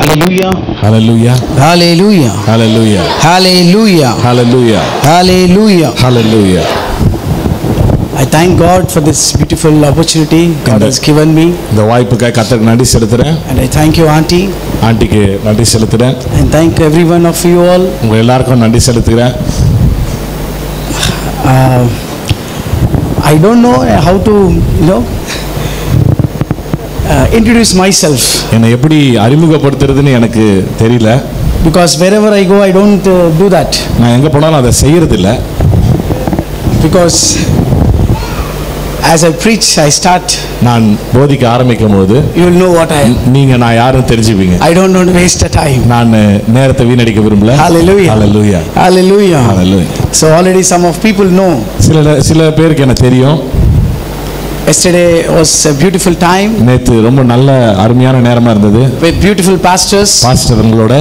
Hallelujah. Hallelujah. Hallelujah. Hallelujah. Hallelujah. Hallelujah. Hallelujah. Hallelujah. I thank God for this beautiful opportunity God has given me. இந்த வாய்ப்புக்காக கர்த்தருக்கு நன்றி செலுத்துறேன். And I thank you, Auntie. ஆண்டிக்கு நன்றி செலுத்துறேன். And thank every one of you all. உங்க எல்லாருக்கும் நன்றி செலுத்துகிறேன். I don't know how to, introduce myself. என்னை எப்படி அறிமுகப்படுத்துறதுன்னு எனக்கு தெரியல. Because wherever I go, I don't do that. நான் எங்க போனாலும் அதை செய்யறது இல்ல. Because as I preach, I start. நான் போதிக்க ஆரம்பிக்கும் போது you will know what I am. நீங்க நான் யாருன்னு தெரிஞ்சுப்பீங்க. I don't want to waste the time. நான் நேரத்தை வீணடிக்க விரும்பல. Hallelujah. Hallelujah. Hallelujah. Hallelujah. So already some of people know. சில பேருக்கு எனக்கு தெரியும். Yesterday was a beautiful time. நேத்து ரொம்ப நல்ல அருமையான நேரமா இருந்தது. With beautiful pastors. பாஸ்டர்களோட.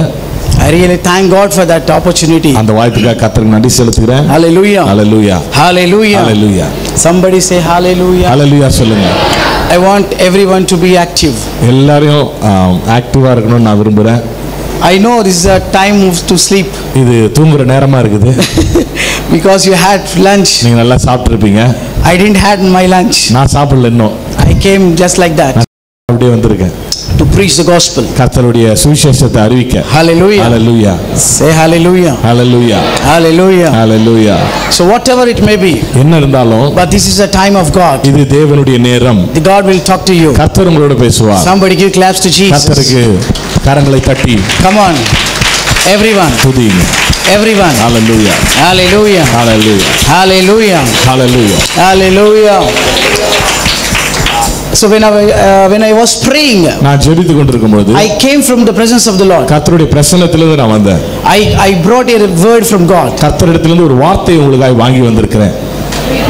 I really thank God for that opportunity. அந்த வாய்ப்புக்காக கர்த்தருக்கு நன்றி செலுத்துகிறேன். Hallelujah. Hallelujah. Hallelujah. Hallelujah. Somebody say hallelujah. Hallelujah சொல்லுங்க. I want everyone to be active. எல்லாரும் ஆக்டிவா இருக்கணும்னு நான் விரும்புறேன். I know this is a time to sleep. இது தூங்குற நேரமா இருக்குது. Because you had lunch. நீங்க நல்லா சாப்பிட்டிருப்பீங்க. I didn't had my lunch. நான் சாப்பிடல இன்னும். I came just like that. அப்படியே வந்திருக்கேன். To preach the gospel. கர்த்தருடைய சுவிசேஷத்தை அறிவிக்க. Hallelujah. Hallelujah. Say hallelujah. Hallelujah. Hallelujah. Hallelujah. So whatever it may be. என்ன இருந்தாலும். But this is a time of God. இது தேவனுடைய நேரம். The God will talk to you. கர்த்தர் உங்களோட பேசுவார். Somebody give claps to Jesus. கர்த்தருக்கு கரங்களை தட்டி. Come on. Everyone. துதிங்க. Everyone. Hallelujah. Hallelujah. Hallelujah. Hallelujah. Hallelujah. Hallelujah. So when I was praying, நான் ஜெபித்து கொண்டிருக்கும்போது I came from the presence of the Lord. கர்த்தருடைய பிரசன்னத்திலிருந்து நான் வந்தேன். I brought a word from God. கர்த்தரிடத்திலிருந்து ஒரு வார்த்தையை உங்களுக்காக வாங்கி வந்திருக்கிறேன்.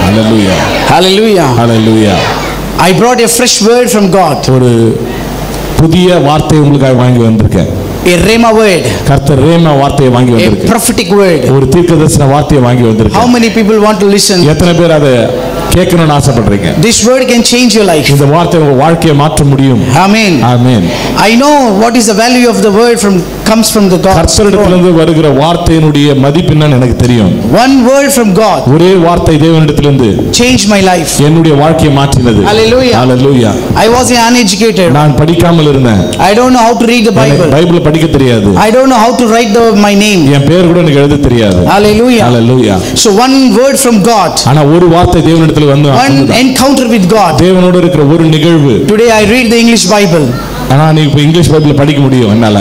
Hallelujah. Hallelujah. Hallelujah. I brought a fresh word from God. ஒரு புதிய வார்த்தையை உங்களுக்காக வாங்கி வந்திருக்கேன். A rhema word. கர்த்தர் ரேமா வார்த்தையை வாங்கி வந்திருக்கேன். A prophetic word. ஒரு தீர்க்கதரிசன வார்த்தையை வாங்கி வந்திருக்கேன். How many people want to listen? எத்தனை பேர் அதை கேட்கணும்னு ஆசைப்படுறீங்க? This word can change your life. இந்த வார்த்தை உங்க வாழ்க்கையை மாற்ற முடியும். Amen. Amen. I know what is the value of the word comes from the God. கர்த்தரிடத்திலிருந்து வருகிற வார்த்தையினுடைய மதிப்பு என்னன்னு எனக்கு தெரியும். One word from God. ஒரே வார்த்தை தேவனிடத்திலிருந்து change my life. என்னுடைய வாழ்க்கையை மாற்றினது. Hallelujah. Hallelujah. I was uneducated. நான் படிக்காமல் இருந்தேன். I don't know how to read the Bible. பைபிளை படிக்க தெரியாது. I don't know how to write my name. என் பேர் கூட எனக்கு எழுத தெரியாது. Hallelujah. Hallelujah. So one word from God. ஆனா ஒரு வார்த்தை தேவனிடத்தில் வந்து one encounter with God. தேவனோடு இருக்கிற ஒரு நிகழ்வு. Today I read the English Bible. ஆனா நீ இப்ப இங்கிலீஷ் பைபிளை படிக்க முடியும் என்னால.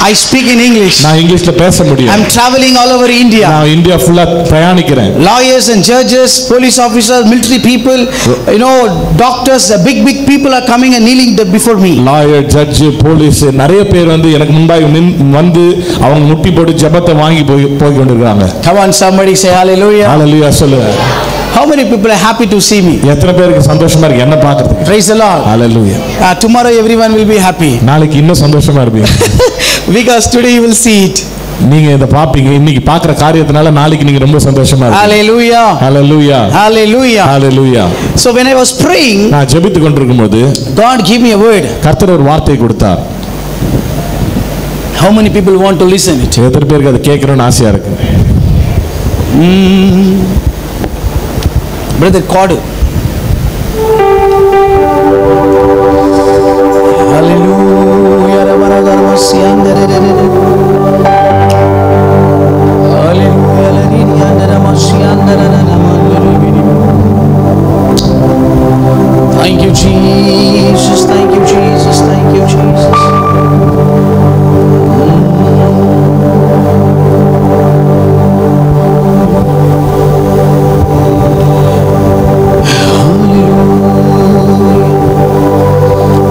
I speak in English. நான் இங்கிலீஷ்ல பேச முடியும். I'm traveling all over India. நான் இந்தியா ஃபுல்லா பிரயாணிக்கிறேன். Lawyers and judges, police officers, military people, doctors, big people are coming and kneeling before me. Lawyer, judge, police நிறைய பேர் வந்து எனக்கு முன்பாக வந்து அவங்க முட்டி போட்டு ஜெபத்தை வாங்கி போய் கொண்டிருக்காங்க. Come on, somebody say hallelujah. Hallelujah சொல்லுங்க. How many people are happy to see me? எத்தனை பேருக்கு சந்தோஷமா இருக்கு என்ன பார்க்கிறதுக்கு? Praise the Lord. Hallelujah. Tomorrow everyone will be happy. நாளைக்கு இன்னும் சந்தோஷமா இருப்பீங்க. Because today you will see it. நீங்க இத பாப்பீங்க இன்னைக்கு பார்க்குற காரியத்தினால நாளைக்கு நீங்க ரொம்ப சந்தோஷமா இருப்பீங்க. Hallelujah. Hallelujah. Hallelujah. Hallelujah. So when I was praying, நான் ஜெபித்து கொண்டிருக்கும்போது God gave me a word. கர்த்தர் ஒரு வார்த்தை கொடுத்தார். How many people want to listen it? எத்தனை பேருக்கு அது கேட்கணும்னு ஆசையா இருக்கு? Brother Kodu. Hallelujah. Thank you, Jesus. Thank you, Jesus. Thank you, Jesus.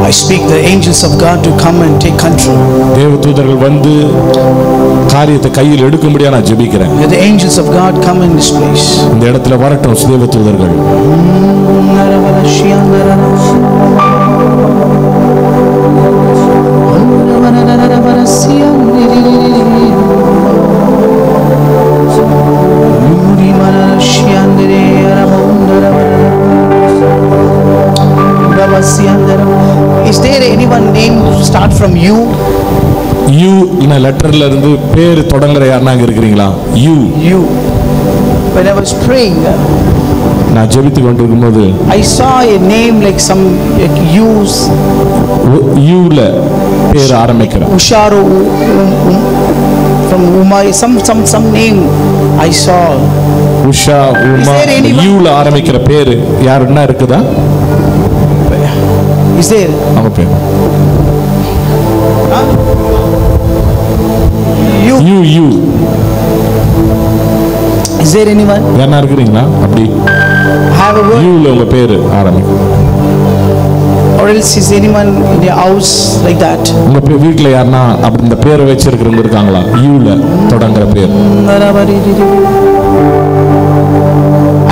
I speak the angels of God to come and take control. தேவதூதர்கள் வந்து காரியத்தை கையில் எடுக்கும்படியா நான் ஜெபிக்கிறேன். The angels of God come in this place. இந்த இடத்துல வரட்டும் தேவதூதர்கள். Is there anyone name start from you? You இந்த லெட்டர்ல இருந்து பேர் தொடங்குற யாருன்னா அங்க இருக்கிறீங்களா? You. When I was praying, நான் ஜெபித்து கொண்டிருக்கும்போது I saw a name like some like U's. யூல பேர் ஆரம்பிக்கிற Usharu from Uma, some name I saw. Usha, Uma, யூல ஆரம்பிக்கிற பேர் யாருன்னா இருக்குதா? Is there? அவங்க பேர் யூ. Is there anyone? யாரா இருக்கிறீங்களா? அப்படி have a word? யூல உங்க பேர் ஆரம்பிக்கும். Or else is anyone in your house like that? உங்க வீட்ல யாரனா அப்படி இந்த பேரை வச்சிருக்கிறவங்க இருக்காங்களா? யூல தொடங்குற பேர்.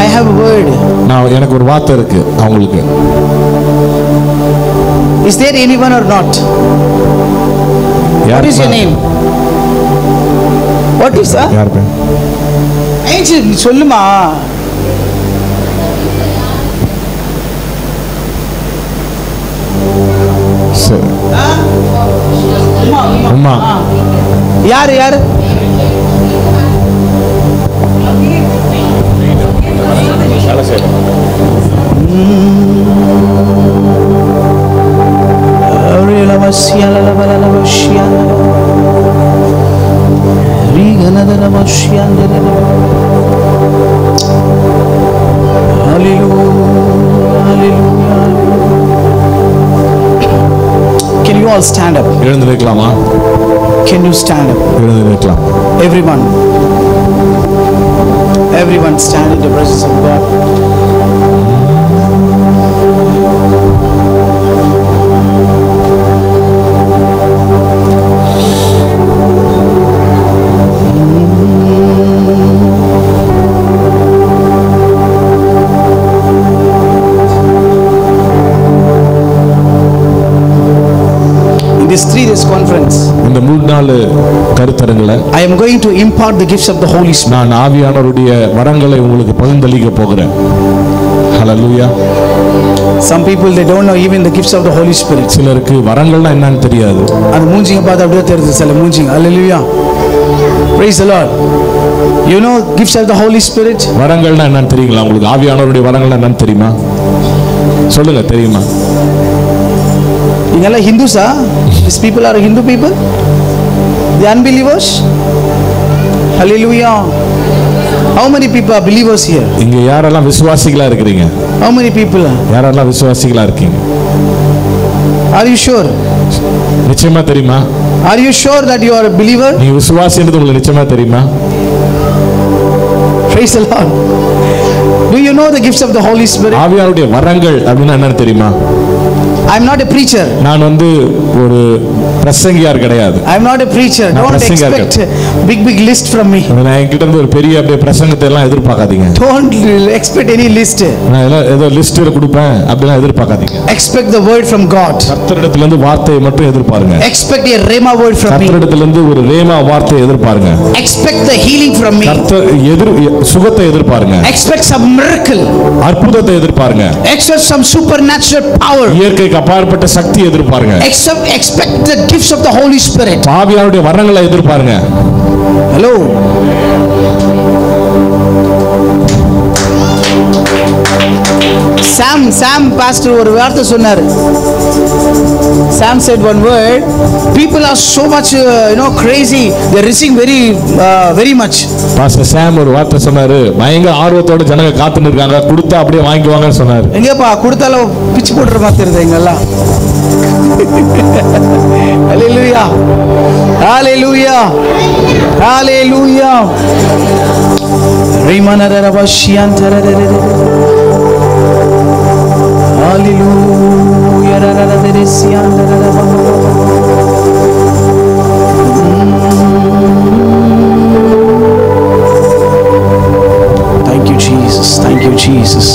I have a word. நான் எனக்கு ஒரு வார்த்தை இருக்கு அவங்களுக்கு. Is there anyone or not? What is your name? What is that? யார் பேர்? Angel, சொல்லுமா. சரி. உமா. யார்? Can you all stand up? எழுந்து நிற்கலாமா? Can you stand up? எழுந்து நிற்கலாம். Everyone stand in the presence of God. This 3 days conference, இந்த 3 நாள் கருத்தரங்குல I am going to impart the gifts of the Holy Spirit. நான் ஆவியானவருடைய வரங்களை உங்களுக்கு பகிர்ந்தளிக்க போகிறேன். ஹalleluya. Some people they don't know even the gifts of the Holy Spirit. சிலருக்கு வரங்கள்னா என்னன்னு தெரியாது. அது மூஞ்சிங்க பார்த்து அப்படியே தெரியுது சில மூஞ்சிங்க. ஹalleluya. Praise the Lord. You know gifts of the Holy Spirit? வரங்கள்னா என்னன்னு தெரியுங்களா உங்களுக்கு? ஆவியானவருடைய வரங்கள்னா என்னன்னு தெரியுமா? சொல்லுங்க, தெரியுமா? நீங்க Hindus-ஆ? These people are Hindu people? The unbelievers? Hallelujah. How many people are believers here? இங்க யாரெல்லாம் விசுவாசிகளா இருக்கீங்க? How many people? யாரெல்லாம் விசுவாசிகளா இருக்கீங்க? Are you sure? நிச்சயமா தெரியுமா? Are you sure that you are a believer? நீங்க விசுவாசின்றது உங்களுக்கு நிச்சயமா தெரியுமா? Praise the Lord. Do you know the gifts of the Holy Spirit? ஆவியானவருடைய வரங்கள் அப்படினா என்னன்னு தெரியுமா? I am not a preacher. நான் ஒரு பிரசங்கியார் கிடையாது. I am not a preacher. Don't expect big list from me. நான் என்கிட்ட இருந்து ஒரு பெரிய அப்படியே பிரசங்கத்தை எல்லாம் எதிர்பார்க்காதீங்க. Don't expect any list. நான் ஏதோ லிஸ்ட்ல கொடுப்பேன் அப்படிலாம் எதிர்பார்க்காதீங்க. Expect the word from God. கர்த்தரிடத்துல இருந்து வார்த்தையை மட்டும் எதிர்பாருங்க. Expect a rhema word from me. கர்த்தரிடத்துல இருந்து ஒரு ரேமா வார்த்தையை எதிர்பாருங்க. Expect the healing from me. சுகத்தை எதிர்பாருங்க. Expect some miracle. அற்புதத்தை எதிர்பாருங்க. Expect some supernatural power. இயற்கைக்கு அப்பாற்பட்ட சக்தி எதிர்பாருங்க. Expect the gifts of the Holy Spirit. ஆவியானவருடைய வரங்களை எதிர்பாருங்க. Hello. Sam pastor ஒரு வார்த்தை சொன்னார். Sam said one word. People are so much crazy. They are receiving very much. Pastor Sam ஒரு வார்த்தை சொன்னாரு. பயங்கர ஆர்வத்தோட ஜனங்க காத்துட்டு இருக்காங்க. கொடுத்தா அப்படியே வாங்கிக்குவாங்கன்னு சொன்னாரு. எங்கப்பா கொடுத்தால பிச்சு போடுற மாதிரி தெரியுது எங்கெல்லாம். Hallelujah. Hallelujah. Hallelujah. Thank you, Jesus. Thank you, Jesus.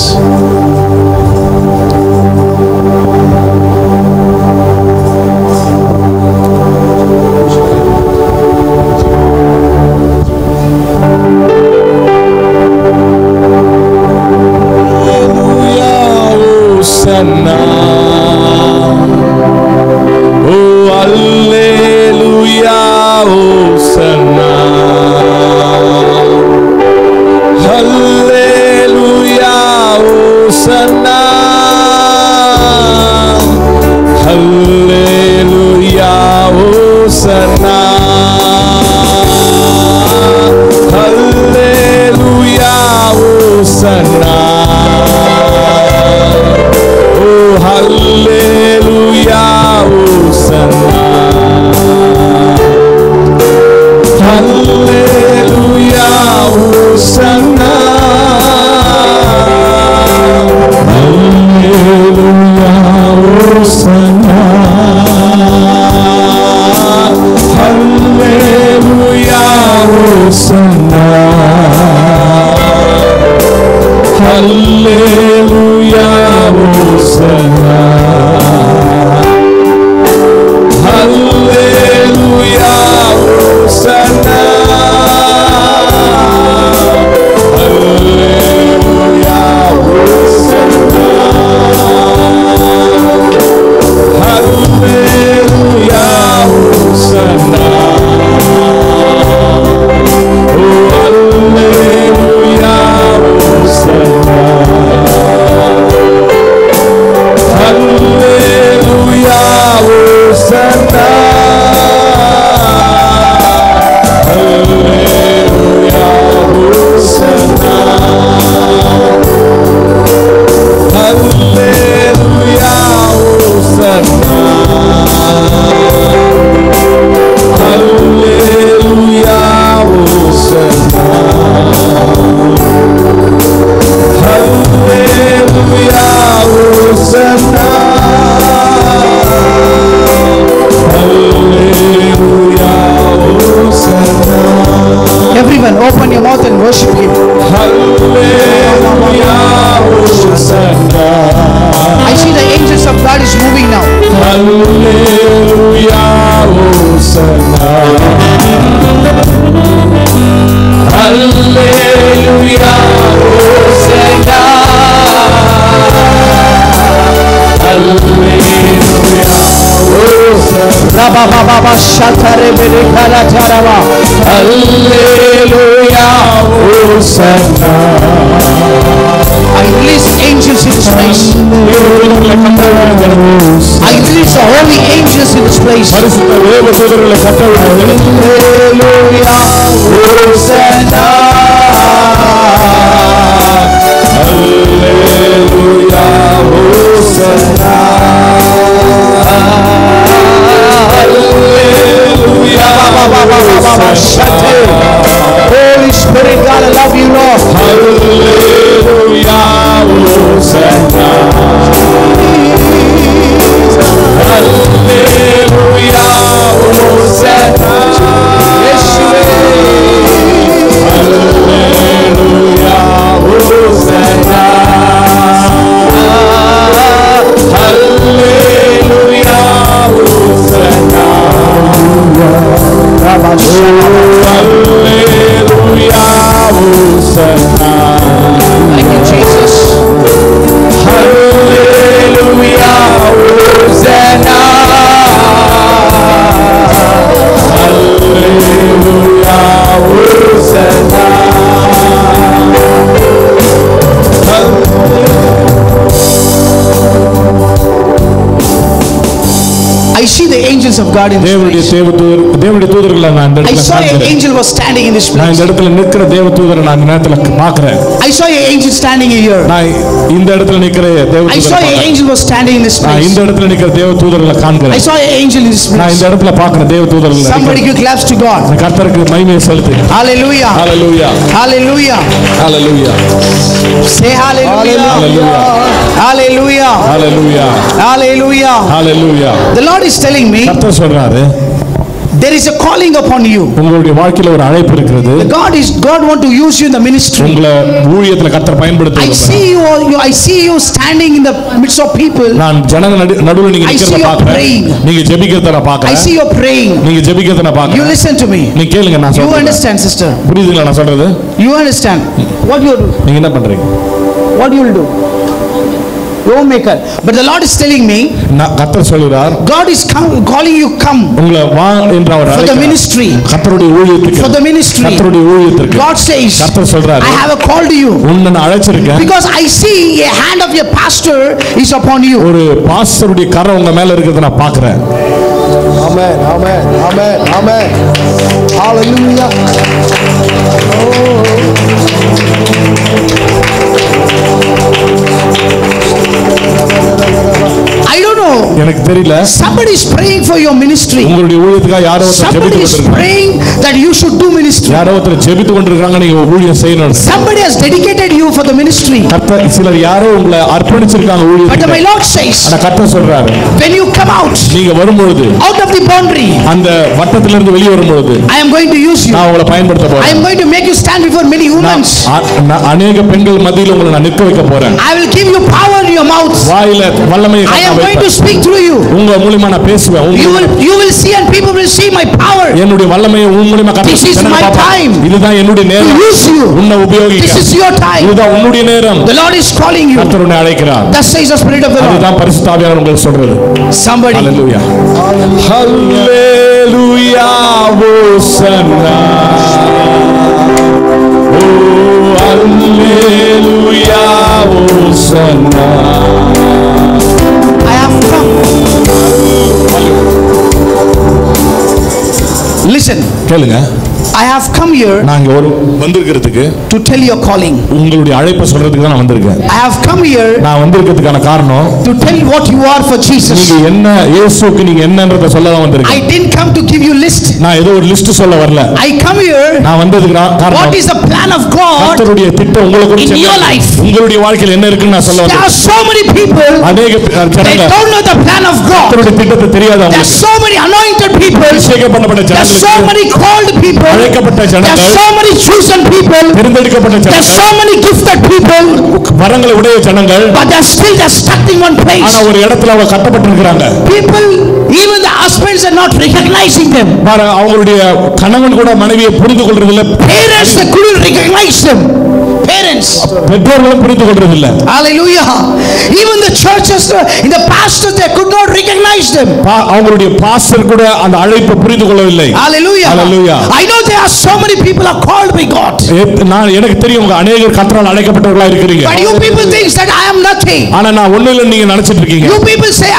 Hosanna. Hallelujah, Hosanna. Hallelujah, Hosanna. Hallelujah, Hosanna. Hallelujah, Hosanna. Oh, hallelujah, Hosanna. Hallelujah, Hosanna. Hallelujah, Hosanna. Hallelujah, Hosanna. Hallelujah, Hosanna. Hallelujah, Hosanna. Hallelujah, Hosanna. Everyone, open your mouth and worship Him. Hallelujah, Hosanna. I see the angels of God is moving now. Hallelujah, Hosanna. Hallelujah, Hosanna. Hallelujah, Hosanna. Rabba baba shatare bere kala tarava. Hallelujah, Hosanna. I release angels in this place. I release the holy angels in this place. Hallelujah, Hosanna. Hallelujah, Hosanna. Hallelujah, Hosanna. Holy Spirit, God, I love you, Lord. Hallelujah, Hosanna. Hallelujah, Hosanna. Hallelujah, Hosanna. Hallelujah, Hosanna. Hallelujah, Hosanna. Thank you, Jesus. Hallelujah, Hosanna. Hallelujah, Hosanna. I see the angels of God in this place. தேவனுடைய தூதர்களை நான் இந்த I இடத்துல saw an பார்க்கிறேன். angel was standing in this நான் place. இந்த இடத்துல நிக்கிற தேவ தூதரை நான் இந்த நேரத்துல பார்க்கிறேன். I saw an angel standing here. நான் இந்த இடத்துல நிக்கிற தேவ I saw தூதரை an angel was standing in this நான் place. இந்த இடத்துல நிக்கிற தேவ தூதர்களை I காண்கிறேன். saw an angel in this நான் place. இந்த இடத்துல பார்க்கிறேன் தேவ தூதர்களை. Somebody give claps to God. கர்த்தருக்கு மகிமையை செலுத்து. Hallelujah. Hallelujah. Hallelujah. Hallelujah. Say hallelujah. Hallelujah. Hallelujah. Hallelujah. Hallelujah. Hallelujah. The Lord is telling me கர்த்தர் சொல்றாரு there is a calling upon you. உங்களுடைய வாழ்க்கையில ஒரு அழைப்பு இருக்கிறது. God want to use you in the ministry. உங்களை ஊழியத்துல கர்த்தர் பயன்படுத்துவார். I see you standing in the midst of people. நான் ஜனங்க நடுவுல நீங்க நிக்கிறத பார்க்கிறேன். நீங்க ஜெபிக்கிறத நான் பார்க்கிறேன். I see you praying. நீங்க ஜெபிக்கிறத நான் பார்க்கிறேன். You listen to me. நீங்க கேளுங்க நான் சொல்றேன். You understand, sister? புரியுதுங்களா நான் சொல்றது? You understand what you do? நீங்க என்ன பண்றீங்க? What you will do? Maker. But the Lord is telling me கர்த்தர் சொல்றார் God is calling you come உங்களை வா என்று அவர் for the ministry. கர்த்தருடைய ஊழியத்துக்கு For the ministry. கர்த்தருடைய ஊழியத்துக்கு God says கர்த்தர் சொல்றார் I have a call to you. உன்னை நான் அழைச்சிருக்கேன். Because I see a hand of your pastor is upon you. ஒரு பாஸ்டருடைய கரம் உங்க மேல இருக்கிறத நான் பார்க்கிறேன். Amen. Amen. Amen. Amen. Hallelujah. I don't don't know. எனக்கு தெரியல. Somebody is praying for your ministry. உங்களுடைய ஊழியத்துக்காக யாரோ ஒருத்தர் ஜெபித்து கொண்டிருக்காங்க. Somebody is praying that you should do ministry. யாரோ ஒருத்தர் ஜெபித்து கொண்டிருக்காங்க நீங்க ஊழியம் செய்யணும். Somebody has dedicated you for the ministry. கர்த்தர் சிலர் யாரோ உங்களை அர்ப்பணிச்சிருக்காங்க ஊழியத்துக்கு. But my Lord says, ஆனா கர்த்தர் சொல்றாரு, when you come out, நீங்க வரும்போது, out of the boundary, அந்த வட்டத்திலிருந்து வெளிய வரும்போது, I am going to use you. நான் உங்களை பயன்படுத்த போறேன். I am going to make you stand before many women. அநேக பெண்கள் மத்தியில உங்களை நான் நிற்க வைக்க போறேன். I will give you power in your mouth. வாயில வல்லமையை I am going to speak through you. உங்க மூலமா நான் பேசுவேன். You will see and people will see my power. என்னுடைய வல்லமையை உங்க மூலமா This is my time. இதுதான் என்னுடைய நேரம். To use you. உன்னை உபயோகிக்க. This is your time. இதுதான் உன்னுடைய நேரம். The Lord is calling you. கர்த்தர் உன்னை அழைக்கிறார். Thus says the Spirit of the Lord. அதுதான் பரிசுத்த ஆவியானவர் உங்களுக்கு சொல்றது. Somebody. Hallelujah. Hallelujah. Hosanna. Oh, hallelujah. Hosanna. I have come. Listen. கேளுங்க. I have come here. நாங்க ஒரு வந்திருக்கிறதுக்கு to tell your calling. உங்களுடைய அழைப்பை சொல்றதுக்கு தான் நான் வந்திருக்கேன். I have come here. நான் வந்திருக்கிறதுக்கான காரணம் to tell what you are for Jesus. நீங்க என்ன இயேசுவுக்கு நீங்க என்னன்றத சொல்ல தான் வந்திருக்கேன். I didn't come to give you list. நான் ஏதோ ஒரு லிஸ்ட் சொல்ல வரல. I come here. நான் வந்ததுக்கு காரணம் what is the plan of God? கர்த்தருடைய திட்டம் உங்களுக்கு குறித்து in your life. உங்களுடைய வாழ்க்கையில் என்ன இருக்குன்னு நான் சொல்ல வந்தேன். There are so many people. அநேக ஜனங்கள் they don't know the plan of God. கர்த்தருடைய திட்டத்தை தெரியாத there are so many anointed people. அபிஷேகப்பட்ட ஜனங்கள். there are so many called people. அழைக்கப்பட்ட ஜனங்கள். there are so many chosen people. தேர்ந்தெடுக்கப்பட்ட ஜனங்கள். there are so many gifted people. வரங்களை உடைய ஜனங்கள். but they are still stuck in one place. ஆனா ஒரு இடத்துல அவங்க கட்டப்பட்டிருக்காங்க. people, even the husbands are not recognizing them. அவங்களுடைய கணவன் கூட மனைவியை புரிந்து கொள்றதில்லை. parents they couldn't recognize them. parents பெற்றோர்களும் புரிந்து கொள்றதில்லை. hallelujah. even the churches in the pastors they could not recognize them. அவங்களுடைய பாஸ்டர் கூட அந்த அழைப்பை புரிந்து கொள்ளவில்லை. hallelujah. hallelujah. I know there are so many people are called by God. நான் எனக்கு தெரியும் உங்க அநேகர் கர்த்தரால் அழைக்கப்பட்டவர்களா இருக்கீங்க. but you people think that I am nothing. ஆனா நான் ஒண்ணும் இல்ல நீங்க நினைச்சிட்டு இருக்கீங்க. you people say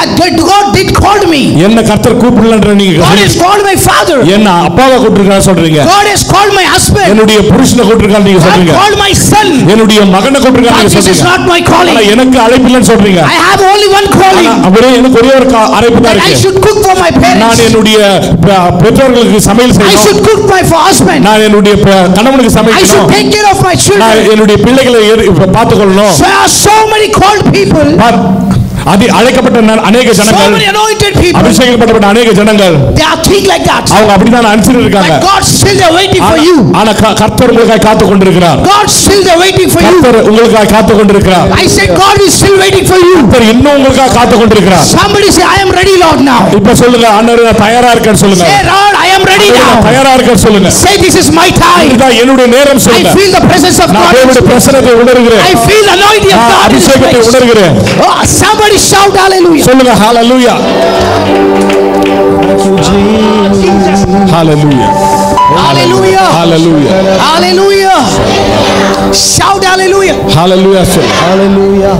God did call me. என்ன கர்த்தர் கூப்பிடலன்ற நீங்க God has called my father. என்ன அப்பாவை கூப்பிட்டிருக்காரு சொல்றீங்க. God has called my husband. என்னுடைய புருஷனை கூப்பிட்டிருக்காரு நீங்க சொல்றீங்க. God called my son. என்னுடைய மகனை கூப்பிட்டிருக்காரு நீங்க சொல்றீங்க. this is not my calling. ஆனா எனக்கு அழைப்பு இல்லன்னு சொல்றீங்க. I have only one calling. அவரே எனக்கு ஒரே ஒரு அழைப்பு தான் இருக்கு. I should cook for my parents. நான் என்னுடைய பெற்றோர்களுக்கு சமையல் செய்யணும். I should cook for husband. நான் என்னுடைய கணவனுக்கு சமைக்கணும். I should take care of my children. நான் என்னுடைய பிள்ளைகளை பார்த்துக்கொள்ளணும். there are so many called people. அழைக்கப்பட்ட அநேக ஜனங்கள். so many anointed people. அபிஷேகப்பட்ட அநேக ஜனங்கள். they are think like that. அவங்க அப்படிதான் நினைச்சிட்டு இருக்காங்க. but God still they waiting for you. ஆனா கர்த்தர் உங்களுக்காக காத்து கொண்டிருக்கிறார். God still they waiting for you. கர்த்தர் உங்களுக்காக காத்து கொண்டிருக்கிறார். I said God is still waiting for you. கர்த்தர் இன்னும் உங்களுக்காக காத்து கொண்டிருக்கிறார். somebody say I am ready Lord now. இப்ப சொல்லுங்க ஆண்டவரே நான் தயாரா இருக்கேன்னு சொல்லுங்க. say Lord I am ready now. தயாரா இருக்கேன்னு சொல்லுங்க. say this is my time. இதுதான் என்னுடைய நேரம் சொல்லுங்க. I feel the presence of God. நான் தேவனுடைய பிரசன்னத்தை உணர்கிறேன். I feel the anointing of God. அபிஷேகத்தை உணர்கிறேன். oh somebody shout hallelujah. சொல்லுங்க hallelujah. hallelujah. hallelujah. hallelujah. hallelujah. shout hallelujah. hallelujah. Hallelujah.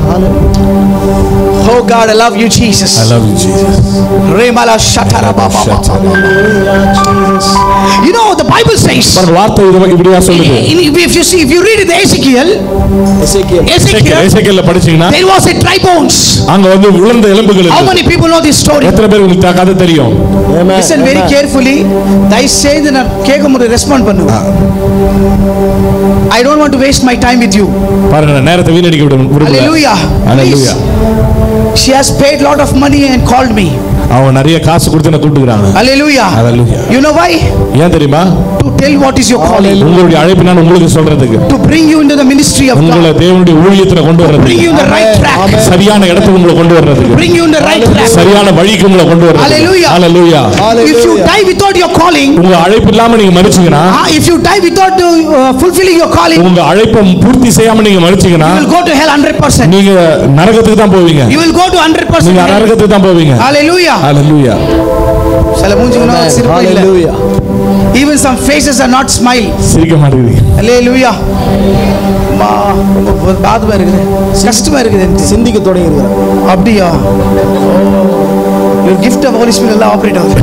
oh God I love you Jesus. I love you Jesus. remala shatara baba. you know the Bible says வார்த்தை இப்படியா சொல்லுது. if you read in Ezekiel படிச்சீங்கன்னா there was a dry bones. அங்க வந்து விழுந்த எலும்புகள் இருக்கு. how many people know this story? எத்தனை பேருக்கு உங்களுக்கு கதை தெரியும்? listen very carefully. தயவு செய்து நான் கேக்கும்போது ரெஸ்பாண்ட் பண்ணுங்க. I don't want to waste my time with you. பாருங்க நேரத்தை வீணடிக்க விரும்பல. hallelujah. hallelujah. she has paid lot of money and called me. அவங்க நிறைய காசு கொடுத்து என்ன கூப்பிடுறாங்க. hallelujah. hallelujah. you know why? ஏன் தெரியுமா? to tell what is your calling. உங்களுடைய அழைப்பு நான் உங்களுக்கு சொல்றதுக்கு. to bring you into the ministry of God. உங்களை தேவனுடைய ஊழியத்துல கொண்டு வரதுக்கு. bring you in the right track. சரியான இடத்துக்கு உங்களை கொண்டு வரதுக்கு. bring you in the right track. சரியான வழிக்கு உங்களை கொண்டு வரதுக்கு. hallelujah. hallelujah. if you die without your calling, உங்க அழைப்பு இல்லாம நீங்க மரிச்சீங்கனா, if you die without fulfilling your calling, உங்க அழைப்பை பூர்த்தி செய்யாம நீங்க மரிச்சீங்கனா, you will go to hell 100%. நீங்க நரகத்துக்கு தான் போவீங்க. you will go to 100%. நீங்க நரகத்துக்கு தான் போவீங்க. hallelujah. hallelujah. சில மூஞ்சிங்க சிரிப்பு இல்ல. even some faces are not smile. சிரிக்க மாட்டேங்குது. hallelujah. மா ரொம்ப பாதமா இருக்குது. கஷ்டமா இருக்குது. சிந்திக்க தொடங்கி இருக்கேன். அப்படியே your gift of Holy Spirit எல்லாம் ஆபரேட் ஆகுது.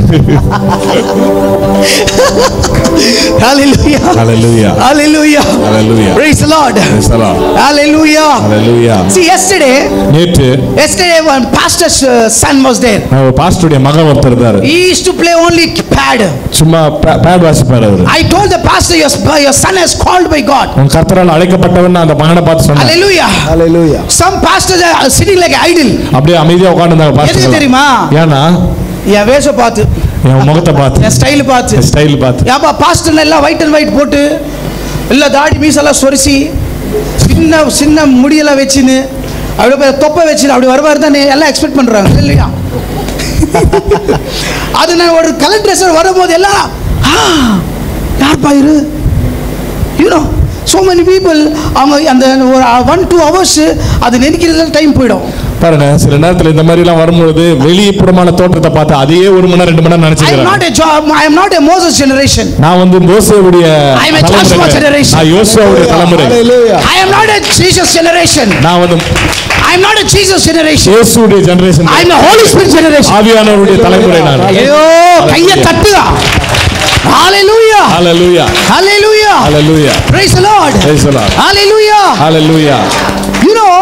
Hallelujah. Hallelujah. Hallelujah. Hallelujah. Praise the Lord. Praise the Lord. Hallelujah. Hallelujah. See, yesterday when pastor's son was there, பாஸ்டருடைய மகன் ஒருத்தர் இருந்தார். he used to play only pad. சும்மா pad வாசிப்பார் அவர். I told the pastor, your son has called by God. உன் கர்த்தரால் அழைக்கப்பட்டவன் அந்த மகனை பார்த்து சொன்னார். Hallelujah. Hallelujah. Some pastors are sitting like idle. அப்படியே அமைதியா உட்கார்ந்திருந்தாங்க பாஸ்டர். எது தெரியுமா? ஏனா என் வேஷ பார்த்து, என் முகத்தை பார்த்து, என் ஸ்டைல் பார்த்து. யாப்பா பாஸ்டர் எல்லாம் ஒயிட் அண்ட் ஒயிட் போட்டு இல்ல தாடி மீசெல்லாம் சொரிசி சின்ன முடியெல்லாம் வச்சுன்னு அப்படியே தொப்பை வச்சு அப்படி வருவார் தான் எல்லாம் எக்ஸ்பெக்ட் பண்றாங்க இல்லையா? அது நான் ஒரு கலர் ட்ரெஸ் வரும்போது எல்லாம் யார் பாயிரு யூனோ so many people அவங்க அந்த 1-2 hours அது நினைக்கிறதுல டைம் போய்டும். பாருங்க சில நேரத்துல இந்த மாதிரி எல்லாம் வரும்போது வெளிப்புறமான தோற்றத்தை பார்த்து அதே 1 மணி நேரம் 2 மணி நேரம் நினைச்சுக்கிறாங்க. I am not a Moses generation. நான் வந்து மோசேவுடைய I am a Joshua generation. நான் யோசுவாவுடைய தலைமுறை. I am not a Jesus generation. நான் வந்து I am not a Jesus generation. இயேசுவுடைய generation. I am a Holy Spirit generation. ஆவியானவருடைய தலைமுறை நான். ஐயோ கையை தட்டுங்க. Hallelujah. Hallelujah. Hallelujah. Hallelujah. Praise the Lord. Praise the Lord. Hallelujah. Hallelujah. You know,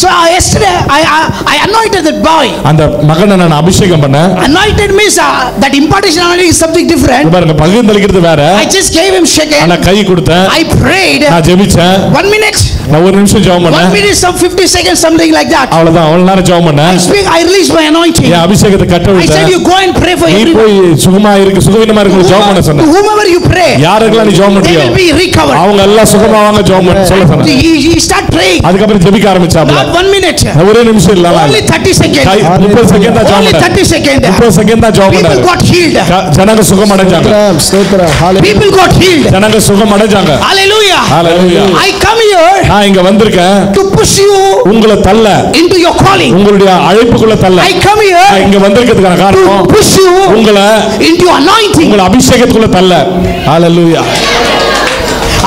so yesterday I anointed that boy. அந்த மகனை நான் அபிஷேகம் பண்ணேன். Anointed means that impartation is something different. பாருங்க பகிர்ந்தளிக்கிறது வேற. I just gave him shake. நான் கை கொடுத்தேன். I prayed. நான் ஜெபிச்சேன். 1 minute. நான் ஒரு நிமிஷம் ஜெபம் பண்ணேன். 1 minute some 50 seconds something like that. அவ்வளவுதான் அவ்வளவு நேரம் ஜெபம் பண்ணேன். I released my anointing. என் அபிஷேகத்தை கட்ட விட்டேன். I said you go and pray for everyone. நீ போய் சுகமா இருக்கு சுகவீனமா இருக்கு ஜெபம் பண்ண சொன்னேன். Whomever you pray. யாரெல்லாம் நீ ஜெபம் பண்றியோ they will be recovered. அவங்க எல்லாம் சுகமாவாங்க ஜெபம் பண்ண சொல்ல சொன்னேன். He start praying. அதுக்கு அப்புறம் ஜெபிக்க ஆரம்பிச்சாப்ல. Not 1 minute. ஒரே நிமிஷம் இல்ல. Only 30 seconds. 30 செகண்ட் தான் ஜெபம் பண்ணேன். 30 seconds. 30 செகண்ட் தான் ஜெபம் பண்ணேன். People got healed. ஜனங்க சுகம் அடைஞ்சாங்க. People got healed. ஜனங்க சுகம் அடைஞ்சாங்க. Hallelujah. Hallelujah. I come here. நான் இங்க வந்திருக்கேன். To push you. உங்களை தள்ள. Into your calling. உங்களுடைய அழைப்புக்குள்ள தள்ள. I come here. நான் இங்க வந்திருக்கிறதுக்கான காரணம். To push you. உங்களை into your anointing. உங்களை அபிஷேகத்துக்குள்ள தள்ள. Hallelujah.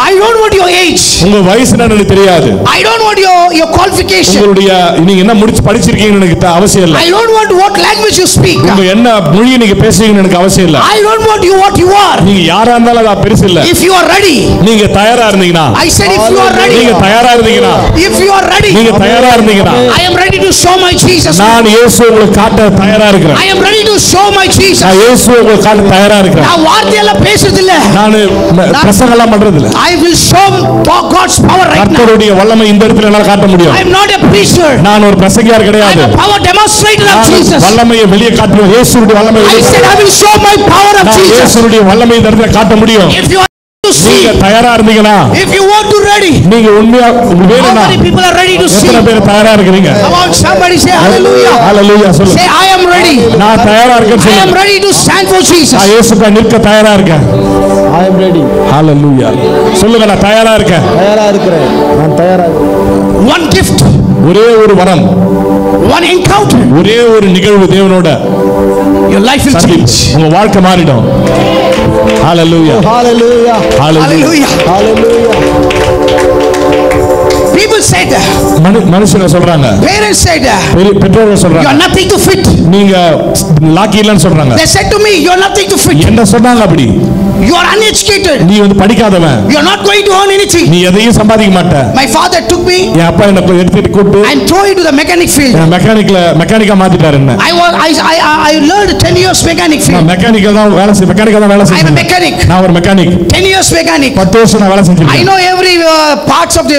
I don't want your age. உங்க வயசு என்னன்னு தெரியாது. I don't want your qualification. உங்களுடைய நீங்க என்ன முடிச்சு படிச்சிருக்கீங்கன்னு எனக்கு அவசியம் இல்ல. I don't want what language you speak. நீங்க என்ன மொழியை நீங்க பேசுறீங்கன்னு எனக்கு அவசியம் இல்ல. I don't want you what you are. நீங்க யாரா இருந்தாலும் அது பெருசு இல்ல. If you are ready. நீங்க தயாரா இருந்தீங்கன்னா. I said if you are ready. நீங்க தயாரா இருந்தீங்கன்னா. If you are ready. நீங்க தயாரா இருந்தீங்கன்னா. I am ready to show my Jesus. நான் இயேசு உங்களுக்கு காட்ட தயாரா இருக்கிறேன். I am ready to show my Jesus. நான் இயேசு உங்களுக்கு காட்ட தயாரா இருக்கிறேன். நான் வார்த்தையெல்லாம் பேசுறது இல்ல. நான் பிரசங்கலாம் பண்றது இல்ல. I will show God's power right now. கர்த்தருடைய வல்லமை இந்த இடத்துல என்னால காட்ட முடியும். I am not a preacher. நான் ஒரு பிரசங்கியார் கிடையாது. I am a power demonstrator of Jesus. வல்லமையை வெளியே காட்டுவேன். இயேசுவுடைய வல்லமையை. I said I will show my power of Jesus. இயேசுவுடைய வல்லமையை இந்த இடத்துல காட்ட முடியும். If you are to see. நீங்க தயாரா இருந்தீங்களா? If you want to ready. நீங்க உண்மையா வேணும்னா. How many people are ready to see? எத்தனை பேர் தயாரா இருக்கீங்க? Come on somebody say hallelujah. Hallelujah சொல்லு. Say I am ready. நான் தயாரா இருக்கேன்னு சொல்லு. I am ready to stand for Jesus. நான் இயேசுக்காக நிற்க தயாரா இருக்கேன். I am ready. Hallelujah. சொல்லுங்க நான் தயாரா இருக்கேன். தயாரா இருக்கிறேன். நான் தயாரா இருக்கேன். One gift. ஒரே ஒரு வரம். One encounter. ஒரே ஒரு நிகழ்வு தேவனோட. Your life will change. உங்க வாழ்க்கை மாறிடும். Hallelujah. Hallelujah. Hallelujah. Hallelujah. People said. மனுஷங்க சொல்றாங்க. Parents said. பெற்றோர்கள் சொல்றாங்க. You are nothing to fit. நீங்க லாக்கி இல்லன்னு சொல்றாங்க. They said to me you are nothing to fit. என்ன சொன்னாங்க அப்படி? You are uneducated. நீ வந்து படிக்காதவன். You are not going to earn anything. நீ எதையும் சம்பாதிக்க மாட்ட. My father took me. என் அப்பா என்ன எடுத்துட்டு கூட்டி and throw into the mechanic field. மெக்கானிக்கா மாத்திட்டாரு என்ன. I learned 10 years mechanic field. நான் மெக்கானிக்கா தான் வேலை செஞ்சேன். I am a mechanic. நான் ஒரு மெக்கானிக். 10 years mechanic. 10 வருஷம் நான் வேலை செஞ்சிருக்கேன். I know every parts of the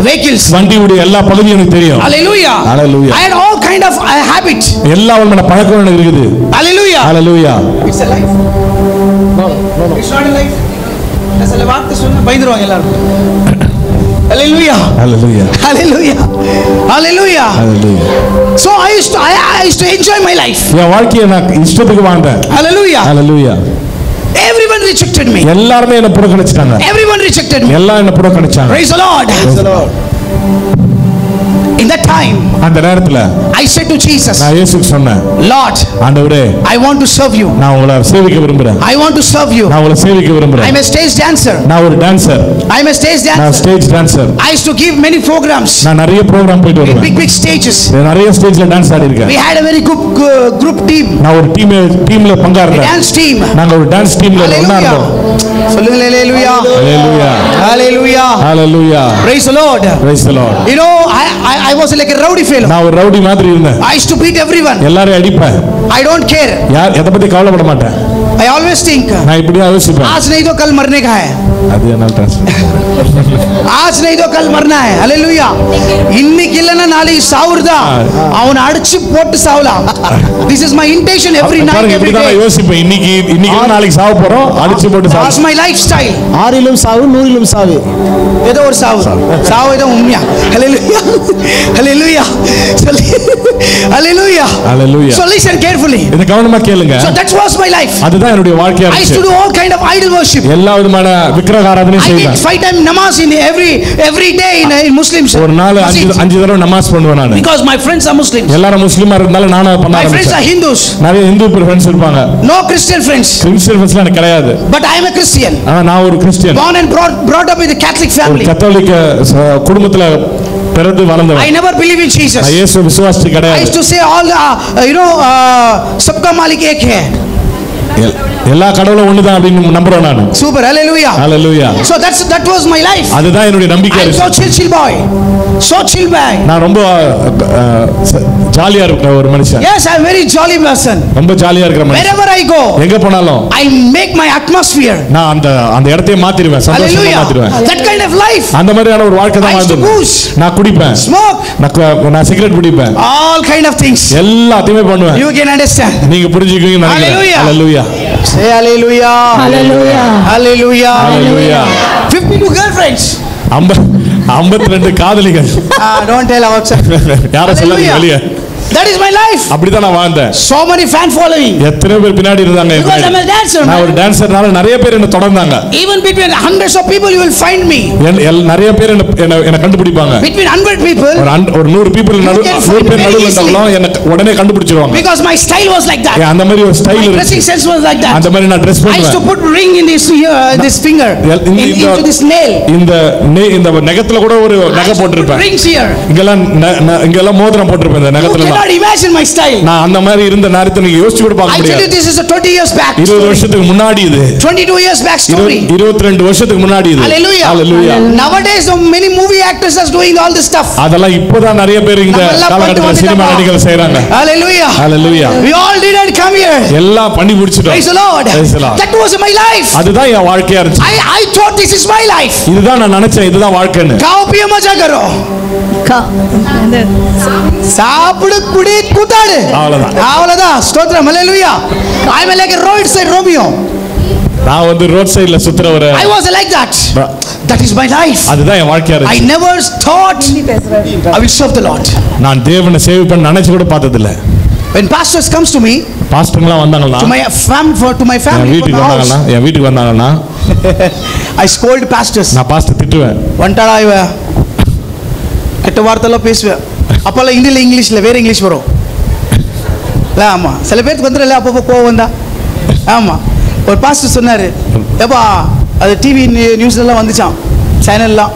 vehicles. வண்டியோட எல்லா பகுதியும் எனக்கு தெரியும். Hallelujah. Hallelujah. I had all kind of habits. எல்லா விதமான பழக்கம் எனக்கு இருக்குது. Hallelujah. Hallelujah. It's a life. No. It's not a life. அசல வார்த்தை சொன்னா பயந்துருவாங்க எல்லாரும். Hallelujah. Hallelujah. Hallelujah. Hallelujah. Hallelujah. So I used to enjoy my life. என் வாழ்க்கையை நான் இஷ்டத்துக்கு வாழ்ந்தேன். Hallelujah. Hallelujah. Everyone rejected me. எல்லாரும் என்ன புறக்கணிச்சாங்க. Everyone rejected me. எல்லாம் என்ன புறக்கணிச்சாங்க. Praise the Lord. Praise the Lord. In that time, அந்த நேரத்துல I said to Jesus, நான் இயேசுவுக்கு சொன்னேன், Lord, ஆண்டவரே, I want to serve you. நான் உங்களை சேவிக்க விரும்புறேன். I want to serve you. நான் உங்களை சேவிக்க விரும்புறேன். I'm a stage dancer. நான் ஒரு dancer. I'm a stage dancer. நான் stage dancer. I used to give many programs. நான் நிறைய ப்ரோகிராம் போயிட்டு வருவேன். Big stages. நிறைய ஸ்டேஜ்ல டான்ஸ் ஆடி இருக்கேன். We had a very good group team. நான் ஒரு டீம்ல பங்காற்றேன். Dance team. நாங்க ஒரு டான்ஸ் டீம்ல ஒண்ணா இருந்தோம். சொல்லுங்க ஹalleluya. Hallelujah. Hallelujah. Hallelujah. Praise the Lord. Praise the Lord. You know, I was like a rowdy fellow. நான் ஒரு ரவுடி மாதிரி இருந்தேன். I used to beat everyone. எல்லாரையும் அடிப்பேன். I don't care. யார் எதை பத்தி கவலைப்பட மாட்டேன். I always think, நான் இப்படியே யோசிப்பேன். आज नहीं तो कल मरने का है. அது என்ன ட்ரான்ஸ்லேஷன்? आज नहीं तो कल मरना है. हालेलुया. இன்னைக்கு இல்லனா நாளைக்கு சாவுறதா. அவனை அடிச்சு போட்டு சாவலாம். This is my intention every night every day. நான் யோசிப்பேன், இன்னைக்கு நாளைக்கு சாவ போறோம், அடிச்சு போட்டு சாவலாம். That's my lifestyle. ஆறிலும் சாவு நூறிலும் சாவு. ஏதோ ஒரு சாவு ஏதோ உண்மையா. ஹalleluya. ஹalleluya. ஹalleluya. ஹalleluya. So listen carefully. இத கவனமா கேளுங்க. So that was my life. அதுதான் என்னுடைய வாழ்க்கையா இருந்துச்சு. I used to do all kind of idol worship. எல்லா விதமான விக்கிரக ஆராதனையும் செய்வேன். I did 5 times namaz in every day in Muslims. ஒரு நாள் 5 தடவை நமாஸ் பண்ணுவேன் நான். Because my friends are Muslims. எல்லாரும் முஸ்லிமா இருந்தால நானும் பண்ண ஆரம்பிச்சேன். My friends are Hindus. நிறைய இந்து ஃப்ரெண்ட்ஸ் இருப்பாங்க. No Christian friends. Christian friends எனக்கு கிடையாது. But I am a Christian. நான் ஒரு Christian. Born and brought up in the Catholic family. கத்தோலிக்க குடும்பத்துல பிறந்து வளர்ந்தவன். I never believe in Jesus. நான் இயேசு விசுவாசி கிடையாது. I used to say all सबका मालिक एक है. எல்லா கடவுளும் ஒண்ணுதான் அப்படின்னு நம்புறேன் நான். Super. Hallelujah. Hallelujah. So that was my life. அதுதான் என்னுடைய நம்பிக்கை. I'm so chill boy. So chill boy. நான் ரொம்ப ஜாலியா இருக்கிற ஒரு மனுஷன். Yes, I'm very jolly person. ரொம்ப ஜாலியா இருக்கிற மனுஷன். Wherever I go, எங்க போனாலும் I make my atmosphere. நான் அந்த இடத்தையே மாத்திடுவேன், சந்தோஷமா மாத்திடுவேன். That kind of life. அந்த மாதிரியான ஒரு வாழ்க்கை தான் வாழ்ந்தேன். நான் குடிப்பேன், smoke, நான் சிகரெட் பிடிப்பேன். All kind of things. எல்லாத்தையுமே பண்ணுவேன். You can understand. நீங்க புரிஞ்சுக்குவீங்கன்னு நினைக்கிறேன். ஹalleluya. Say hallelujah. Hallelujah. Hallelujah. Hallelujah. 52 girlfriends. 52 காதலிகள். Don't tell outside. யார சொல்லாதீங்க வெளிய. That is my life. அப்படிதான் நான் வாழ்ந்தேன். So many fan following. எத்தனை பேர் பின்னாடி இருந்தாங்க. Because I'm a dancer. நான் ஒரு டான்சர்னால நிறைய பேர் என்ன தொடர்ந்தாங்க. Even between hundreds of people you will find me. நிறைய பேர் என்ன கண்டுபிடிப்பாங்க. Between 100 people. ஒரு 100 people 100 பேர் நடுவுல இருந்தாலும் என்ன உடனே கண்டுபிடிச்சிடுவாங்க. Because my style was like that. அந்த மாதிரி ஒரு ஸ்டைல் இருக்கு. Dressing sense was like that. அந்த மாதிரி நான் Dress பண்ணுவேன். I used to put ring in this finger. Into this nail. இந்த நகத்துல கூட ஒரு நகை போட்டுருப்பேன். Rings here. இங்கெல்லாம் மோதிரம் போட்டுருப்பேன் இந்த நகத்துல. You cannot imagine my style. நான் அந்த மாதிரி இருந்த நேரத்தை நீங்க யோசிச்சு கூட பார்க்க முடியாது. I tell you this is a 20 years back. 20 வருஷத்துக்கு முன்னாடி இது. 22 years back story. 22 வருஷத்துக்கு முன்னாடி இது. Hallelujah. Hallelujah. Nowadays so many movie actors are doing all this stuff. அதெல்லாம் இப்போதான் நிறைய பேர் இந்த காலகட்டத்துல சினிமா நடிகர்கள் செய்றாங்க. Hallelujah. Hallelujah. We all didn't come here. எல்லாம் பண்ணி முடிச்சிட்டோம். Praise the Lord. Praise the Lord. That was my life. அதுதான் என் வாழ்க்கையா இருந்துச்சு. I thought this is my life. இதுதான் நான் நினைச்சேன் இதுதான் வாழ்க்கைன்னு. खाओ पियो मजा करो. சாப்பிடு குடி கூத்தாடு. அவ்வளவுதான். ஸ்தோத்திரம். ஹalleluya. I am like a road side Romeo. நான் வந்து ரோட் சைடுல சுத்துறவரே. I was like that. That is my life. அதுதான் என் வாழ்க்கையா இருந்துச்சு. I never thought I will serve the Lord. நான் தேவனை சேவை பண்ண நினைச்சு கூட பார்த்தது இல்ல. When pastors comes to me, பாஸ்டர்லாம் வந்தாங்களா? to my family வீட்டுக்கு வந்தாங்களா? என் வீட்டுக்கு வந்தாங்களா? I scold pastors. நான் பாஸ்டர் திட்டுவேன். வண்டடா இவ கெட்ட வார்த்தைலாம் பேசுவேன். அப்பெல்லாம் ஹிந்தில இங்கிலீஷ்ல வேற இங்கிலீஷ் வரும். ஆமா சில பேருக்கு வந்துடல அப்பப்போ கோவம் வந்தா. ஆமா ஒரு பாஸ்டர் சொன்னாரு, ஏப்பா அது டிவி நியூஸ்லாம் வந்துச்சான் சேனல்லாம்.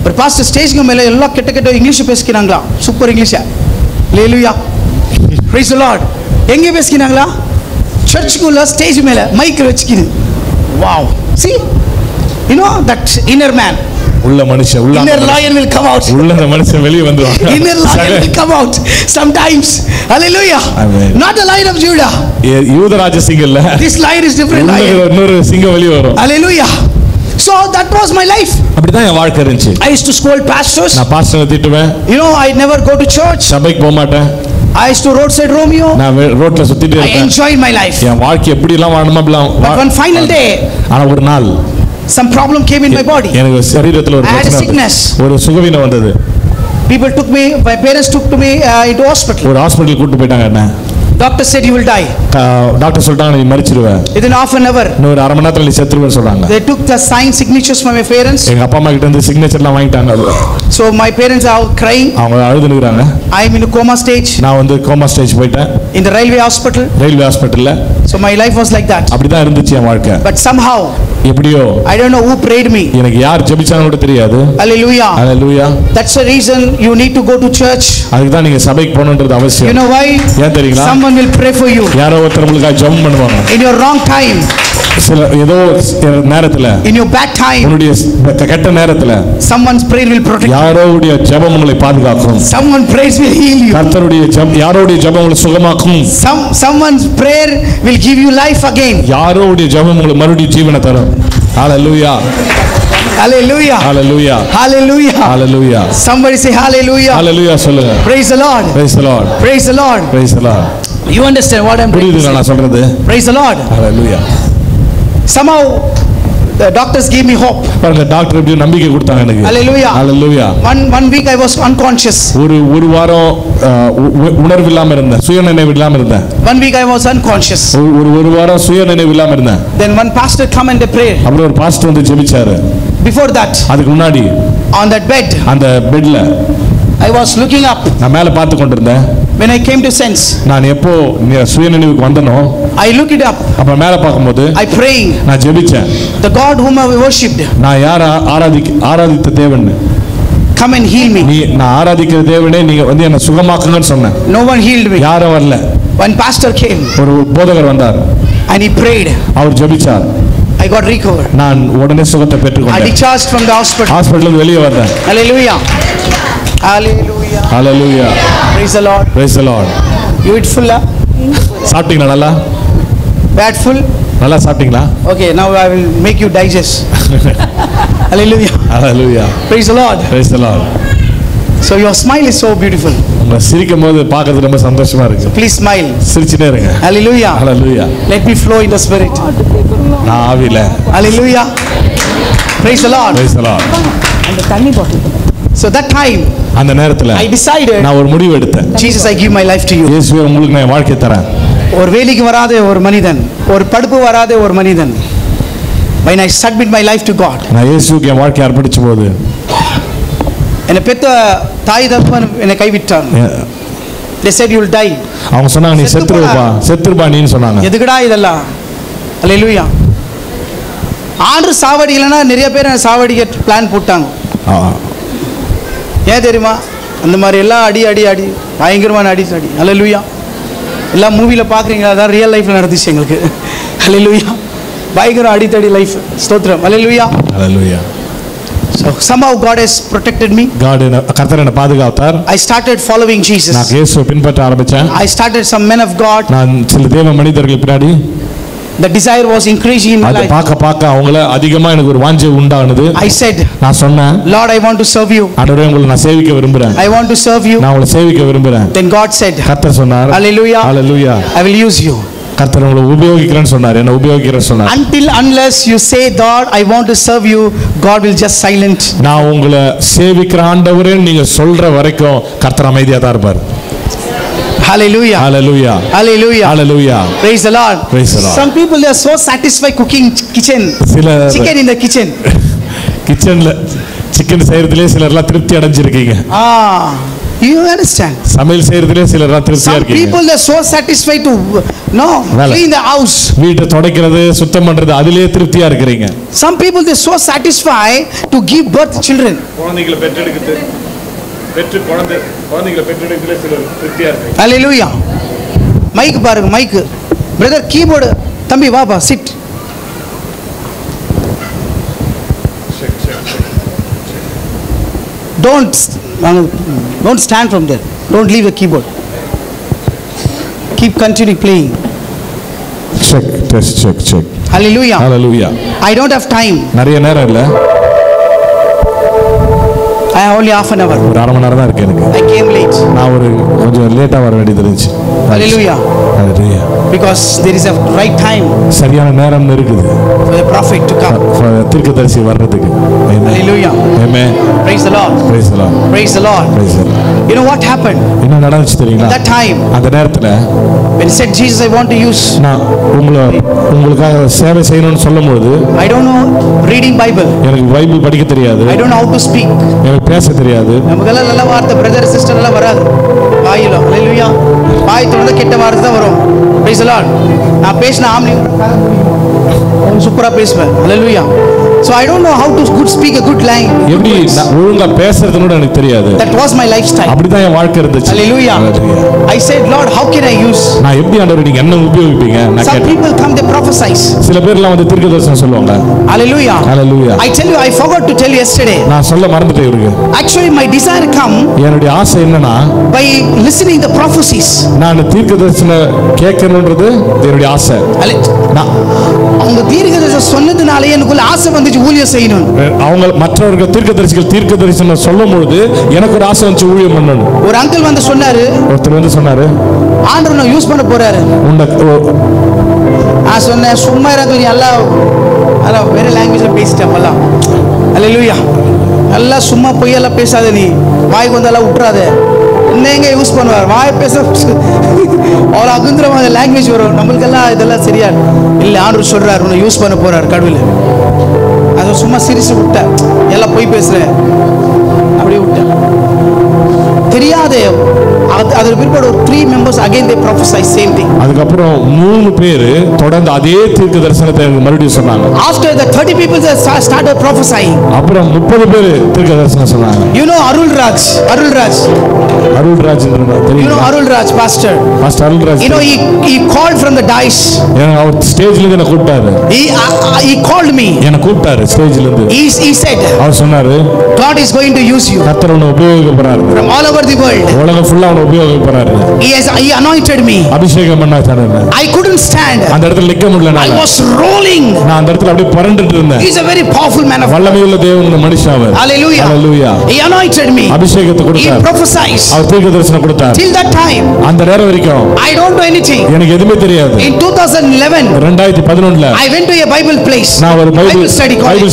ஒரு பாஸ்டர் ஸ்டேஜ்க்கு மேலே எல்லாம் கெட்ட இங்கிலீஷ் பேசிக்கிறாங்களா, சூப்பர் இங்கிலீஷா. ஹalleluya. praise the lord. எங்க பேசிக்கிறாங்களா? சர்ச்சுக்குள்ள ஸ்டேஜ் மேலே மைக் வச்சுக்கிது. wow. see you know that inner man, உள்ள மனுஷன் உள்ள inner lion will come out. உள்ள மனுஷன் வெளிய வந்துவாங்க. Inner lion will come out sometimes. Hallelujah. Amen. Not the lion of Judah. யூதராஜ சிங்கம் இல்ல. This lion is different lion. இன்னொரு சிங்கம் வெளிய வரும். Hallelujah. So that was my life. அப்படிதான் என் வாழ்க்கை இருந்துச்சு. I used to scold pastors. நான் பாஸ்டரை திட்டுவேன். You know I never go to church. சபைக்கு போக மாட்டேன். I used to roadside Romeo. நான் ரோட்ல சுத்திட்டே இருப்பேன். I enjoyed my life. என் வாழ்க்கை எப்படி எல்லாம் வாழணுமா அப்படிலாம். But one final day, ஆனா ஒரு நாள் some problem came in my body. எனக்கு சரீரத்துல ஒரு பிரச்சனை, ஒரு சுகவீனம் வந்தது. People took me, my parents took to me into hospital. ஒரு ஹாஸ்பிடல் கூட்டி போயிட்டாங்க என்ன. Doctor said you will die. Doctor சொல்லிட்டாங்க நீ மரிச்சிடுவ. Within half an hour. இன்னொரு அரை மணி நேரத்துல நீ செத்துருவேன்னு சொல்றாங்க. They took the sign signatures from my parents. எங்க அப்பா அம்மா கிட்ட இருந்து சிக்னேச்சர்லாம் வாங்கிட்டாங்க. So my parents are crying. அவங்க அழுதுறாங்க. I am in a coma stage. நான் வந்து கோமா ஸ்டேஜ் போயிட்டேன். In the railway hospital. Railway ஹாஸ்பிடல்ல. So my life was like that. அப்படிதான் இருந்துச்சு என் வாழ்க்கை. But somehow எப்படியோ I don't know who prayed me. எனக்கு யார் ஜெபிச்சாங்க கூட தெரியாது. Hallelujah. Hallelujah. That's the reason you need to go to church. அதுக்கு தான் நீங்க சபைக்கு போகணும்ன்றது அவசியம். You know why? ஏன் தெரியுமா? Someone will pray for you. யாரோ ஒருத்தர் உங்களுக்காக ஜெபம் பண்ணுவாங்க. In your wrong time. சில ஏதோ நேரத்துல. In your bad time. உன்னுடைய கெட்ட நேரத்துல. Someone's prayer will protect you. யாரோவுடைய ஜெபம் உங்களை பாதுகாக்கும். Someone prays will heal you. கர்த்தருடைய ஜெபம் யாரோவுடைய ஜெபம் உங்களை சுகமாக்கும். Someone's prayer will give you life again. யாரோவுடைய ஜெபம் உங்களுக்கு மறுபடியும் ஜீவனை தரும். Hallelujah. Hallelujah. Hallelujah. Hallelujah. Hallelujah. Somebody say hallelujah. Hallelujah சொல்லுங்க. Praise the Lord. Praise the Lord. Praise the Lord. Praise the Lord. You understand what I'm புரியுதுங்க நான் சொல்றது? Praise the Lord. Hallelujah. Somehow the doctors gave me hope. பாருங்க doctor எப்படி நம்பிக்கை கொடுத்தாங்க எனக்கு. Hallelujah. Hallelujah. One week I was unconscious. ஒரு வாரம் உணர்வு இல்லாம இருந்தேன். சுய நினைவு இல்லாம இருந்தேன். One week I was unconscious. ஒரு வாரம் சுய நினைவு இல்லாம இருந்தேன். Then one pastor come and they prayed. அப்புறம் ஒரு பாஸ்டர் வந்து ஜெபிச்சாரு. Before that, அதுக்கு முன்னாடி on that bed, அந்த பெட்ல I was looking up. நான் மேல பார்த்து கொண்டிருந்தேன். When I came to sense, நான் எப்போ சுய நினைவுக்கு வந்தனோ I looked it up. அப்ப மேல பார்க்கும்போது I praying. நான் ஜெபிச்சேன். The God whom I worshipped. நான் யார ஆராதித்த தேவன். Come and heal me. நான் ஆராதிக்கிற தேவனே நீங்க வந்து என்ன சுகமாக்குங்கன்னு சொன்னேன். No one healed me. யாரும் வரல. One pastor came. ஒரு போதகர் வந்தார். And he prayed. Our ஜெபிச்சார். I got recovered. நான் உடனே சுகத்தை பெற்றுக்கொண்டேன். I discharged from the hospital. ஹாஸ்பிடல்ல இருந்து வெளியே வந்தேன். Hallelujah. Hallelujah. Hallelujah. Praise the Lord. Praise the Lord. You eat full? சாப்பிட்டீங்களா நல்லா? Bad full? நல்லா சாப்பிட்டீங்களா? Okay, now I will make you digest. Hallelujah. Hallelujah. Praise the Lord. Praise the Lord. So your smile is so beautiful. உங்க சிரிக்கும்போது பார்க்கிறது ரொம்ப சந்தோஷமா இருக்கு. Please smile. சிரிச்சிட்டே இருங்க. Hallelujah. Hallelujah. Let me flow in the spirit. நான் ஆவியில. Hallelujah. Praise the Lord. Praise the Lord. அந்த தண்ணி பாட்டில். So that time அந்த நேரத்துல I decided நான் ஒரு முடிவு எடுத்தேன். Jesus, I give my life to you. இயேசுவே உங்களுக்கு நான் வாழ்க்கை தரேன். ஒரு வேலைக்கு வராத ஒரு மனிதன், ஒரு படிப்பு வராத ஒரு மனிதன். When I submit my life to God. நான் இயேசுவுக்கு என் வாழ்க்கையை அர்ப்பணிச்சபோது என்னை பெத்த தாய் தகப்பன் என்னை கைவிட்டாங்க. They said you will die. அவங்க சொன்னாங்க நீ செத்துருப்பா நீன்னு சொன்னாங்க. எதுக்குடா இதெல்லாம்? Hallelujah. ஆண்டு சாவடிக்கலன்னா நிறைய பேர் சாவடிக்க பிளான் போட்டாங்க. ஏன் தெரியுமா? அந்த மாதிரி எல்லாம் அடி பயங்கரமான அடி. Hallelujah. எல்லாம் மூவில பாக்குறீங்களா? அதான் ரியல் லைஃப்ல நடந்துச்சு எங்களுக்கு. Hallelujah. பயங்கர அடித்தடி லைஃப். ஸ்தோத்திரம். Hallelujah. Hallelujah. So somehow God has protected me. கர்த்தர் என்னை பாதுகாத்தார். I started following Jesus. நான் இயேசுவை பின்பற்ற ஆரம்பிச்சேன். I started some men of God. நான் சில தேவ மனிதர்கள் பின்னாடி The desire was increasing in my life. பார்க்க அவங்கள அதிகமா எனக்கு ஒரு வாஞ்சை உண்டானது. I said, நான் சொன்னேன், Lord, I want to serve you. ஆண்டவரே உங்களை நான் சேவிக்க விரும்புறேன். I want to serve you. நான் உங்களை சேவிக்க விரும்புறேன். Then God said, கர்த்தர் சொன்னார், Hallelujah. Hallelujah. I will use you. கர்த்தர் உங்களை உபயோகிக்கிறேன்னு சொன்னார். என்ன உபயோகிக்கிறேன்னு சொன்னார். Unless you say, God, I want to serve you, God will just silent. நான் உங்களை சேவிக்கிற ஆண்டவரே நீங்க சொல்ற வரைக்கும் கர்த்தர் அமைதியா தான் இருப்பார். Hallelujah. Hallelujah. Hallelujah. Hallelujah. Praise the Lord. Praise the Lord. Some people they are so satisfied cooking chicken in the kitchen. கிச்சன்ல சிக்கன் செய்யறதுலயே சிலர்லாம் திருப்தி அடைஞ்சிருக்கீங்க. You understand? சமையல் செய்யறதுலயே சிலர்லாம் திருப்தியா இருக்கீங்க. Some people they are so satisfied to clean the house. வீட்டை துடைக்கிறது சுத்தம் பண்றது அதிலேயே திருப்தியா இருக்கீங்க. Some people they are so satisfied to give birth to children. குழந்தைகளை பெற்றெடுக்கிறதுல சிலர் திருப்தியா இருக்காங்க. Hallelujah. மைக் பாருங்க மைக். பிரதர் கீபோர்டு தம்பி வாப்பா chit. Don't stand from there. Don't leave the keyboard. Keep continuing playing. Check. Hallelujah. Hallelujah. I don't have time. நிறைய நேரம் இல்ல. I have only half an hour. ஒரு அரை மணி நேரம் தான் இருக்கு எனக்கு. I came late. நான் ஒரு கொஞ்சம் லேட்டா வர வேண்டியது இருந்துச்சு. Hallelujah. Hallelujah. Because there is a right time சரியான நேரம் இருக்குது for the prophet to come. தீர்க்கதரிசி வர்றதுக்கு. Hallelujah. Amen. Praise the Lord. Praise the Lord. Praise the Lord. Praise the Lord. You know what happened? என்ன நடந்துச்சு தெரியுங்களா? That time அந்த நேரத்துல when he said, Jesus, I want to use, நான் உங்களுக்காக சேவை செய்யணும்னு சொல்லும்போது I don't know reading Bible, எனக்கு பைபிள் படிக்க தெரியாது, I don't know how to speak. எனக்கு பேச தெரியாது. நமக்கெல்லாம் நல்ல வார்த்தை பிரதர் சிஸ்டர் எல்லாம் வராது வாயில. ஹalleluya. வாய் திறந்தா கெட்ட வார்த்தை தான் வரும். praise the Lord. நான் பேசின ஆம்னி சூப்பரா பேசுவேன். ஹalleluya. So I don't know how to speak a good language. எப்படி ஒழுங்கா பேசுறது கூட எனக்கு தெரியாது. That was my lifestyle. அப்படிதான் என் வாழ்க்கை இருந்துச்சு. Hallelujah. I said, Lord, how can I use? நான் எப்படி ஆண்டவரே நீங்க என்ன உபயோகிப்பீங்க? நான் Some கேட்டேன். people come, they prophesize. சில பேர்லாம் வந்து தீர்க்கதரிசனம் சொல்லுவாங்க. Hallelujah. Hallelujah. I tell you, I forgot to tell you yesterday. நான் சொல்ல மறந்துட்டேன் இவருக்கு. Actually, my desire come என்னுடைய ஆசை என்னன்னா by listening the prophecies. நான் தீர்க்கதரிசனம் கேட்கணும்ன்றது என்னுடைய ஆசை. அவங்க தீர்க்கதரிசனம் சொன்னதுனால எனக்குள்ள ஆசை வந்துச்சு ஊழியம் செய்யணும். அவங்க மற்றவர்கள் தீர்க்கதரிசனம் சொல்லும்போது எனக்கு ஒரு ஆசை வந்து ஊழியம் பண்ணணும். ஒரு அங்கிள் வந்து சொன்னாரு, ஒருத்தர் வந்து சொன்னாரு, ஆண்டவர் நான் யூஸ் பண்ண போறாரு. நான் சொன்னேன் சும்மா இருந்து நீ எல்லாம் வேற லாங்குவேஜ்ல பேசிட்டேன் எல்லாம். ஹalleluya. எல்லாம் சும்மா பொய்யெல்லாம் பேசாத, நீ வாய்க்கு வந்தெல்லாம் விட்டுறாத. என்னங்க யூஸ் பண்ணுவார் வாய் பேச அவ்வளோ அகுந்திரமாக லாங்குவேஜ் வரும். நம்மளுக்கெல்லாம் இதெல்லாம் சரியா இல்லை. ஆண்டவர் சொல்றாரு உன்னை யூஸ் பண்ண போறாரு கடவுள். அதை சும்மா சிரிச்சு விட்டேன், எல்லாம் போய் பேசுறேன் அப்படி விட்டேன். தெரியாதே அதற்கு பிற்பாடு ஒரு 3 members again they prophesy same thing. அதுக்கப்புறம் 3 பேர் தொடர்ந்து அதே தீர்க்க தரிசனத்தை மறுபடியும் சொன்னாங்க. After the 30 people they started prophesying. அப்புறம் 30 பேர் தீர்க்க தரிசனம் சொன்னாங்க. You know Arulraj தெரியும். You know Arulraj pastor Arulraj. You know he called from the dice. அவர் ஸ்டேஜ்ல இருந்து என்ன கூப்பிட்டாரு. He called me. என்ன கூப்பிட்டாரு ஸ்டேஜ்ல இருந்து. He said அவர் சொன்னாரு, God is going to use you. கர்த்தர் உன்னை உபயோகிக்க போறாரு. From all over the world. உலகம் ஃபுல்லா உன்னை உபயோகிக்க போறாரு. He anointed me. அபிஷேகம் பண்ணாரு. I couldn't stand. அந்த இடத்துல நிக்க முடியல. I was rolling. நான் அந்த இடத்துல அப்படியே புரண்டுட்டு இருந்தேன். He is a very powerful man of God. வல்லமையுள்ள தேவனுடைய மனுஷன் அவர். Hallelujah. Hallelujah. He anointed me. அபிஷேகத்தை கொடுத்தார். He prophesied. அவர் தீர்க்கதரிசனம் கொடுத்தார். Till that time அந்த நேரம் வரைக்கும் I don't know anything. எனக்கு எதுவுமே தெரியாது. In 2011 I went to a Bible place. நான் ஒரு பைபிள்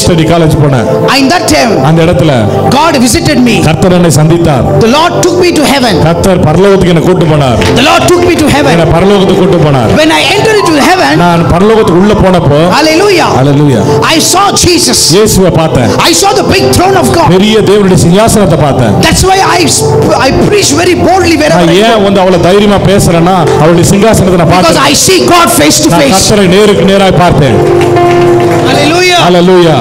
ஸ்டடி காலேஜ் போனேன். In that time அந்த இடத்துல God visited me. கர்த்தர் என்னை சந்தித்தார். The Lord took me to heaven. கர்த்தர் பரலோகத்துக்கு என்னை கூட்டி போனார். The Lord took me to heaven. என்னை பரலோகத்துக்கு கூட்டி போனார். When I entered into heaven, நான் பரலோகத்துக்கு உள்ள போனப்போ Hallelujah. Hallelujah. I saw Jesus. இயேசுவை பார்த்தேன். I saw the big throne of God. பெரிய தேவனுடைய சிங்காசனத்தை பார்த்தேன். That's why I preach very boldly wherever I go. ஏன் வந்து அவ்வளவு தைரியமா பேசுறேன்னா அவருடைய சிங்காசனத்தை நான் பார்த்தேன். Because I see God face to face. கர்த்தரை நேருக்கு நேராய் பார்த்தேன். Hallelujah. Hallelujah.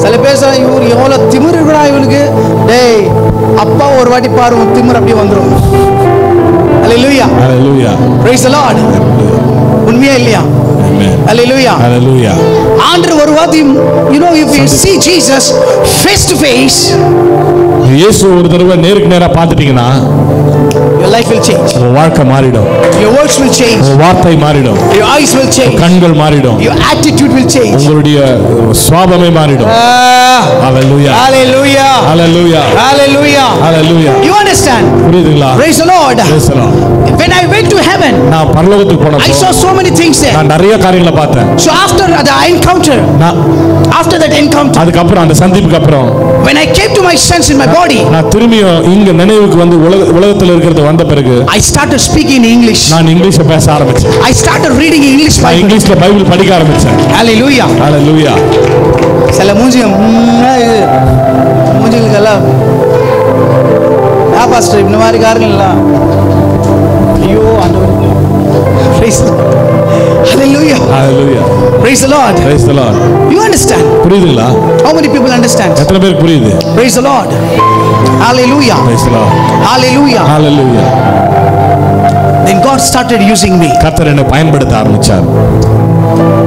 சில பேர் சொல்ல இவர் எவ்வளவு திமிரு இருக்கா இவனுக்கு. டேய் அப்பா ஒரு வாட்டி பாரு உன் திமிரு அப்படியே வந்துரும். Hallelujah. Hallelujah. Praise the Lord. உண்மையா இல்லையா? Amen. Hallelujah. Hallelujah. ஆண்டவர் ஒரு வாட்டி if you see Jesus face to face, இயேசு ஒரு தடவை நேருக்கு நேரா பார்த்துட்டீங்கன்னா your life will change. உங்க வாழ்க்கை மாறிடும். Your words will change. உங்க வார்த்தை மாறிடும். Your eyes will change. கண்கள் மாறிடும். Your attitude will change. உங்களுடைய சுபாவமே மாறிடும். Hallelujah. Hallelujah. Hallelujah. Hallelujah. Hallelujah. You understand? புரியுதுங்களா? Praise the Lord. Praise the Lord. When I went to heaven, நான் பரலோகத்துக்கு போனப்போ I saw so many things there. நான் நிறைய காரியங்களை பார்த்தேன். So after the encounter, after that encounter, அதுக்கு அப்புறம் அந்த சந்திப்புக்கு அப்புறம் when I came to my sense in my body, நான் திரும்பியும் இங்க நினைவுக்கு வந்து உலகத்துல இருக்கிறது வந்த பிறகு I started speaking in English. நான் இங்கிலீஷ்ல பேச ஆரம்பிச்சேன். I started reading English நான் Bible. இங்கிலீஷ்ல பைபிள் படிக்க ஆரம்பிச்சேன். Hallelujah. Hallelujah. சில மூஞ்சிகளுக்கெல்லாம் பாஸ்டர் இந்த மாதிரி காரணம் ஐயோ ஆண்டவர். Praise the Lord. Hallelujah. Hallelujah. Praise the Lord. Praise the Lord. You understand? புரியுதுங்களா? How many people understand? எத்தனை பேருக்கு புரியுது? Praise the Lord. Hallelujah. Praise the Lord. Hallelujah. Hallelujah. Then God started using me. கர்த்தர் என்னை பயன்படுத்த ஆரம்பிச்சார்.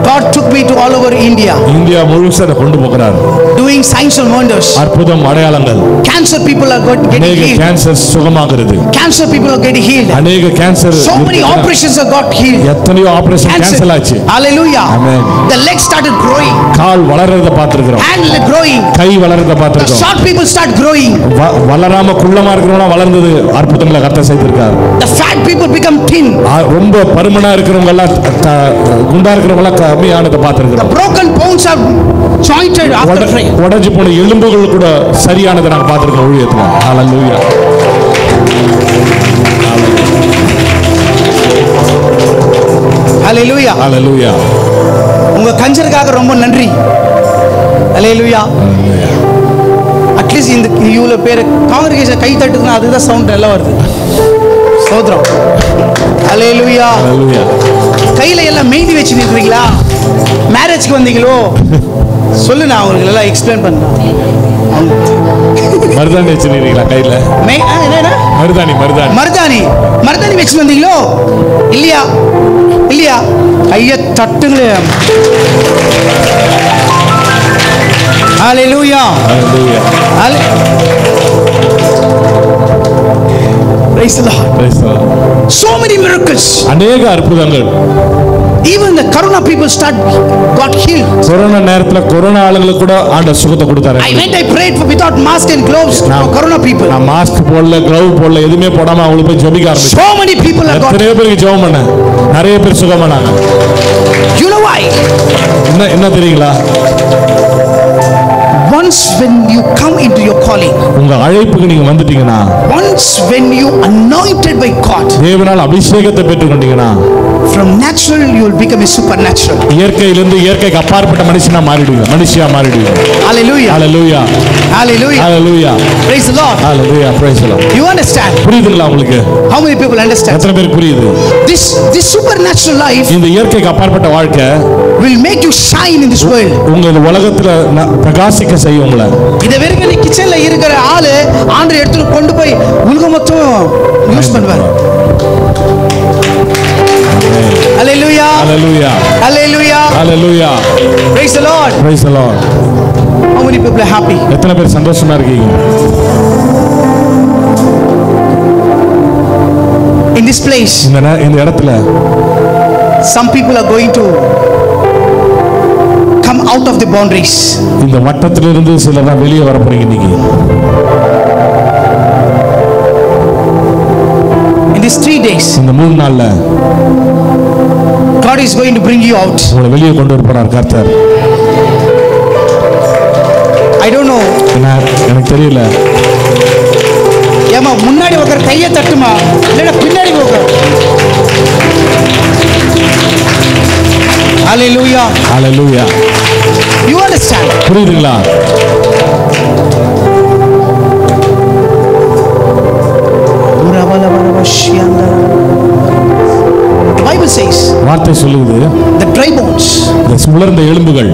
God took me to all over India. India. India முழுசா கொண்டு போகிறார். Doing signs and wonders. அற்புதம் அடையாளங்கள். Cancer people are getting healed. Cancer சுகமாகிறது. Cancer people are getting healed. அநேக cancer. So many operations have got healed. எத்தனையோ operation cancel ஆச்சு. Hallelujah. Amen. The legs started growing. கால் வளர்றத பார்த்திருக்கிறோம். Hand growing. கை வளர்றத பார்த்திருக்கிறோம். The short people start growing. வளராம குள்ளமா இருக்கிறவங்க வளர்ந்தது அற்புதங்களை கர்த்தர் செய்திருக்கார். The fat people become thin. ரொம்ப பருமனா இருக்கிறவங்க எல்லாம் குண்டா இருக்கிறவங்க எல்லாம் கம்மியானத பார்த்திருக்கிறோம். The broken bones are jointed after prayer. உடைஞ்சு போன எலும்புகள் கூட சரியானதை நாங்க பார்த்திருக்கோம் ஊழியத்துல. ஹalleluya. ஹalleluya. ஹalleluya. உங்க கஞ்சருக்காக ரொம்ப நன்றி. ஹalleluya. அட்லீஸ்ட் இந்த இவ்வளவு பேர் காங்கிரிகேஷன் கை தட்டுதுன்னா அதுதான் சவுண்ட் நல்லா வருது. ஸ்தோத்திரம். ஹalleluya. ஹalleluya. கையில எல்லாம் மெய்தி வச்சு நிக்கிறீங்களா? மேரேஜ்க்கு வந்தீங்களோ? சொல்லு, நான் உங்களுக்கு எல்லாம் எக்ஸ்பிளைன் பண்றேன். மருதாணி வச்சிருக்கீங்களா கையில? மருதாணி மருதாணி மருதாணி மருதாணி வச்சு வந்தீங்களோ? இல்லையா? இல்லையா? கைய தட்டுங்களே. ஹalleluya. ஹalleluya. Praise the Lord. Praise the Lord. So many miracles. அநேக அற்புதங்கள். Even the corona people got healed. Corona நேரத்துல கொரோனா ஆளுங்களுக்கு கூட ஆண்டவர் சுகத்தை கொடுத்தாரு. I prayed for without mask and gloves for corona people. நான் மாஸ்க் போடல, glove போடல, எதுமே போடாம அவங்களுக்கு போய் ஜெபிக்க ஆரம்பிச்சேன். So many people have got. நிறைய பேருக்கு ஜெபம் பண்ணேன். நிறைய பேர் சுகமானாங்க. You know why? என்ன தெரியுங்களா? Once when you come into your calling, உங்க அழைப்புக்கு நீங்க வந்துட்டீங்கன்னா, once when you anointed by God, தேவனால் அபிஷேகத்தை பெற்றுக்கொண்டீங்கன்னா, from natural you will become a supernatural. இயற்கையிலிருந்து இயற்கைக்கு அப்பாற்பட்ட மனுஷனா மாறிடுவீங்க, மனுஷியா மாறிடுவீங்க. Hallelujah. Hallelujah. Hallelujah. Hallelujah. Praise the Lord. Hallelujah. Praise the Lord. You understand? புரியுதுங்களா உங்களுக்கு? How many people understand? எத்தனை பேருக்கு புரியுது? This supernatural life, இந்த இயற்கைக்கு அப்பாற்பட்ட வாழ்க்கை will make you shine in this world. உங்க இந்த உலகத்துல பிரகாசிக்க செய்யும் உங்களை. இத வரைக்கும் நீ கிச்சன்ல இருக்கிற ஆளு ஆண்டவர் எடுத்து கொண்டு போய் உலகம் மொத்தம் யூஸ் பண்ணுவார். Hallelujah. Hallelujah. Hallelujah. Hallelujah. Praise the Lord. Praise the Lord. How many people are happy? எத்தனை பேர் சந்தோஷமா இருக்கீங்க? In this place, இந்த இடத்துல some people are going to come out of the boundaries. இந்த வட்டத்திலிருந்து சிலர் தான் வெளியே வர போறீங்க இன்னைக்கு. In these 3 days, இந்த 3 நாள்ல God is going to bring you out. உங்களை வெளியே கொண்டு வர போறார் கர்த்தர். I don't know. எனக்கு தெரியல. ஏமா முன்னாடி உட்கார கையை தட்டுமா, இல்லைன்னா பின்னாடி உட்கார. Hallelujah. Hallelujah. You understand? புரியுதுங்களா? The Bible says, வார்த்தை சொல்லுது, the dry bones, இந்த உலர்ந்த எலும்புகள்,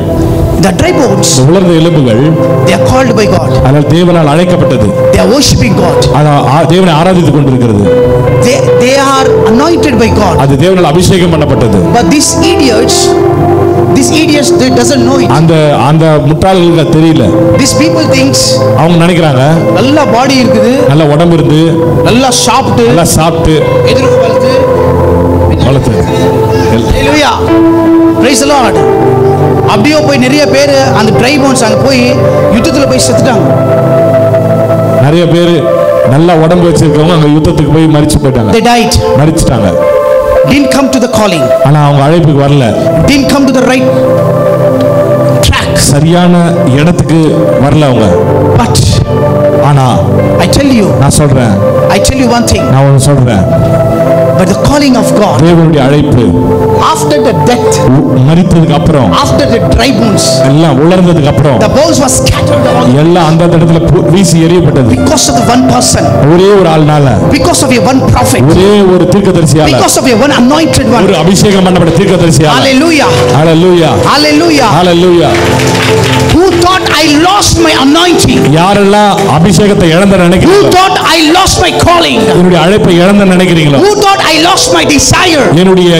the dry bones, இந்த உலர்ந்த எலும்புகள், they are called by God. அதனால் தேவனால் அழைக்கப்பட்டது. They are worshiping God. தேவனை ஆராதித்துக் கொண்டிருக்கிறது. They are anointed by God. அது தேவனால் அபிஷேகம் பண்ணப்பட்டது. But these idiots they doesn't know it. அந்த முட்டாள்களுக்கு தெரியல. These people thinks, அவங்க நினைக்கிறாங்க நல்ல பாடி இருக்குது, நல்ல உடம்பு இருந்து, நல்லா சாப்பிட்டு எதிர்க்கு வளர்த்து. Hallelujah. Praise the Lord. அப்படியே போய் நிறைய பேர் அந்த ட்ரை போன்ஸ் அங்க போய் யுத்தத்துல போய் செத்துட்டாங்க. நிறைய பேர் நல்ல உடம்பு வச்சிருக்கவங்க அங்க யுத்தத்துக்கு போய் மரிச்சு போயிட்டாங்க. They died. மரிச்சிட்டாங்க. Didn't come to the calling. ஆனா அவங்க அழைப்புக்கு வரல. Didn't come to the right track. சரியான இடத்துக்கு வரல அவங்க. But ஆனா I tell you, நான் சொல்றேன், I tell you one thing. நான் ஒன்னு சொல்றேன். But the calling of God, தேவனுடைய அழைப்பு, after the death, மரித்ததுக்கு அப்புறம், after the dry bones, எல்லாம் உலர்ந்ததுக்கு அப்புறம், the bones was scattered all, எல்லாம் அந்த இடத்துல வீசி எறியப்பட்டது. because of the one person, ஒரே ஒரு ஆள்னால, because of a one prophet, ஒரே ஒரு தீர்க்கதரிசியால, because of a one anointed one, ஒரு அபிஷேகம் பண்ணப்பட்ட தீர்க்கதரிசியால. Hallelujah. Hallelujah. Hallelujah. Hallelujah. Who thought I lost my anointing? யாரெல்லாம் அபிஷேகத்தை இழந்து Who நினைக்கிறீங்களோ, thought I lost my calling? என்னுடைய அழைப்பை இழந்து நினைக்கிறீங்களோ, Who thought I lost my desire? என்னுடைய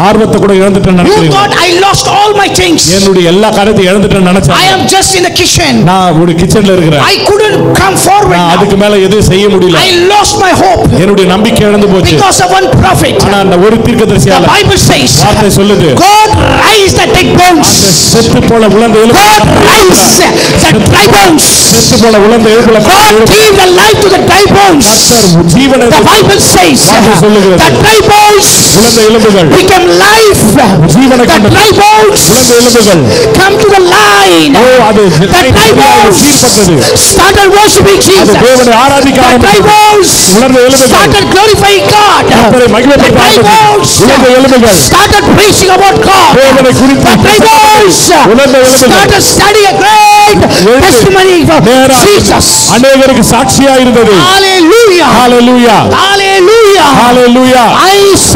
ஆர்வத்தை கூட இழந்துட்டேன்னு Who நினைக்கிறீங்களோ, thought I lost all my things? என்னுடைய எல்லா காரியத்தையும் இழந்துட்டேன்னு I நினைச்சாங்க. am just in the kitchen. நான் ஒரு கிச்சன்ல இருக்கிறேன், I couldn't come forward நான் now. அதுக்கு மேல எதுவும் செய்ய முடியல, I lost my hope என்னுடைய நம்பிக்கை இழந்து போச்சு. because of one prophet. ஆனா அந்த ஒரு The தீர்க்கதரிசியால Bible says வார்த்தை சொல்லுது, God raised the dead bones. செத்து போல உலர்ந்த God எலும்புகளை, raised the dry bones. செத்து போல உலர்ந்த எலும்புகளை God gave the life to the dry bones. ஜீவனை The Bible says the dry bones உலர்ந்த எலும்புகள் become life. ஜீவனை The dry bones உலர்ந்த எலும்புகள் come to the line. அது The dry bones சீர்பட்டது, started worshiping அது Jesus. தேவனை ஆராதிக்க The dry ஆரம்பித்தது. bones உலர்ந்த எலும்புகள் started glorifying God. கர்த்தரை The மகிமைப்படுத்த dry ஆரம்பித்தது. bones உலர்ந்த எலும்புகள் started preaching about God. தேவனை குறித்து The dry bones உலர்ந்த எலும்புகள் started studying a great testimony for Jesus. அநேகருக்கு சாட்சியா இருந்தது. Hallelujah. Hallelujah, Hallelujah. Hallelujah.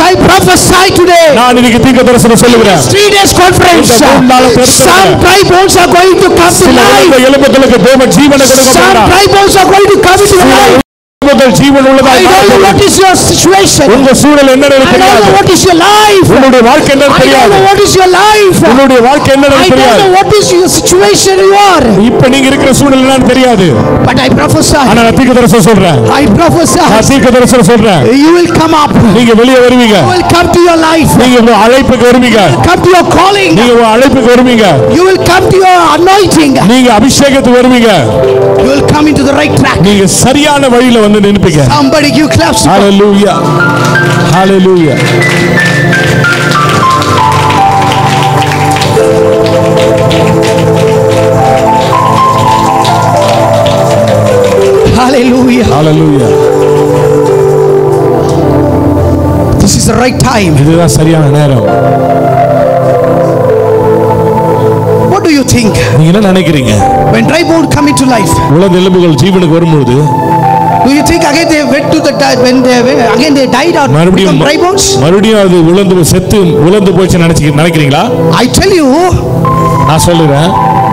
I prophesy today. நான் இன்னைக்கு தீர்க்கதரிசனம் சொல்லுகிறேன். 3 days conference. இந்த 3 நாள் தரிசனம். Some dry bones are going to come to சில life. உலர்ந்த எலும்புகளுக்கு தேவன் ஜீவனை கொடுக்க Some போகிறார். dry bones are going to come into life. எலும்புகள் ஜீவன் I உள்ளதாய் don't know மாறும். what is your situation. உங்க சூழல் என்னன்னு I don't தெரியாது. know what is your life. உங்களுடைய வாழ்க்கை என்னன்னு I don't தெரியாது. know what is your life. உங்களுடைய வாழ்க்கை I என்னன்னு don't தெரியாது. know what is your situation you are. இப்ப நீங்க இருக்கிற சூழல் என்னன்னு தெரியாது. But I prophesy. ஆனா நான் தீர்க்கதரிசனம் சொல்றேன். I prophesy. நான் தீர்க்கதரிசனம் சொல்றேன். You will come up. நீங்க வெளியே வருவீங்க. You will come to your life. நீங்க உங்க அழைப்புக்கு வருவீங்க. Come to your calling. நீங்க உங்க அழைப்புக்கு வருவீங்க. You will come to your anointing. நீங்க அபிஷேகத்துக்கு வருவீங்க. You will come into the right track. நீங்க சரியான வழியில வந்து நின்னுப்பீங்க. Somebody give claps. Hallelujah, hallelujah. Hallelujah. Hallelujah. This is the right time. இதுதான் சரியான நேரம். What do you think? நீங்க என்ன நினைக்கிறீங்க? When dry bones come into life, உலர்ந்த எலும்புகள் ஜீவனுக்கு வரும்போது do you think again they went to the when they again they died out become dry bones? மறுபடியும் அது உலர்ந்து செத்து உலர்ந்து போச்சு நினைக்கிறீங்களா? I tell you, நான் சொல்லுறேன்,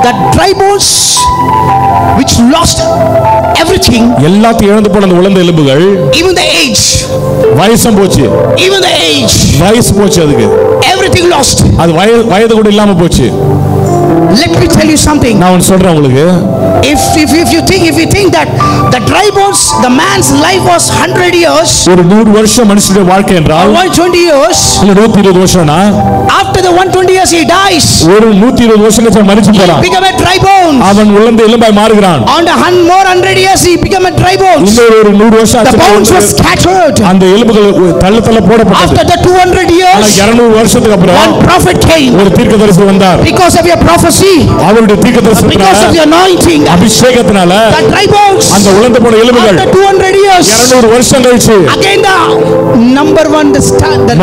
that dry bones which lost everything, எல்லாத்தையும் இழந்து போன அந்த உலர்ந்த எலும்புகள், even the age, வயசும் போச்சு, even the age, வயசு போச்சு, அதுக்கு everything lost. அது வயது கூட இல்லாம போச்சு. Let me tell you something. நான் ஒன்னு சொல்றேன் உங்களுக்கு. If you think that the dry bones, the man's life was 100 years, ஒரு 100 வருஷம் மனுஷனுடைய வாழ்க்கை என்றால் 120 years, இல்ல 120 வருஷம்னா after the 120 years he dies, ஒரு 120 வருஷம் கழிச்சு மரிச்சு போறான். become a dry bone. அவன் உலர்ந்த எலும்பாய் மாறுகிறான். On the more 100 years he become a dry bones. இன்னொரு ஒரு 100 வருஷம் The bones were ஆச்சு. scattered. அந்த எலும்புகள் தள்ள போடப்பட்டது. After the 200 ஆனா years, 200 வருஷத்துக்கு அப்புறம் one prophet came. ஒரு தீர்க்கதரிசி வந்தார். Because of your prophecy, அவருடைய because of தீர்க்கதரிசனத்தினால the anointing, அபிஷேகத்தினால the dry bones, அந்த உலர்ந்து போன எலும்புகள் after 200 years, 200 வருஷம் கழிச்சு again the number one, the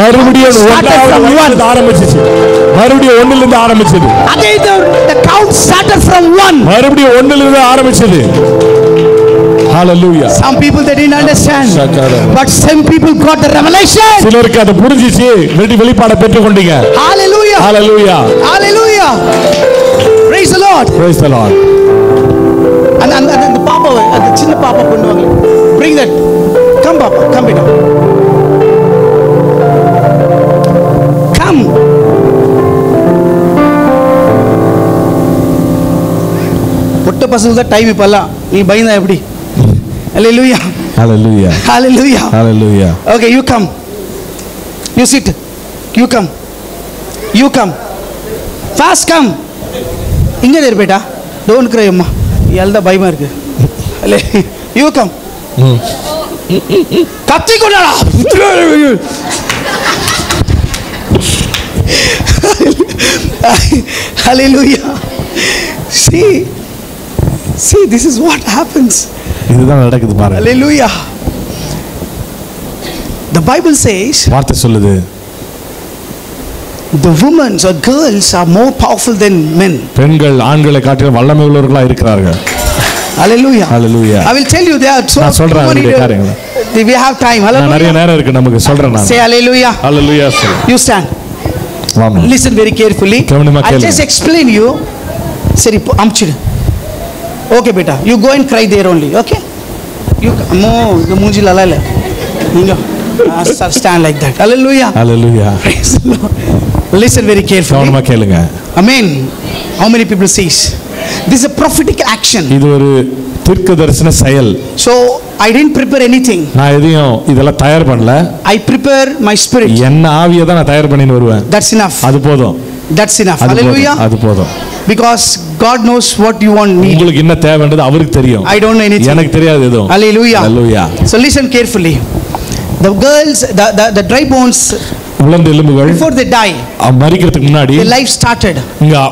மறுபடியும் started from one. ஆரம்பிச்சிச்சு. மறுபடியும் 1 ல இருந்து ஆரம்பிச்சது. Again the count started from one. மறுபடியும் 1 ல இருந்து ஆரம்பிச்சது. Hallelujah. Some people they didn't understand, but some people got the revelation. சிலருக்கு அது புரிஞ்சிச்சு, வெளிப்பாட பெற்றுக்கொண்டீங்க. Hallelujah. Hallelujah. Hallelujah. Praise the Lord. Praise the Lord. And the papa, the chinna papa பண்ணுவாங்க. Bring that. Come papa, come beta. Come. பொட்ட பசங்க தான் time இப்பல்லாம். நீ பயந்தா எப்படி? Hallelujah. Hallelujah. Hallelujah. Hallelujah. Okay, you come. You sit. You come. You come. Fast come. இங்க இரு பேட்டா. Don't cry அம்மா. எல்லா பயமா இருக்கு. You come. கத்தி கொண்டடா. Hallelujah. See, this is what happens. இதுதான் நடக்குது பாருங்க. Hallelujah. The Bible says வார்த்தை சொல்லுது, the women or girls are more powerful than men. பெண்கள் ஆண்களை காட்டிலும் வல்லமை உள்ளவர்களா இருக்கிறார்கள். Hallelujah. Hallelujah. I will tell you there are so நான் சொல்றேன் இந்த காரியங்களை. We have time. நிறைய Hallelujah. நேரம் இருக்கு நமக்கு சொல்றேன் நான். Say hallelujah. Hallelujah. You stand. Amen. Listen very carefully. கவனமா I'll கேளுங்க. just explain you. சரி அமுச்சிடு. ஓகே பேட்டா, you go and cry there only. Okay, you அம்மோ இந்த மூஞ்சிலலாம் இல்லை, நீங்க stand like that. Hallelujah. Hallelujah. Praise the Lord. Listen very carefully. கவனமா கேளுங்க. Amen. How many people sees? This is a prophetic action. இது ஒரு தீர்க்கதரிசன செயல். So I didn't prepare anything. நான் எதையும் இதெல்லாம் தயார் பண்ணல. I prepare my spirit. என்ன ஆவியை தான் நான் தயார் பண்ணிட்டு வருவேன். That's enough. அது போதும். That's enough. Hallelujah. அது போதும். Because God knows what you want need. உங்களுக்கு என்ன தேவைன்றது அவருக்கு தெரியும். I don't know anything. எனக்கு தெரியாது எதுவும். Hallelujah. Hallelujah. So listen carefully. The girls, the dry bones, உலர்ந்த எலும்புகள் before they die, மரிக்கிறதுக்கு முன்னாடி the life started. இங்க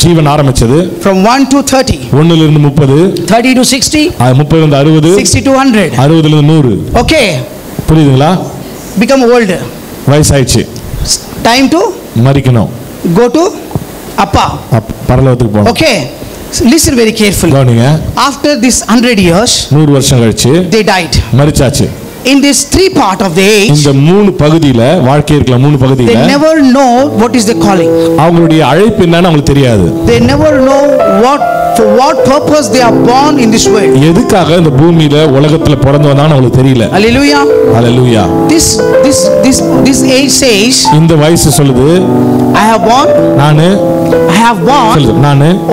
ஜீவன் ஆரம்பிச்சது. From 1 to 30. 1 ல இருந்து 30, 30 to 60, 30 ல இருந்து 60, 60 to 100, 60 ல இருந்து 100. Okay. புரியுதுங்களா? Become old. வயசாயிடுச்சு. Time to மரிக்கணும். go to அப்பா, பரலோகத்துக்கு போகணும். Okay. Listen very carefully. கவனிங்க. After this 100 years, 100 வருஷம் கழிச்சு they died. மரிச்சாச்சு. In this 3 part of the age, இந்த 3 பகுதியில வாழ்க்கை இருக்கல 3 பகுதியில they never know what is the calling. அவங்களுடைய அழைப்பு என்னன்னு அவங்களுக்கு தெரியாது. They never know for what purpose they are born in this world. எதுக்காக இந்த பூமியில உலகத்துல பிறந்து வந்தான்னு அவங்களுக்கு தெரியல. Hallelujah. Hallelujah. This age says, இந்த வயசு சொல்லுது, I have born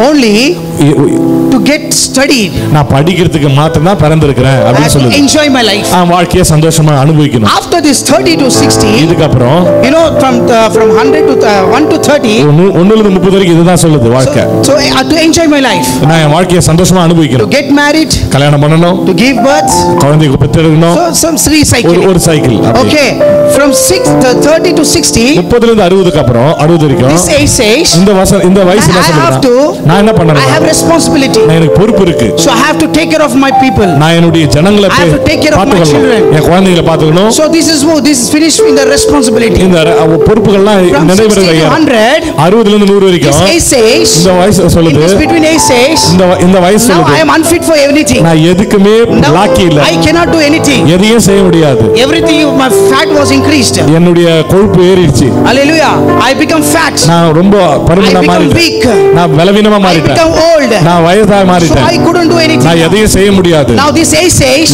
only to get studied. நான் படிக்கிறதுக்கு மாத்திரம் தான் பிறந்திருக்கிறேன் அப்படி சொல்லுது. Enjoy my life. நான் வாழ்க்கையை சந்தோஷமா அனுபவிக்கணும். After this 30 to 60, இதுக்கு அப்புறம் from 100 to 1 to 30, 1 ல இருந்து 30 வரைக்கும் இதுதான் சொல்லுது வாழ்க்கை. So to enjoy my life, நான் என் வாழ்க்கையை சந்தோஷமா அனுபவிக்கணும். to get married, கல்யாணம் பண்ணணும், to give birth, குழந்தைக்கு பெற்றெடுக்கணும். So some 3 cycle. ஒரு சைக்கிள். Okay, from 30 to 60, 30 ல இருந்து 60க்கு அப்புறம் 60 வரைக்கும் this age says, இந்த வயசு என்ன சொல்றேன், நான் என்ன பண்ணணும், I have responsibility. எனக்கு பொறுப்பு இருக்கு. So I have to take care of my people. நான் என்னுடைய ஜனங்களை பாத்துக்கணும், என் குழந்தைகளை பாத்துக்கணும். So this is finished in the responsibility. இந்த பொறுப்புகள்லாம் நிறைவேறுது. 60 ல இருந்து 100 வரைக்கும் இந்த வயசு சொல்லுது, between age says, இந்த வயசு சொல்லுது, I am unfit for anything. நான் எதுக்குமே லாக்கி இல்ல. I cannot do anything. எதையும் செய்ய முடியாது. Everything, my fat was increased. என்னுடைய கொழுப்பு ஏறிடுச்சு. Hallelujah. I become fat. நான் ரொம்ப பருமனா மாறிட்டேன். நான் பலவீனமா மாறிட்டேன். I become old. நான் வயசா மாறிட்டேன். So I couldn't do anything. நான் எதையும் செய்ய முடியாது. Now this age says,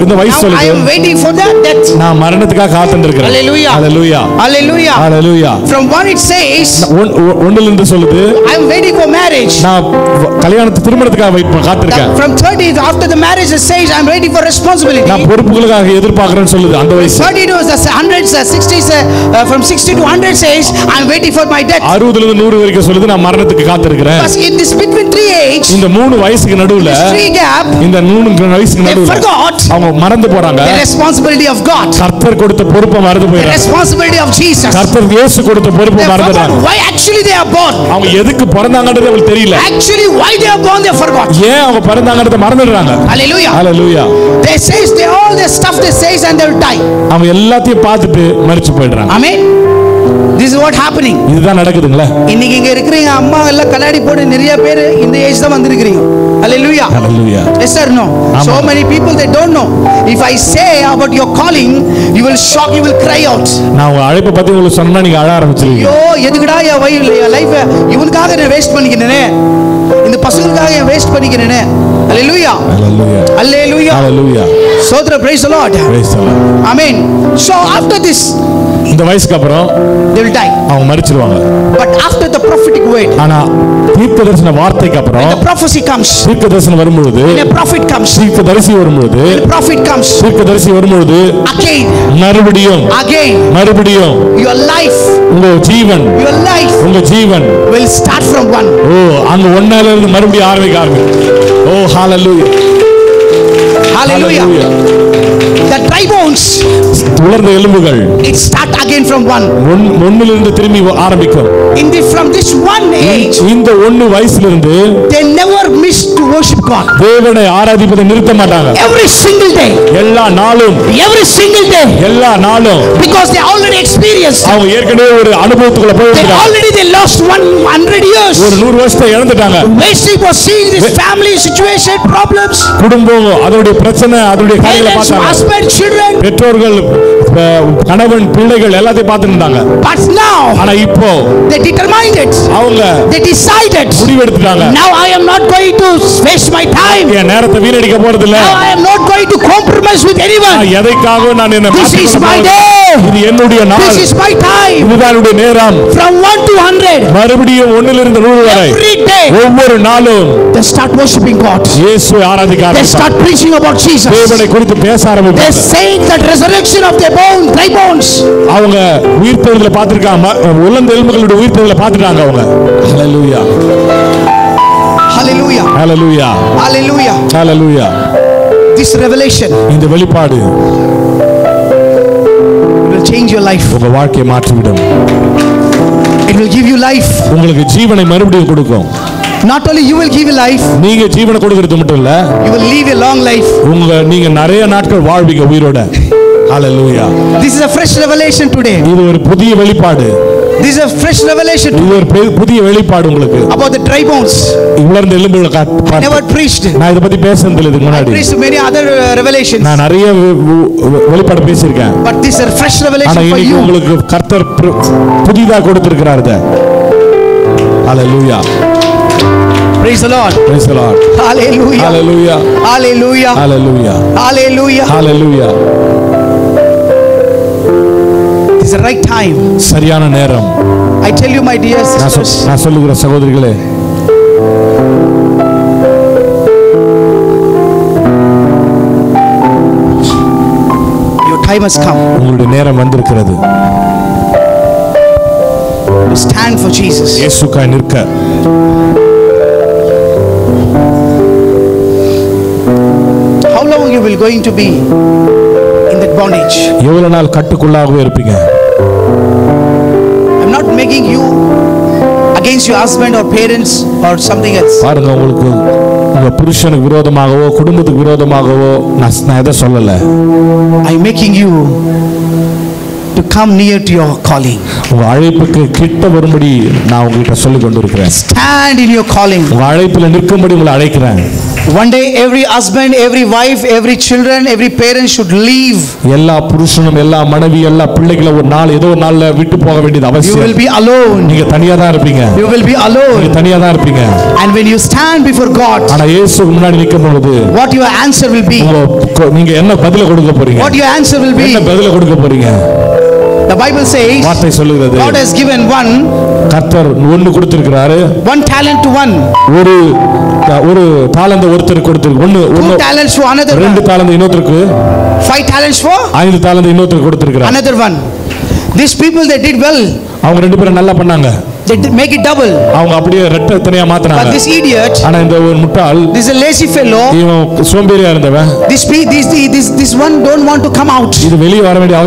இந்த வயசு சொல்லுது, I am waiting for that death. நான் மரணத்துக்காக காத்துட்டு இருக்கேன். Hallelujah. Hallelujah. Hallelujah. Hallelujah. From one it says, 1 ல இருந்து சொல்லுது, I am waiting for marriage. நான் கல்யாணத்துக்கு திருமணத்துக்காக wait காத்துட்டேன். From 30 after the marriage it says, I am ready for responsibility. நான் பொறுப்புகளுக்காக எதிர்பார்க்கறேன்னு சொல்லுது அந்த வயசு. 30 to 100s 60s from 60 to 100 says, I am waiting for my death. 60 ல இருந்து 100 வரைக்கும் சொல்லுது, நான் மரணத்துக்கு காத்திருக்கிறேன். But in this between 3 age, இந்த 3 வயசுக்கு நடுவுல, this 3 gap, இந்த 3 வயசுக்கு நடுவுல அவங்க மறந்து போறாங்க. the responsibility of God. கர்த்தர் கொடுத்த பொறுப்பை மறந்து போறாங்க. The responsibility of Jesus. கர்த்தர் இயேசு கொடுத்த பொறுப்பை மறந்துட்டாங்க. Why actually they are born? அவங்க எதுக்கு பிறந்தாங்கன்றது அவங்களுக்கு தெரியல. Actually why they are born they forgot. ஏன் அவங்க பிறந்தாங்கன்றத மறந்துடுறாங்க. Hallelujah. Hallelujah. They says they all the stuff they says and they will die. அவங்க எல்லாத்தையும் பார்த்துட்டு மரிச்சு போயிடுறாங்க. Amen. This is what happening. இதுதான் நடக்குதுங்களா? இன்னைக்கு இங்க இருக்கிறீங்க அம்மா எல்லாம் கண்ணாடி போட்டு நிறைய பேர் இந்த ஏஜ் தான் வந்திருக்கீங்க. Hallelujah. Hallelujah. Yes or no? So many people they don't know. If I say about your calling, you will shock, you will cry out. நான் உங்க அழைப்பை பத்தி உங்களுக்கு சொன்னா நீங்க அழ ஆரம்பிச்சிருவீங்க. ஐயோ எதுக்குடா என் லைஃப் இவனுக்காக நான் வேஸ்ட் பண்ணிக்கிறேனே, இந்த பசங்களுக்காக நான் waste பண்ணிக்கிறேனே. Hallelujah. Hallelujah. Hallelujah. Hallelujah. Sotra, praise the Lord. Praise the Lord. Amen. So after this, இந்த வயசுக்கு அப்புறம் they will die. அவங்க மரிச்சிடுவாங்க. But after the prophetic word, ஆனா தீர்க்கதரிசன வார்த்தைக்கு அப்புறம், when the prophecy comes, தீர்க்கதரிசனம் வரும்போது, when a prophet comes, தீர்க்கதரிசி வரும்போது, when a prophet comes, தீர்க்கதரிசி வரும்போது, again, மறுபடியும் your life, உங்க ஜீவன் will start from one. அங்க ஒன்னால இருந்து மறுபடியும் ஆரம்பிக்க. Hallelujah. Hallelujah. The dry bones, உலர்ந்த எலும்புகள், it start again from one. ஒன்னிலிருந்து திரும்பி ஆரம்பிக்கும். From this one age, இந்த 1 வயசிலிருந்து they never miss to worship God. தேவனை ஆராதிப்பதை நிறுத்த மாட்டாங்க. Every single day, எல்லா நாளும், எல்லா நாளும், because they already experienced, அவங்க ஏற்கனவே ஒரு அனுபவத்துக்குள்ள போயிட்டாங்க. they lost 100 years. ஒரு 100 வருஷத்தை இழந்துட்டாங்க. Wasting was seeing this family situation problems, குடும்பம் அதோட பிரச்சனை, அதோட காரியங்களை பார்த்தாங்க. husband, children, பெற்றோர்கள், கணவன் பிள்ளைகள் எல்லாத்தையும் பார்த்துட்டு இருந்தாங்க. But now ஆனா இப்போ they determined it. அவங்க They decided. முடிவெடுத்துட்டாங்க. Now I am not going to waste my time. என் நேரத்தை வீணடிக்க போறது இல்ல. Now I am not going to compromise with anyone. எதைக்காக நான் என்ன This is my day. இது என்னுடைய நாள். This is my time. இதுதான் என்னுடைய நேரம். From 1 to 100. மறுபடியும் 1 லிருந்து 100 வரை. Every day. ஒவ்வொரு நாளும் They start worshiping God. இயேசுவை ஆராதிக்க They ஆரம்பித்தார்கள். start preaching about Jesus. தேவனை குறித்து பேச They ஆரம்பித்தார்கள். saying that resurrection of their dry bones. அவங்க உயிர்த்தெழுதலை பார்த்திருக்காங்க. உலர்ந்த எலும்புகளுடைய உயிர்த்தெழுதலை பார்த்துட்டாங்க அவங்க. ஹalleluya. Hallelujah. Hallelujah. Hallelujah. Hallelujah. This revelation இந்த வெளிப்பாடு will change your life. உங்க வாழ்க்கையை மாற்றிவிடும். It will give you life. உங்களுக்கு ஜீவனை மறுபடியும் கொடுக்கும். Not only you will give you life, நீங்க ஜீவனை கொடுக்கிறது மட்டும் இல்ல, you will live a long life. நீங்க நிறைய நாட்கள் வாழ்வீங்க உயிரோட. ஹalleluya. This is a fresh revelation today. இது ஒரு புதிய வெளிப்பாடு. This is a fresh revelation. இது ஒரு புதிய வெளிப்பாடு உங்களுக்கு. About the dry bones. உலர்ந்த எலும்புகளை I never preached. நான் இத பத்தி பேசனது இல்ல இதுக்கு முன்னாடி. I preached many other revelations. நான் நிறைய வெளிப்பாடு பேசியிருக்கேன். But this is a fresh revelation for you. உங்களுக்கு கர்த்தர் புதிதா கொடுத்திருக்கிறார் இத. ஹalleluya. Praise the Lord. Praise the Lord. Hallelujah. Hallelujah. Hallelujah. Hallelujah. Hallelujah. Hallelujah. It's the right time. சரியான நேரம். I tell you my dear sisters. நான் சொல்லுகிற சகோதரிகளே, your time has come. உங்களுடைய நேரம் வந்திருக்கிறது. To stand for Jesus. இயேசுக்காய் நிற்க. How long you will going to be in that bondage? எவ்வளவு நாள் கட்டுக்குள்ளாகவே இருப்பீங்க? I'm not making you against your husband or parents or something else. பாருங்க, உங்களுக்கு உங்க புருஷனுக்கு விரோதமாகவோ குடும்பத்துக்கு விரோதமாகவோ நான் எதை சொல்லல. I'm making you to come near to your calling. உங்க அழைப்புக்கு கிட்ட வரும்படி நான் உங்ககிட்ட சொல்லிக் கொண்டிருக்கிறேன். Stand in your calling. உங்க அழைப்பில் நிற்கும்படி உங்களை அழைக்கிறேன். One day every husband, every wife, every children, every parent should leave. எல்லா புருஷனும் எல்லா மனைவி எல்லா பிள்ளைகளை ஒரு நாள் ஏதோ ஒரு நாள்ல விட்டு போக வேண்டியது அவசியம். You will be alone. நீங்க தனியா தான் இருப்பீங்க. You will be alone. நீங்க தனியா தான் இருப்பீங்க. And when you stand before God, ஆனா இயேசுவுக்கு முன்னாடி நிக்கும் பொழுது what your answer will be? நீங்க என்ன பதில கொடுக்க போறீங்க? What your answer will be? என்ன பதில கொடுக்க போறீங்க? The Bible says வார்த்தை சொல்லுகிறது, God has given கர்த்தர் ஒன்னு கொடுத்திருக்கிறாரு. one talent to one. ஒரு தாலந்தை ஒருத்தருக்கு கொடுத்திருக்கு. Two talents for another. ரெண்டு தாலந்தை இன்னொருத்தருக்கு. 5 talents for 5 தாலந்தை இன்னொருத்தருக்கு கொடுத்திருக்கிறார். another one. These people they did well. அவங்க ரெண்டு பேரும் நல்லா பண்ணாங்க. They make it double. அவங்க அப்படியே ரெட்டத்தனையா மாத்துனாங்க. But this idiot, ஆனா இந்த ஒரு முட்டாள், this is a lazy fellow, இவன் சோம்பேறியா இருந்தவன், this one don't want to come out. இது வெளிய வர வேண்டிய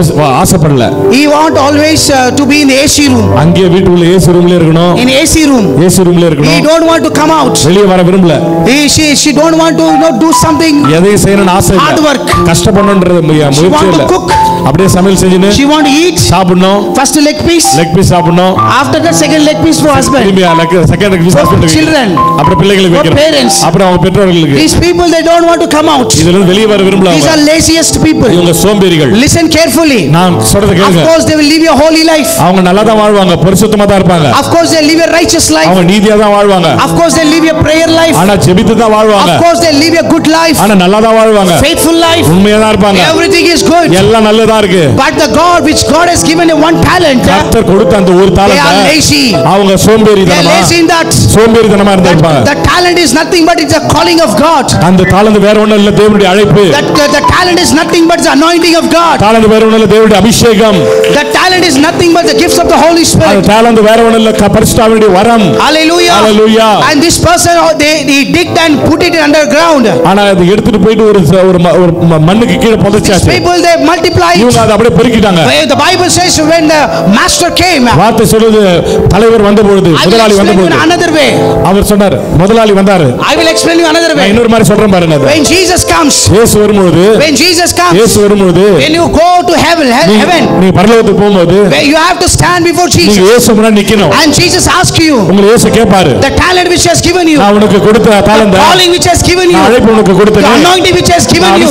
ஆசைப்படல. He want always to be in the AC room. அங்கே வீட்டுக்குள்ள ஏசி ரூம்ல இருக்கணும். In AC room. ஏசி ரூம்ல இருக்கணும். He don't want to come out. வெளிய வர விரும்பல. She don't want to do something. எதை செய்யணும்னு ஆசை இல்ல. Hard work. கஷ்டப்படணும்ன்றது முயற்சி இல்ல. அப்படியே சமையல் செஞ்சுன்னு she want to eat. சாப்பிடணும். First leg piece சாப்பிடணும். After that second leg piece for husband. Second leg piece husband. Children. அப்புறம் பிள்ளைகளுக்கு வைக்கணும். Parents. அப்புறம் அவங்க பெற்றோர்களுக்கு. These people they don't want to come out. இதுல வெளிய வர விரும்பல. These are laziest people. இவங்க சோம்பேறிகள். Listen carefully. நான் சொல்றத கேளுங்க. Of course they will live a holy life. அவங்க நல்லா தான் வாழ்வாங்க, பரிசுத்தமா தான் இருப்பாங்க. Of course they live a righteous life. அவங்க நீதியா தான் வாழ்வாங்க. Of course they live a prayer life. ஆனா ஜெபித்து தான் வாழ்வாங்க. Of course they live a good life. ஆனா நல்லா தான் வாழ்வாங்க. Faithful life. உண்மையா தான் இருப்பாங்க. Everything is good. எல்லாம் நல்லதா இருக்கு. But the God which God has given a one talent, கர்த்தர் கொடுத்த அந்த ஒரு they தாலந்தை are lazy. அவங்க சோம்பேறித்தனமா, They are lazy in that. சோம்பேறித்தனமா இருந்திருப்பாங்க. The talent is nothing but it's a calling of God. அந்த தாலந்து வேற ஒண்ணும் இல்ல, தேவனுடைய அழைப்பு. The talent is nothing but the anointing of God. தாலந்து வேற ஒண்ணும் இல்ல, தேவனுடைய அபிஷேகம். The talent is nothing but the gifts of the Holy Spirit. அந்த தாலந்து வேற ஒண்ணும் இல்ல, பரிசுத்தாவியுடைய வரம். Hallelujah. Hallelujah. And this person he digged and put it underground. ஆனா அது எடுத்துட்டு போயிட்டு ஒரு மண்ணுக்கு கீழ புதைச்சாச்சு. People they multiplied. இவங்க அதை அப்படியே பெருக்கிட்டாங்க. The Bible says when the master came, வார்த்தை சொல்லுது, தலைவர் வந்தபொழுது, முதலாளி வந்தபொழுது, another way. way. அவர் சொன்னார் முதலாளி வந்தாரு. I will explain you another way. இன்னொரு மாதிரி சொல்றேன் பாருங்க. When Jesus comes, இயேசு வரும்போது, when Jesus comes, இயேசு வரும்போது, when you go to heaven, நீ பரலோகத்துக்கு போகும்போது, you have to stand before Jesus. நீ இயேசு முன்னாடி நிக்கணும். And Jesus asks you, உங்களை இயேசு கேட்பாரு, the talent which has given you, நான் உனக்கு கொடுத்த தாளந்த, the calling which has given you, அழைப்பு உனக்கு கொடுத்தேன், the anointing which has given you,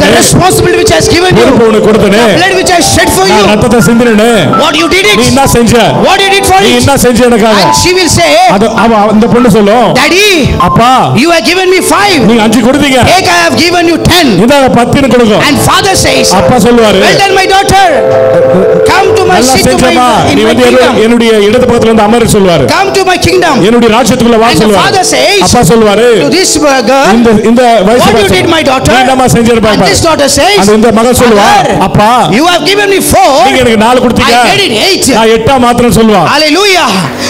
the responsibility which has given you, பொறுப்பு உனக்கு கொடுத்தேன், the blood which has shed for you, நான் ரத்தத்தை சிந்தினேனே, what you did it, நீ என்ன செஞ்ச, what you did for it, நீ என்ன செஞ்ச எனக்காக. and she will say, அந்த பொண்ணு சொல்லும், Daddy, அப்பா, you have given me 5, நீ 5 கொடுத்தீங்க, take I have given you 10, இந்தாங்க 10 கொடுங்க. and father says, அப்பா சொல்வாரு, well done my daughter, come to my seat, to my kingdom, என்னுடைய இடது பக்கத்துல வந்து அமர சொல்வாரு, come to my kingdom, என்னுடைய ராஜ்யத்துக்குள்ள வா சொல்வாரு. father says, அப்பா சொல்வாரு, to this girl, இந்த வயசு what you did my daughter, நீ என்னமா செஞ்சிருப்பா. and this daughter says, அந்த மகன் சொல்வா, அப்பா you have given me 4, நீங்க எனக்கு 4 கொடுத்தீங்க, I made it 8, நான் 8 மாத்திரம் சொல்வா. hallelujah,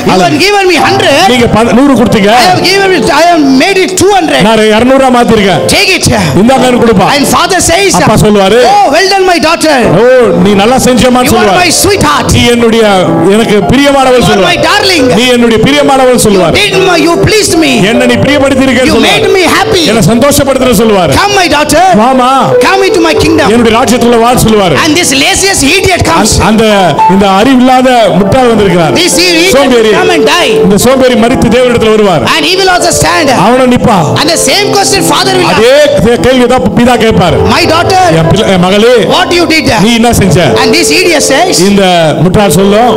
you have given me 100, நீங்க 100 கொடுத்தீங்க, I have made it 200, நான் 200 மாத்திருக்கேன், take it, இந்தாங்க எனக்கு கொடுப்பா. and father says, அப்பா சொல்வாரு, oh well done my daughter, ஓ நீ நல்லா செஞ்சேமா சொல்வாரு, you are my sweetheart, நீ எனக்கு பிரியமானவள் சொல்வாரு, my darling, நீ என்னுடைய பிரியமானவள் சொல்வாரு, you pleased me, என்ன நீ பிரியப்படுத்தி இருக்க you சொல்வாரு, made me happy, என்ன சந்தோஷப்படுத்துற சொல்வாரு, come my daughter, மாமா come into my kingdom, என்னுடைய ராஜ்யத்துக்குள்ள வா சொல்வாரு. and this laziest idiot comes, இந்த அறிவில்லாத முட்டாள் வந்திருக்கிறார், this idiot சோம்பேறி, come and die, இந்த சோம்பேறி மரித்து தேவனிடத்தில் வருவார், and he will also stand, அவனும் நிப்பா, and the same question father will ask, அதே கேள்வி தான் பிதா கேட்பார், my daughter, என் மகளே what you did, நீ என்ன செஞ்ச, and this idiot says, இந்த முட்டாள் சொல்லும்,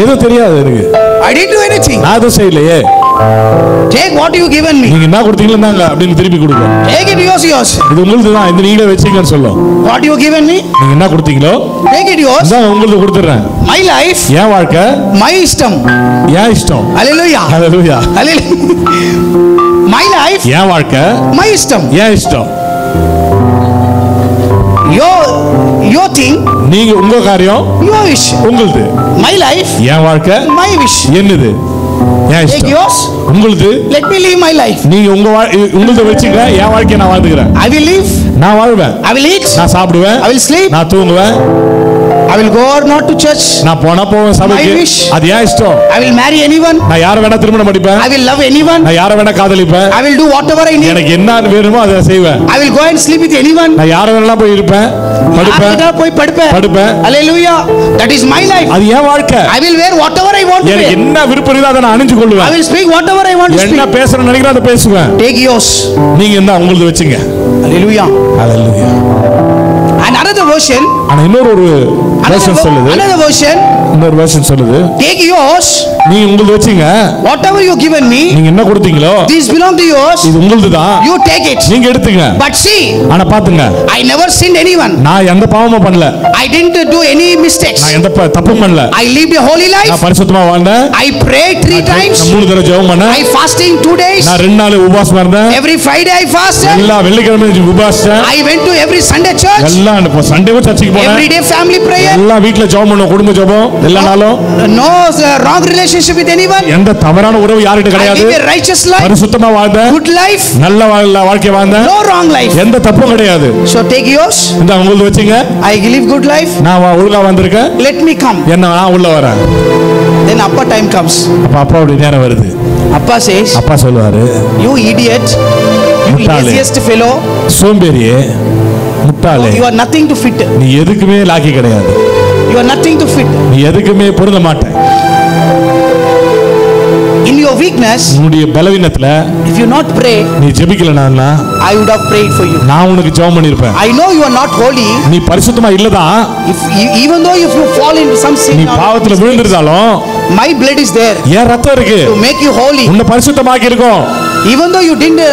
எதுவும் தெரியாது எனக்கு, I didn't do anything, நான் எதுவும் செய்யலையே, take what you given me, நீங்க என்ன கொடுத்தீங்களோ தாங்க அப்படின்னு திருப்பி கொடுங்க, take it yours, இது உங்களுக்கு தான், இந்த நீங்களே வச்சீங்கன்னு சொல்லும், what you given me, நீங்க என்ன கொடுத்தீங்களோ take it yours, நான் உங்களுக்கு கொடுத்துறேன், my life, என் வாழ்க்கை, my இஷ்டம், என் இஷ்டம், hallelujah, ஹalleluya, my life, என் வாழ்க்கை, my இஷ்டம், என் இஷ்டம், your thing, நீங்க உங்க காரியம், your wish, உங்களுது, my life, என் வாழ்க்கை, my wish, என்னது, என் take இஷ்டம், yours, உங்களுது, let me live my life, நீங்க உங்களுது வச்சுக்க, என் வாழ்க்கையை நான் வாழ்ந்துக்கிறேன், I will live, நான் வாழ்வேன், I will eat, நான் சாப்பிடுவேன், I will sleep, நான் தூங்குவேன், I will go or not to church, நான் போவேன் சபைக்கு, my wish, அது என் இஷ்டம், I will marry anyone, நான் யாரை வேணா திருமணம் பண்ணிப்பேன், I will love anyone, நான் யாரை வேணா காதலிப்பேன், I will do whatever I need, எனக்கு என்ன வேணுமோ அதை செய்வேன், I will go and sleep with anyone, நான் யாரை வேணா போய் இருப்பேன், படுப்பேன், hallelujah, that is my life, அது என் வாழ்க்கை, I will wear whatever I want to எனக்கு wear, என்ன விருப்பம் இருக்கோ அதை நான் அணிஞ்சு கொள்வேன், I will speak whatever I want to speak, என்ன பேசணும்னு நினைக்கிறேன் அதை பேசுவேன், take yours, நீங்க என்ன உங்களுது வச்சுங்க, hallelujah, hallelujah. and another version, ஆனா இன்னொரு வெர்ஷன் சொல்லுது, another version, இன்னொரு வெர்ஷன் சொல்லுது, take yours, நீ உங்களுது வச்சுங்க, whatever you given me, நீங்க என்ன கொடுத்தீங்களோ this belong to yours, இது உங்களுது தான், you take it, நீங்க எடுத்துங்க, but see, ஆனா பாத்துங்க, I never sinned anyone, நான் எந்த பாவமும் பண்ணல, I didn't do any mistakes, நான் எந்த தப்பும் பண்ணல, I lived a holy life, நான் பரிசுத்தமா வாழ்ந்தேன், I prayed 3 times, நான் 3 தடவை ஜெபம் பண்ணேன், I fasting 2 days, நான் 2 நாள் உபவாசமா இருந்தேன், every Friday I fasted, எல்லா வெள்ளிக்கிழமையும் உபவாசிச்சேன், I went to every Sunday church, எல்லாம் சண்டேவும் சர்ச்சுக்கு போனேன், every day family prayer, எல்லாம் வீட்ல ஜெபம் பண்ணுவோம், குடும்ப ஜெபம் எல்லா நாளும், no wrong relationship with anyone, எந்த தவறான உறவு யார்கிட்ட I கிடையாது, live a righteous life, பரிசுத்தமா வாழ்ந்தேன், good life, நல்ல வாழ்க்கை வாழ்ந்தேன், no wrong life, எந்த தப்பும் கிடையாது, so take yours, இந்த உங்களுக்கு வச்சுங்க, I live good life, நான் ஒழுங்கா வந்திருக்கேன், let me come, நான் உள்ள வரேன், then Appa time comes, அப்ப அப்பாவுடைய நேரம் வருது, Appa says, அப்பா சொல்லுவாரு, you idiot, you முட்டாளே, laziest fellow, சோம்பேறியே, முட்டாளே, you are nothing to fit, நீ எதுக்குமே லாக்கி கிடையாது, you are nothing to fit, நீ எதுக்குமே பொருந்த மாட்ட, in your weakness, உன்னுடைய பலவீனத்துல if you not pray, நீ ஜெபிக்கலனா I would have prayed for you, நான் உனக்கு ஜெபம் பண்ணிருப்பேன், I know you are not holy, நீ பரிசுத்தமா இல்லதான், even though if you fall into some sin, நீ பாவத்துல விழுந்திருந்தாலும் my blood is there என் ரத்தம் இருக்கு to make you holy, உன்னை பரிசுத்தமாக்கி இருக்கும், even though you didn't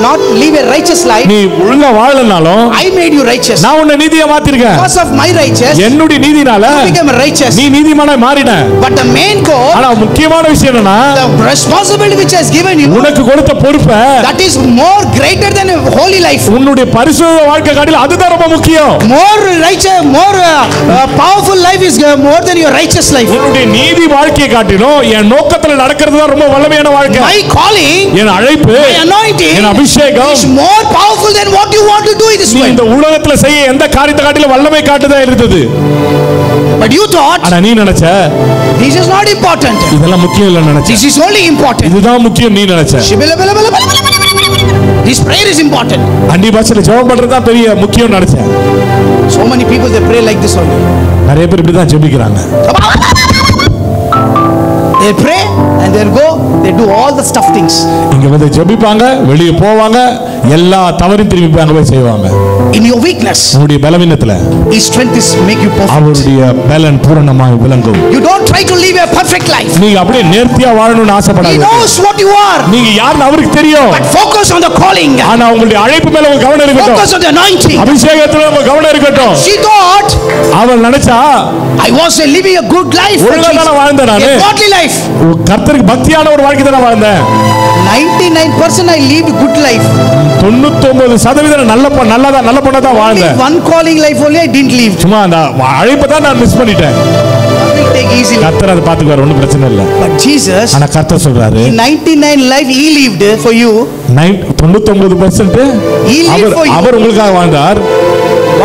not live a righteous life, நீ ஒழுங்கா வாழலனாலும் I made you righteous, நான் உன்னை நீதியா மாத்திருக்கேன், because of my righteous, என்னுடைய நீதினால you became righteous, நீ நீதிமானாய் மாறின, but the main goal, ஆனா முக்கியமான விஷயம் என்னன்னா, the responsibility which has given you, உனக்கு கொடுத்த பொறுப்பை, that is more greater than a holy life, உன்னுடைய பரிசுத்த வாழ்க்கை காட்டிலும் அதுதான் ரொம்ப முக்கியம், more righteous, more powerful life is more than your righteous life, உன்னுடைய நீதி வாழ்க்கையை காட்டிலும் என் நோக்கத்துல நடக்கிறது தான் ரொம்ப வல்லமையான வாழ்க்கை, my calling, என் அழைப்பு, my anointing, என் அபிஷேகம் is more powerful than what you want to do in this நீ world. இந்த உலகத்துல செய்ய எந்த காரியத்தை காட்டிலும் வல்லமை காட்டுதா இருந்தது. But you thought, ஆனா நீ நினைச்ச this is not important. இதெல்லாம் முக்கியம் இல்ல நினைச்ச. This is only important. இதுதான் முக்கியம் நீ நினைச்ச. This prayer is important. அந்நிய பாஷையில ஜெபம் பண்றது தான் பெரிய முக்கியம் நினைச்ச. So many people they pray like this only. நிறைய பேர் இப்படி தான் ஜெபிக்கிறாங்க. They pray and they go, they do all the stuff things. இங்க வந்து ஜெபிப்பாங்க, வெளிய போவாங்க, எல்லா தவறையும் திருப்பி அங்க போய் செய்வாங்க. In your weakness, உன்னுடைய பலவீனத்துல His strength is make you perfect. அவருடைய பலன் பூரணமாய் விளங்கும். You don't try to live a perfect life. நீங்க அப்படியே நேர்த்தியா வாழணும்னு ஆசைப்படாதீங்க. He knows what you are. நீங்க யாருன்னு அவருக்கு தெரியும். But focus on the calling. ஆனா உங்களுடைய அழைப்பு மேல உங்க கவனம் இருக்கட்டும். Focus on the anointing. அபிஷேகத்துல உங்க கவனம் இருக்கட்டும். She thought, அவள் நினைச்சா I was living a good life. ஒழுங்கான வாழ்ந்தேன் நானு. A godly life. கர்த்தருக்கு பக்தியான ஒரு வாழ்க்கை தான் வாழ்ந்தேன். 99% I lived good life. 99% நல்ல பொண்ணா தான் வாழ்ந்தேன். One calling life only I didn't live. சும்மா அந்த அழைப்பை தான் நான் மிஸ் பண்ணிட்டேன். Take easily. கர்த்தர் அதை பாத்துக்குவார், ஒண்ணும் பிரச்சனை இல்ல. But Jesus, ஆனா கர்த்தர் சொல்றாரு, 99 life he lived for you. 99% அவர் உங்களுக்காக வாழ்ந்தார்.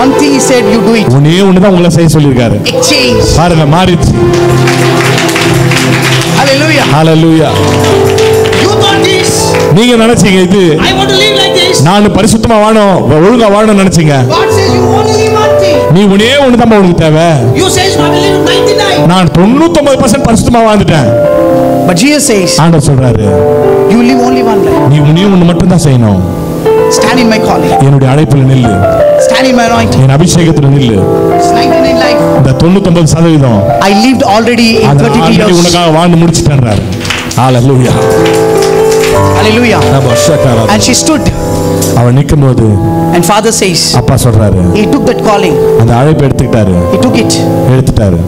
One thing he said, you do it. ஒண்ணே ஒண்ணுதான் உங்களை செய்ய சொல்லிருக்காரு. Exchange. பாருங்க, மாறிச்சு. Hallelujah. Hallelujah. You thought this. நீங்க நினைச்சீங்க இது, I want to live like this. நான் பரிசுத்தமா வாழணும், ஒழுங்கா வாழணும்னு நினைச்சீங்க. God says you only live one thing. நீ ஒண்ணே ஒண்ணுதான் உங்களுக்கு தேவை. You says you want to live 99. நான் 99% பரிசுத்தமா வாழ்ந்துட்டேன். But Jesus says, ஆண்டவர் சொல்றாரு, you live only one life. நீ ஒண்ணே ஒண்ணு மட்டும் தான் செய்யணும். Stand in my calling. என்னுடைய அழைப்பில் நில்லு. Stand in my anointing. என் அபிஷேகத்தில் நில்லு. It's 99 life. இந்த 99% I lived already in 32 years. உனக்காக வாழ்ந்து முடிச்சிட்டேன்றாரு. Hallelujah. Hallelujah. And she stood. அவன் நிக்கும்போது And Father says, அப்பா சொல்றாரு, he took that calling. அந்த அழைப்பை எடுத்துட்டாரு. He took it. எடுத்துட்டாரு.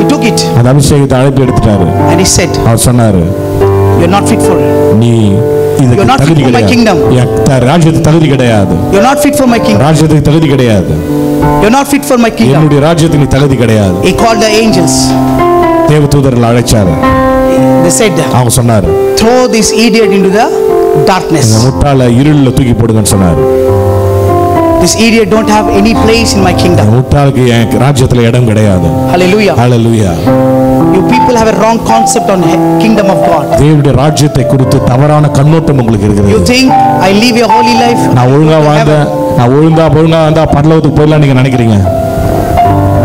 He took it. அந்த அபிஷேகத்தை அழைப்பு எடுத்துட்டாரு. And he said, அவர் சொன்னாரு, you're not fit for it. நீ இதுக்கு தகுதி கிடையாது. ராஜ்யத்துக்கு தகுதி கிடையாது. You're not fit for my kingdom. ராஜ்யத்துக்கு தகுதி கிடையாது. You're not fit for my kingdom. என்னுடைய ராஜ்யத்துக்கு நீ தகுதி கிடையாது. He called the angels. தேவதூதர்கள் அழைச்சாரு. They said, அவங்க சொன்னாரு, throw this idiot into the darkness. இந்த முட்டாளை இருள்ல தூக்கி போடுங்கன்னு சொன்னாரு. This idiot don't have any place in my kingdom. முட்டாளுக்கு என் ராஜ்யத்துல இடம் கிடையாது. Hallelujah. Hallelujah. You people have a wrong concept on kingdom of God. தேவனுடைய ராஜ்யத்தை குறித்து தவறான கண்ணோட்டம் உங்களுக்கு இருக்குது. You think I live a holy life? நான் ஒழுங்கா வாழ்ந்தேன், நான் ஒழுங்கா வந்தா பரலோகத்துக்கு போயிடலாம் நீங்க நினைக்கிறீங்க.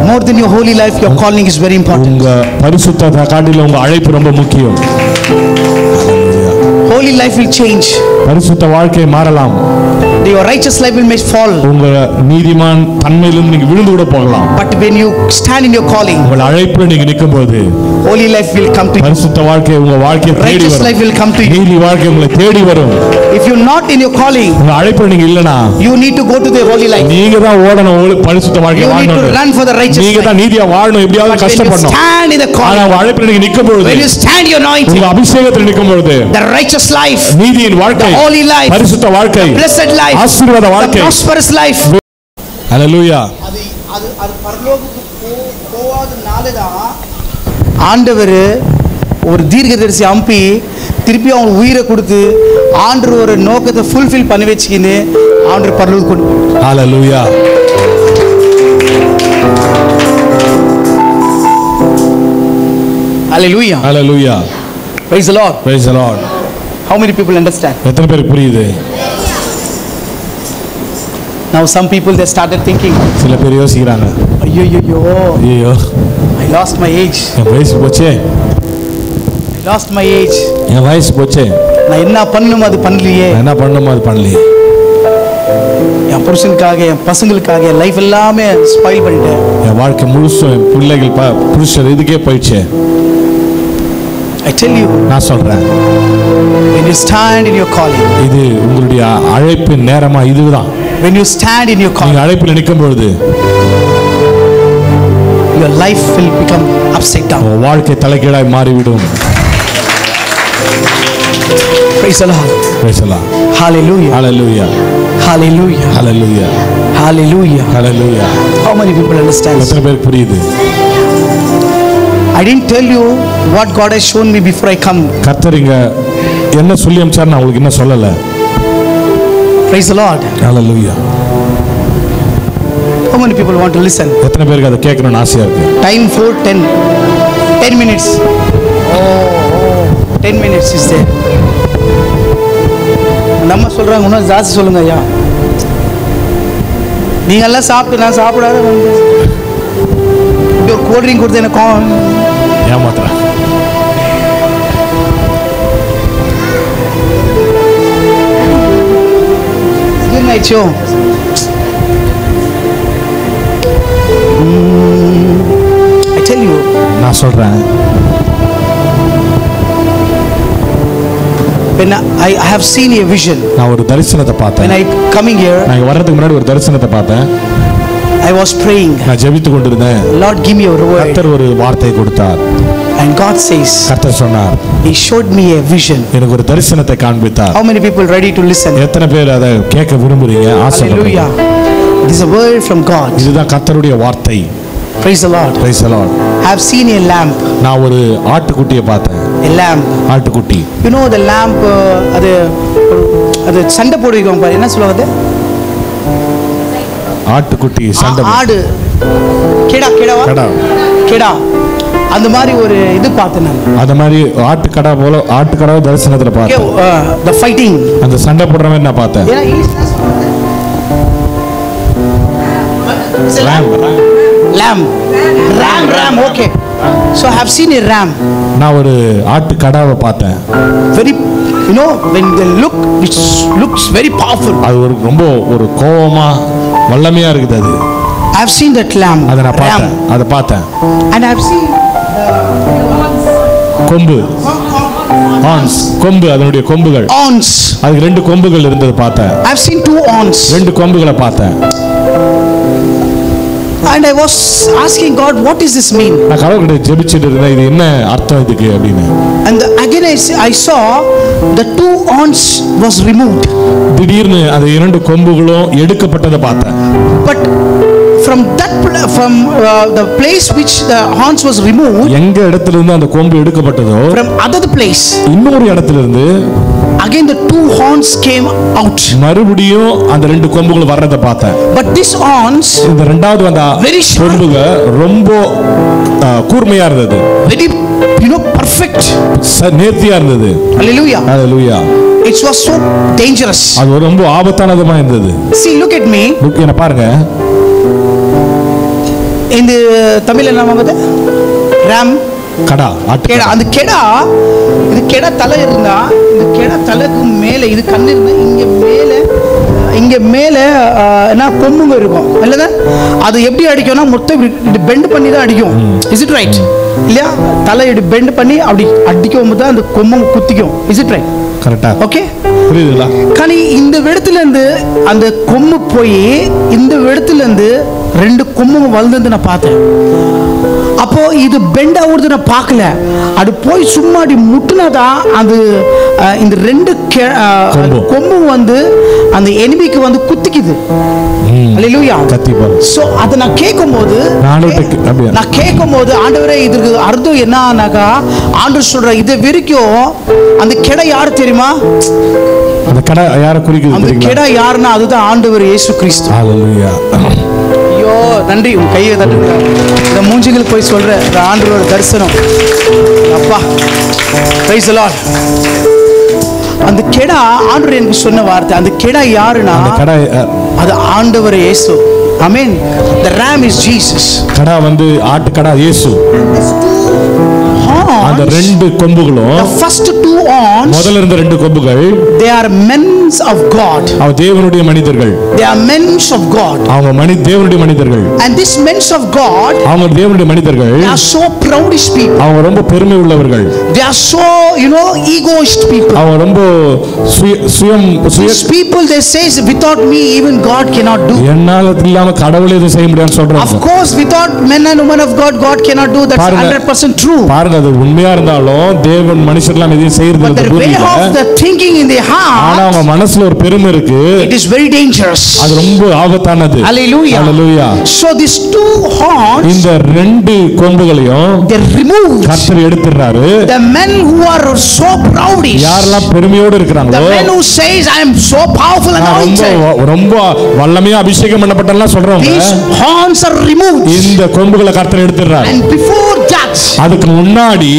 More than your holy life, your calling is very important. உங்க பரிசுத்தத்தை காட்டிலும் உங்க அழைப்பு ரொம்ப முக்கியம். Holy life will change. பரிசுத்த வாழ்க்கை மாறலாம். Your righteous life will may fall. உங்க நீதிமான் தன்மையிலும் நீங்க விழுந்து கூட போகலாம். But when you stand in your calling, உங்க அழைப்புல நீங்க நிக்கும்போது holy life will come to you. பரிசுத்த வாழ்க்கை உங்க வாழ்க்கையை தேடி வரும். Righteous life will come to you. நீதி வாழ்க்கை உங்களை தேடி வரும். If you're not in your calling, உங்க அழைப்புல நீங்க இல்லனா, you need to go to the holy life. நீங்க தான் ஓடணும் பரிசுத்த வாழ்க்கை வாழணும். You need to run for the righteous life. நீங்க தான் நீதியா வாழணும், எப்படியாவது கஷ்டப்படணும். Stand in the calling. ஆனா உங்க அழைப்புல நீங்க நிக்கும்போது, when you stand your anointing, உங்க அபிஷேகத்துல நிக்கும்போது, the righteous life, நீதியின் வாழ்க்கை, the holy life, பரிசுத்த வாழ்க்கை, blessed life, ஆசீர்வாத வாழ்க்கை, the prosperous life. Hallelujah. அது பரலோகத்துக்கு போவாதனால தான் ஆண்டவர் ஒரு தீர்க்கதரிசி அம்பி திருப்பி அவங்க உயிரை கொடுத்து ஆண்டவர் ஒரு நோக்கத்தை ஃபுல்ஃபில் பண்ணி வச்சுக்கின்னு ஆண்டவர் பரலோகத்துக்கு கொண்டு போனார். Hallelujah. Hallelujah. Hallelujah. Praise the Lord. Praise the Lord. How many people understand? எத்தனை பேருக்கு புரியுது? Now some people they started thinking, சில பேர் யோசிக்கிறாங்க, ஐயோ I lost my age. என் வயசு போச்சே. I lost my age. என் வயசு போச்சே. நான் என்ன பண்ணணும் அது பண்ணலையே. என்ன பண்ணணுமோ அது பண்ணலையே. என் புருஷனுக்காக என் பசங்களுக்காக என் லைஃப் எல்லாமே ஸ்பாயில் பண்ணிட்டேன். என் வாழ்க்கை முழுசும் என் பிள்ளைகள் புருஷர் இதுக்கே போயிடுச்சு. I tell you, நான் சொல்றேன், when you stand in your calling, இது உங்களுடைய அழைப்பின் நேரமா இதுதான். When you stand in your calling, நீங்க அழைப்பில் நிற்கும் பொழுது your life will become upside down. உங்க வாழ்க்கை தலைகீழாய் மாறிவிடும். Praise the Lord. Praise the Lord. Hallelujah. Hallelujah. Hallelujah. Hallelujah. Hallelujah. Hallelujah. How many people understand? எத்தனை பேருக்கு புரியுது? I didn't tell you what God has shown me before I come. கர்த்தர் இங்க என்ன சொல்லி அனுப்பிச்சார் நான் உங்களுக்கு இன்னும் சொல்லல. Praise the Lord. Hallelujah. How many people want to listen? எத்தனை பேருக்கு அதை கேட்கணும்னு ஆசையா இருக்கு? Time for 10 minutes. Oh, 10 minutes is there. நம்ம சொல்றாங்க இன்னும் ஜாஸ்தி சொல்லுங்க ஐயா. நீங்க எல்லாம் சாப்பிட்டு நான் சாப்பிடாத வந்து ஒரு கோல்ட் ட்ரிங்க் கொடுத்து எனக்கு ஏமாத்துறேன். என்ன ஆயிடுச்சோ? I tell you. நான் சொல்றேன். When I have seen a vision. நான் ஒரு தரிசனத்தை பார்த்தேன். When I coming here. நான் வர்றதுக்கு முன்னாடி ஒரு தரிசனத்தை பார்த்தேன். I was praying. நான் ஜெபித்து கொண்டிருந்தேன். Lord give me a word. கர்த்தர் ஒரு வார்த்தை கொடுத்தார். And God says. கர்த்தர் சொன்னார். He showed me a vision. எனக்கு ஒரு தரிசனத்தை காண்பித்தார். How many people ready to listen? எத்தனை பேர் அதை கேட்க விரும்புறீங்க? ஆசைப்படுறீங்க? Hallelujah. This is a word from God. இதுதான் கர்த்தருடைய வார்த்தை. Praise the Lord. Praise the Lord. I have seen a lamp. நான் ஒரு ஆட்டுக்குட்டியை பார்த்தேன். A lamp. ஆட்டுக்குட்டி. You know the lamp அது சண்டை போடுவாங்க பாரு, என்ன சொல்லுவாங்க? ஆட்டுக்குட்டி சண்டை. ஆடு. கேடா. அந்த மாதிரி ஒரு இது பார்த்தேன் நான். அந்த மாதிரி ஆட்டுக்கடா போல ஆட்டுக்கடாவை தரிசனத்துல பார்த்தேன். The fighting. அந்த சண்டை போடுற மாதிரி நான் பார்த்தேன். Ram. Okay. So I have seen a ram. நான் ஒரு ஆட்டுக்கடாவை பார்த்தேன். Very, you know, when they look, it looks very powerful. அது ஒரு ரொம்ப ஒரு கோவமா வல்லமையா இருக்குது அது. I have seen that lamb. அதை நான் பார்த்தேன். அதை பார்த்தேன். And I have seen கொம்பு. horns. கொம்பு, அதனுடைய கொம்புகள். horns. அதுக்கு 2 கொம்புகள் இருந்தது பார்த்தேன். I have seen 2 horns. 2 கொம்புகளை பார்த்தேன். And I was asking God, what does this mean? நான் கடவுள்கிட்ட ஜெபிச்சிட்டு இருந்தேன், இது என்ன அர்த்தம் இதுக்கு அப்படின்னு. And again I saw the 2 horns was removed. திடீர்னு அந்த 2 கொம்புகளும் எடுக்கப்பட்டதை பார்த்தேன். But from the place which the horns was removed, எங்க இடத்துல இருந்து அந்த கொம்பு எடுக்கப்பட்டதோ, from other place, இன்னொரு இடத்துல இருந்து again the 2 horns came out. மறுபடியும் அந்த 2 கொம்புகள் வர்றதை பார்த்தேன். But this horns, இந்த இரண்டாவது வந்த கொம்புகள் ரொம்ப கூர்மையா இருந்தது. very, you know, perfect. நேர்த்தியா இருந்தது. Hallelujah. Hallelujah. It was so dangerous. அது ரொம்ப ஆபத்தானதுமா இருந்தது. See, look at me. என்ன பாருங்க. இந்த தமிழ்ல என்ன வந்து ram கடா, கேடா. அந்த கேடா, இது கேடா தலை இருந்தா, இந்த கேடா தலைக்கு மேல இது கண்ணு இருந்தா, இங்க மேல என்ன கொம்புங்க இருக்கும் இல்லையா? அது எப்படி அடிக்கும்னா மொத்தம் பெண்ட் பண்ணி தான் அடிக்கும். Is it right? இல்லையா? தலை இப்படி பெண்ட் பண்ணி அப்படி அடிக்கும் போது தான் அந்த கொம்பு குத்திக்கும். Is it right? கரெக்டா? ஓகே, புரியுதுங்களா? காணி இந்த இடத்துல இருந்து அந்த கொம்பு போய் இந்த இடத்துல இருந்து 2 கொம்பு வளர்ந்து நான் பார்த்தேன். அப்போ இது பெண்ட் ஆகுறது நான் பார்க்கல. அது போய் சும்மா அப்படி முட்டுனாதான் அது இந்த 2 கொம்பு வந்து அந்த எனிமிக்கு வந்து குத்திக்குது. ஹalleluya. சோ அத நான் கேக்கும்போது ஆண்டவரே இதுக்கு அர்த்தம் என்னன்னாக்கா, ஆண்டவர் சொல்ற இது வரைக்கும் அந்த கெடை யாரு தெரியுமா? அந்த கெடை யாரை குறிக்குது? அந்த கெடை யாருன்னா அதுதான் ஆண்டவர் இயேசு கிறிஸ்து. ஹalleluya. ஐயோ நன்றி. உன் கையை தட்டுங்க. இந்த மூஞ்சிகளுக்கு போய் சொல்ற இந்த ஆண்டவரோட தரிசனம். அப்பா, praise the Lord. அந்த கெடா ஆண்டவர் எனக்கு சொன்ன வார்த்தை. அந்த கெடா யாருன்னா அது ஆண்டவர் இயேசு. ஆமென். The ram is Jesus. கடா வந்து ஆட்டுக்கடா இயேசு. அந்த 2 கொம்புகளும், the first 2 horns, முதல்ல இருந்த 2 கொம்புகள், they are men of God. அவங்க தேவனுடைய மனிதர்கள். They are men of God. அவங்க தேவனுடைய மனிதர்கள். And this men of God, அவங்க தேவனுடைய மனிதர்கள், they are so proudish people. அவங்க ரொம்ப பெருமை உள்ளவர்கள். They are so, you know, egoist people. அவங்க ரொம்ப These people they say without me even God cannot do. என்னால இல்லாம கடவுளே இதை செய்ய முடியாதுன்னு சொல்றாங்க. Of course without men and women of God cannot do. That's 100% true. பாருங்க அது உண்மையா இருந்தாலும் தேவன் மனுஷர்லாம் எதையும் செய்யறது இல்ல. But the way of the thinking in their heart, ஆனா அவங்க மனசுல ஒரு பெருமை இருக்கு. It is very dangerous. அது ரொம்ப ஆபத்தானது. Hallelujah. Hallelujah. So these two horns, இந்த ரெண்டு கொம்புகளையும் they removed. கர்த்தர் எடுத்துறாரு. The men who are so proud, யாரெல்லாம் பெருமையோடு இருக்கறாங்களோ, the men who says I am so powerful and anointed, ரொம்ப வல்லமையா அபிஷேகம் பண்ணப்பட்டவங்க சொல்றாங்க. These horns are removed. இந்த கொம்புகளை கர்த்தர் எடுத்துறாரு. And before that, அதுக்கு முன்னாடி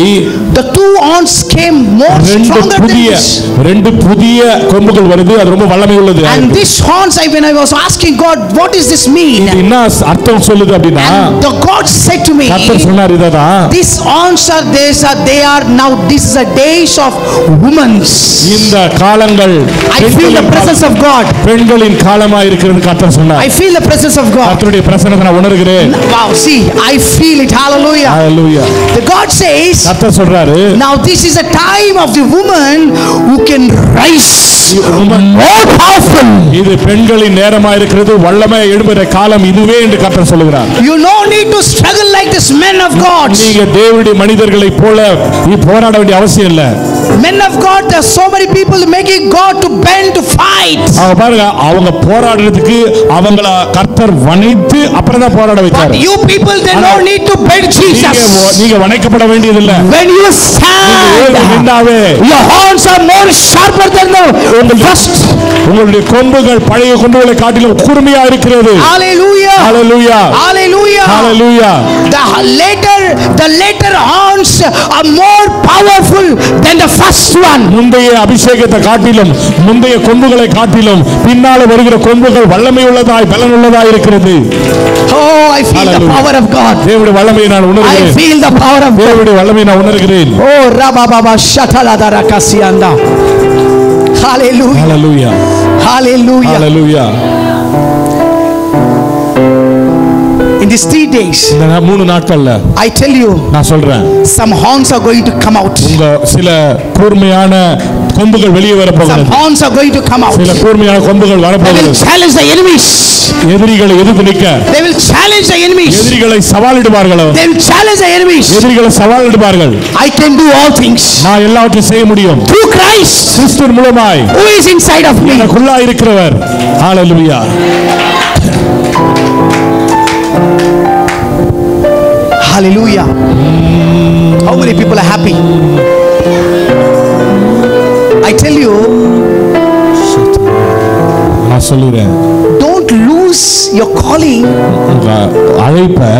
the two horns came more stronger than this. ரெண்டு புதிய கொம்புகள் வருது. அது ரொம்ப வல்லமை உள்ளது. And this horns, when I was asking God, what does this mean? இது என்ன அர்த்தம் சொல்லுது அப்படினா, the God said to me, கர்த்தர் சொன்னார் இததான். These horns are they are now this is a days of women's. இந்த காலங்கள் I feel the presence of God. பெண்களின் காலமா இருக்குன்னு கர்த்தர் சொன்னார். I feel the presence of God. கர்த்தருடைய பிரசன்னத்தை நான் உணர்கிறேன். Wow, see, I feel it. Hallelujah. Hallelujah. The God says, கர்த்தர் சொல்றாரு, now this is a time of the woman who can rise more powerful. இது பெண்களின் நேரமா இருக்கிறது. வல்லமை எழும்புற காலம் இதுவே என்று கர்த்தர் சொல்கிறார். You no need to struggle like this men of God. நீங்க தேவனுடைய மனிதர்களை போல போராட வேண்டிய அவசியம் இல்ல. Men of God, there are so many people making God to bend to fight. பாருங்க, அவங்க போராடுறதுக்கு அவங்கள கர்த்தர் வணைத்து அப்புறம் தான் போராட வைத்தார். But you people, they no need to bend Jesus. நீங்க வணைக்கப்பட வேண்டியது இல்ல. When you stand, your horns are more sharper than the first. உங்களுடைய கொம்புகள் பழைய கொம்புகளை காட்டிலும் கூர்மையா இருக்கிறது. Hallelujah. Hallelujah. Hallelujah. Hallelujah. The later horns are more powerful than the first one. முந்தைய அபிஷேகத்தை காட்டிலும் முந்தைய கொம்புகளை காட்டிலும் பின்னால வருகிற கொம்புகள் வல்லமை உள்ளதாய் பலன் உள்ளதாய் இருக்கிறது. Oh, I feel the power of God. தேவனுடைய வல்லமையை நான் உணர்கிறேன். I feel the power of God. தேவனுடைய வல்லமையை நான் உணர்கிறேன். Oh, rababa shatalada kasianda. Hallelujah. Hallelujah. Hallelujah. Hallelujah. In these 3 days, இந்த 3 நாட்கள்ல I tell you, நான் சொல்றேன், some horns are going to come out. உங்க சில கூர்மையான கொம்புகள் வெளியே வர போகிறது. Some horns are going to come out. சில கூர்மையான கொம்புகள் வர போகிறது. They will challenge the enemies. எதிரிகளை எதிர்த்து நிற்க. They will challenge the enemies. எதிரிகளை சவாலிடுவார்கள். They will challenge the enemies. எதிரிகளை சவாலிடுவார்கள். I can do all things. நான் எல்லாவற்றையும் செய்ய முடியும். Through Christ. கிறிஸ்துவின் மூலமாய். Who is inside of me? எனக்குள்ளா இருக்கிறவர். Hallelujah. Hallelujah. How many people are happy? I tell you, நான் சொல்லுறேன், don't lose your calling. உங்க அழைப்பை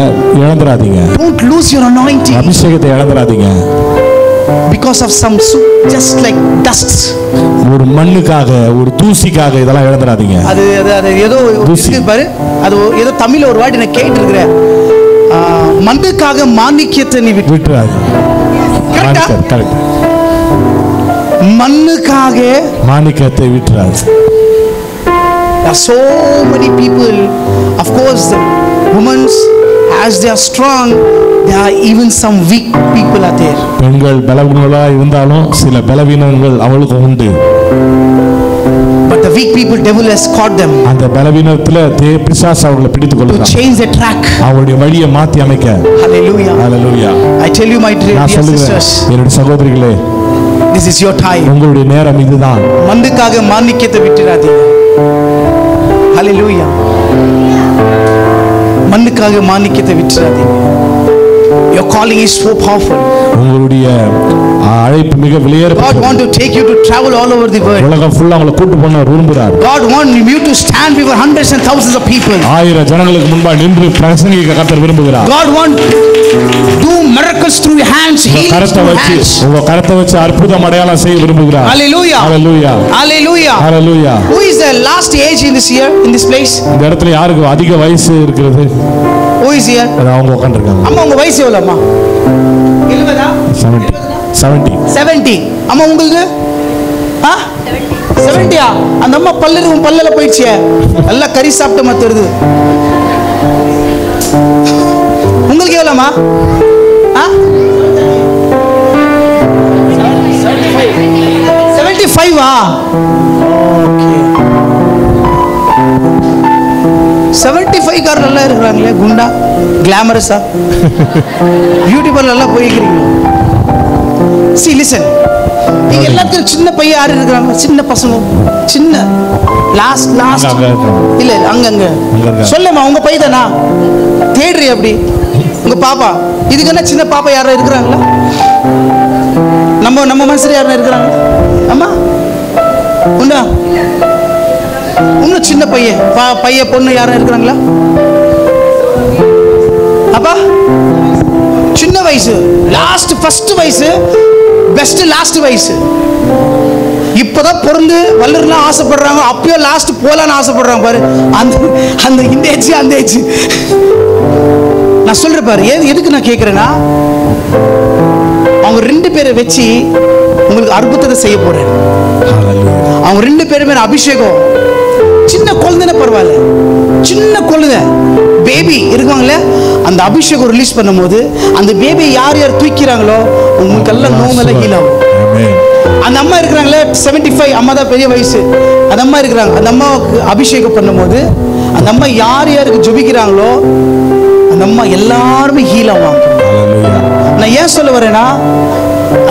இழந்துராதீங்க. Don't lose your anointing. அபிஷேகத்தை இழந்துராதீங்க. Because of some just like dust. ஒரு மண்ணுக்காக ஒரு தூசிக்காக இதெல்லாம் இழந்துராதீங்க. அது ஏதோ இருக்கு பாரு, அது ஏதோ தமிழ்ல ஒரு வாட்டி நான் கேட்டிருக்கிறேன். மண்ணுக்காக மாணிக்கத்தை நீ விட்டுறாது. கரெக்ட். மண்ணுக்காக மாணிக்கத்தை விட்டுறாது. There are so many people, of course, the women as they are strong, there are even some weak people are there. பெண்கள் பலவீனங்களா இருந்தாலும் சில பலவீனங்கள் அவங்களுக்கு உண்டு. But the weak people, devil has caught them. அந்த பலவீனத்துல பிசாசு அவங்களை பிடித்துக் கொள்கிறான். To change the track. அவங்களுடைய வழியை மாத்தி அமைக்க. Hallelujah. Hallelujah. I tell you my dear sisters, என்னுடைய சகோதரிகளே, this is your time. உங்களுடைய நேரம் இதுதான். மண்ணுக்காக மாணிக்கத்தை விட்டுறாதீங்க. Hallelujah. மண்ணுக்காக மாணிக்கத்தை விட்டுறாதீங்க. Your calling is so powerful. உங்களுடைய அழைப்பு மிக விலையேறப்பட்டது. God want to take you to travel all over the world. உலகம் ஃபுல்லா உங்களை கூட்டி போக விரும்புகிறார். God want you to stand before hundreds and thousands of people. ஆயிரம் ஜனங்களுக்கு முன்பாக நின்று பிரசங்கிக்க கர்த்தர் விரும்புகிறார். God want do miracles through your hands, healings through your hands. உங்க கரத்தை வச்சு அற்புதம் அடையாளம் செய்ய விரும்புகிறார். Hallelujah. Hallelujah. Hallelujah. Hallelujah. Who is the last age in this year, in this place? இந்த இடத்துல யாருக்கு அதிக வயசு இருக்கிறது? Who is here? அவங்க உட்கார்ந்திருக்காங்க. அம்மா உங்க வயசு எவ்வளவு அம்மா? 70. அம்மா உங்களுக்கு 70. அந்த அம்மா பல்லல போயிடுச்சு. நல்லா கறி சாப்பிட்ட மாதிரி தெரியுது. உங்களுக்கு எவ்வளவுமா? 75. போதுமா? ஓகே. 75 கார் நல்லா இருக்கிறாங்களே, குண்டா கிளாமரஸா பியூட்டி பார்லர்லாம் போயிருக்கிறீங்க. See listen, நீங்க எல்லாத்துக்கும் சின்ன பையன் யாரு இருக்காங்க? சின்ன பசங்க, சின்ன லாஸ்ட் இல்ல அங்கங்க சொல்லுமா, உங்க பையன் தானா? தேடுறீ அப்படி உங்க பாப்பா? இதுக்கு என்ன சின்ன பாப்பா யாரும் இருக்கிறாங்களா? நம்ம மனசுல யாரும் இருக்கிறாங்க? ஆமா உண்டா? இன்னும் சின்ன பையன் பொண்ணு யாரும் இருக்கிறாங்களா? அப்பா சின்ன வயசு, லாஸ்ட் ஃபர்ஸ்ட் வயசு, பெஸ்ட் லாஸ்ட் வயசு. இப்பதான் பிறந்து வளரலாம் ஆசைப்படுறாங்க, அப்பயும் லாஸ்ட் போலான்னு ஆசைப்படுறாங்க பாரு. அந்த இந்த ஏஜ் அந்த ஏஜ் நான் சொல்றேன் பாரு. எதுக்கு நான் கேட்கிறேன்னா, அவங்க 2 பேரை வச்சு உங்களுக்கு அற்புதத்தை செய்ய போறேன். அவங்க 2 பேருமே அபிஷேகம். சின்ன குழந்தைன பரவாயில்ல, சின்ன குழந்தை பேபி இருக்காங்களே, அந்த அபிஷேகம் ரிலீஸ் பண்ணும்போது அந்த பேபி யார் யார் தூக்கிறாங்களோ உங்களுக்கு எல்லாம் நோங்கெல்லாம் ஹீல். அந்த அம்மா இருக்கிறாங்களே 75, அம்மா தான் பெரிய வயசு, அந்த அம்மா இருக்கிறாங்க. அந்த அம்மாவுக்கு அபிஷேகம் பண்ணும்போது அந்த அம்மா யார் யாருக்கு ஜெபிக்கிறாங்களோ அந்த அம்மா எல்லாருமே ஹீல் ஆவாங்க. நான் ஏன் சொல்ல வரேன்னா,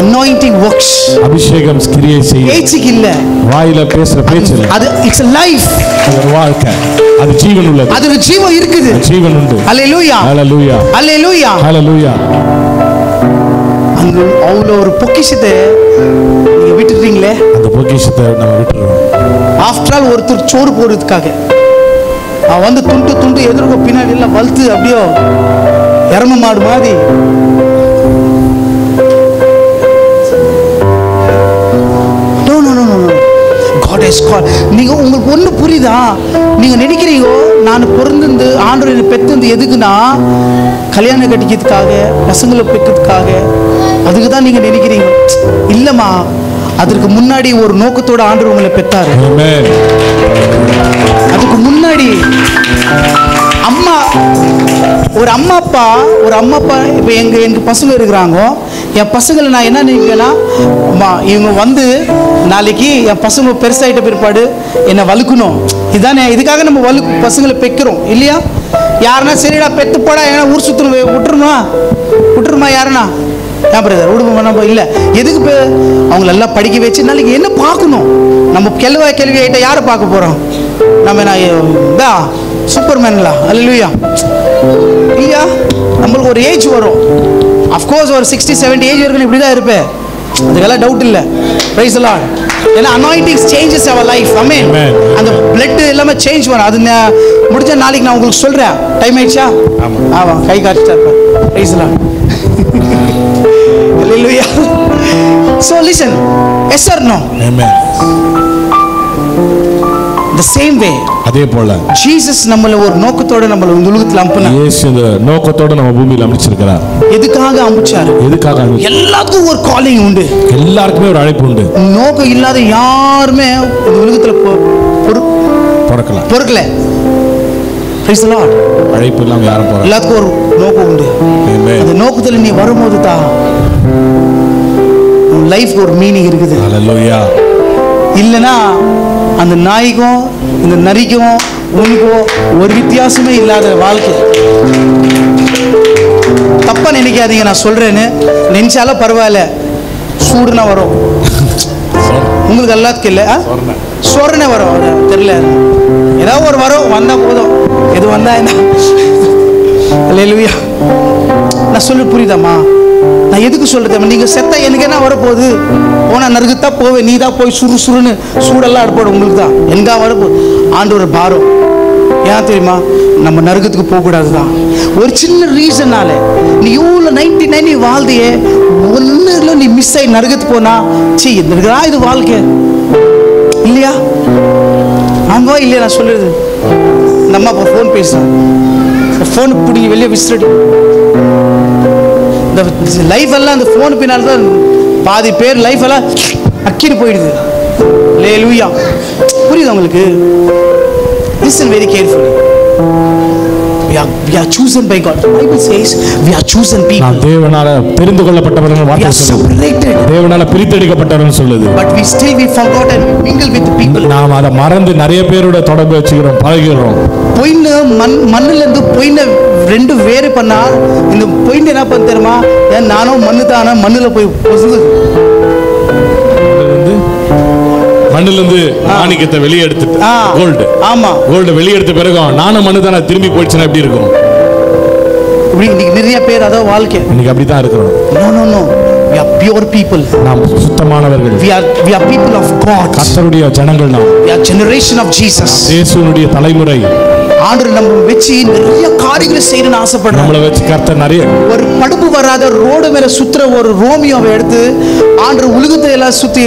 anointing works. அபிஷேகம் கிரியை செய்யும். பேச்சுக்கு இல்ல, வாயில பேசுற பேச்சு இல்ல, அது it's a life. அது ஒரு வாழ்க்கை, அது ஜீவன் உள்ளது, அது ஒரு ஜீவன் இருக்குது, ஜீவன் உண்டு. ஹalleluya ஹalleluya ஹalleluya ஹalleluya. அங்க அவ்வளோ ஒரு பொக்கிஷத்தை நீங்க விட்டுட்டீங்களே. அந்த பொக்கிஷத்தை நம்ம விட்டுறோம். ஆஃப்டர் ஆல் ஒருத்தர் சோறு போடுறதுக்காக வந்து துண்டு எதிர்க்க பின்னாடி எல்லாம் வளர்த்து அப்படியோ எருமை மாடு மாதிரி. நீங்க உங்களுக்கு ஒண்ணு புரியுதா? நீங்க நினைக்கிறீங்க நான் பிறந்து ஆண்டவரை பெற்றது எதுக்குன்னா கல்யாணம் கட்டிக்கிறதுக்காக, பசங்களை பெற்றதுக்காக, அதுக்கு தான் நீங்க நினைக்கிறீங்க. இல்லம்மா, அதற்கு முன்னாடி ஒரு நோக்கத்தோட ஆண்டவர் உங்களை பெற்றாரு. அதுக்கு முன்னாடி ஒரு அம்மா அப்பா இப்போ எங்க பசங்க இருக்கிறாங்க. என் பசங்களை நான் என்ன நினைக்கிறேன்னா, இவங்க வந்து நாளைக்கு என் பசங்க பெருசாயிட்ட பிற்பாடு என்னை வலுக்கணும். இதுதானே, இதுக்காக நம்ம பசங்களை பெக்கிறோம் இல்லையா? யாருன்னா சரிடா பெத்து போடா, ஏன்னா ஊர் சுத்தணும் விட்டுருமா யாருன்னா ஏன் பிரதர் விடுமா இல்லை, எதுக்கு அவங்களெல்லாம் படிக்க வச்சு நாளைக்கு என்ன பார்க்கணும்? நம்ம கேள்வி ஆகிட்ட யாரை பார்க்க போகிறோம்? நம்ம சூப்பர்மேன்லா அல்லேலூயா இல்லையா? நம்மளுக்கு ஒரு ஏஜ் வரும். அஃப்கோர்ஸ் ஒரு 60-70 ஏஜ் வரைக்கும் இப்படி தான் இருப்பேன், அதுக்கெல்லாம் டவுட் இல்லை. Praise the Lord. ஏன்னா anointing changes our life. ஆமென். அந்த blood எல்லாமே சேஞ்ச் வரும். அது முடிஞ்ச நாளைக்கு நான் உங்களுக்கு சொல்றேன். டைம் ஆயிடுச்சா? ஆமா, கை காட்டிட்டா இருப்பேன். Praise the Lord. Hallelujah. So listen, yes or no? Amen. The same way, அதே போல ஜீசஸ் நம்மள ஒரு நோக்கத்தோட நம்மள இந்த உலகத்துல அனுப்புனார். இயேசு இந்த நோக்கத்தோட நம்ம பூமியில அனுப்பிச்சிருக்கார். எதுக்காக அனுப்பிச்சாரு? எல்லாத்துக்கும் ஒரு காலிங் உண்டு, எல்லாருக்குமே ஒரு அழைப்பு உண்டு. நோக்கம் இல்லாத யாருமே இந்த உலகத்துல பொறுக்கல. Praise the Lord. அழைப்பு இல்லாம யாரும் போறல. எல்லாத்துக்கும் ஒரு நோக்கம் உண்டு. அந்த நோக்கத்துல நீ வரும்போது தான் உன் லைஃப்க்கு ஒரு மீனிங் இருக்குது. ஹalleluya. இல்லனா அந்த நாய்க்கும் இந்த நரிக்கும் உனக்கும் ஒரு வித்தியாசமே இல்லாத வாழ்க்கை. தப்பா நினைக்காதீங்க, நான் சொல்றேன்னு நினைச்சாலும் பரவாயில்ல. சூடுனா வரும் உங்களுக்கு, எல்லாத்துக்கும் இல்லை சொரணை வரும், தெரியல ஏதாவது ஒரு வரும், வந்தா போதும். எது வந்தா என்ன? அல்லேலூயா. நான் சொல்லு புரியுதாம்மா? நான் எதுக்கு சொல்றது? நீங்க செத்தா எனக்கு என்ன வரப்போகுது? போனா நறுக்குத்தான் போவேன், நீ தான் போய் சுறுன்னு சூடெல்லாம் அடுப்போட உங்களுக்கு தான் எங்க வரப்போகுது. ஆண்டவர் பாரம் ஏன் தெரியுமா? நம்ம நரகத்துக்கு போகக்கூடாது தான். ஒரு சின்ன ரீசன்னால நீ இவ்வளோ 99 வாழ்க்கையே ஒன்றுல நீ மிஸ் ஆகி நரகத்துக்கு போனா இது வாழ்க்கை இல்லையா? ஆமா இல்லையா? நான் சொல்லுறது நம்ம அப்போ ஃபோன் பேசுறேன், ஃபோன் பிடிங்கி வெளியே விசிறடி. இந்த லைஃப் எல்லாம் அந்த ஃபோன் பின்னால் தான் பாதி பேர் லைஃப் எல்லாம் அக்கிட்டு போயிடுது. ஹல்லேலூயா. புரியுது உங்களுக்கு? Listen very carefully. we are chosen by God. The Bible says we are chosen people. நாம் தேவனால தெரிந்து கொள்ளப்பட்டவர்கள் வார்த்தை சொல்லுது. Separated. தேவனால பிரித்தெடுக்கப்பட்டவர்கள் சொல்லுது. But we forgot and mingle with the people. நாம் அத மறந்து நிறைய பேரோட தொடர்பு வச்சுக்கிறோம், பழகிறோம். பொய்ன மண்ணுல இருந்து பொய்ன ரெண்டு வேறு பண்ணா இந்த பொய்ன என்ன பண்ண தெரியுமா? நானும் மண்ணு தானா மண்ணுல போய் பொசுது. மண்ணுல இருந்து மாணிக்கத்தை வெளியே எடுத்துட்டு கோல்டு. ஆமா, கோல்டு வெளியே எடுத்த பிறகு நானும் மண்ணு தானா திரும்பி போயிடுச்சுன்னா எப்படி இருக்கும்? இன்னைக்கு நிறைய பேர் அத வாழ்க்கை இன்னைக்கு அப்படி தான் இருக்கிறோம். No, we are pure people. நாம் சுத்தமானவர்கள். We are people of God. கர்த்தருடைய ஜனங்கள் நாம். We are generation of Jesus. இயேசுவினுடைய தலைமுறை. ஆண்டவர் நம்ம வெச்சி நிறைய காரியங்களை செய்யணும்னு ஆசைப்படுறார். நம்மள வெச்சி கர்த்தர் நிறைய ஒரு படுப்பு வராத ரோடு மேல சுத்துற ஒரு ரோமியோவை எடுத்து ஆண்டவர் உலகத்தை எல்லாம் சுத்தி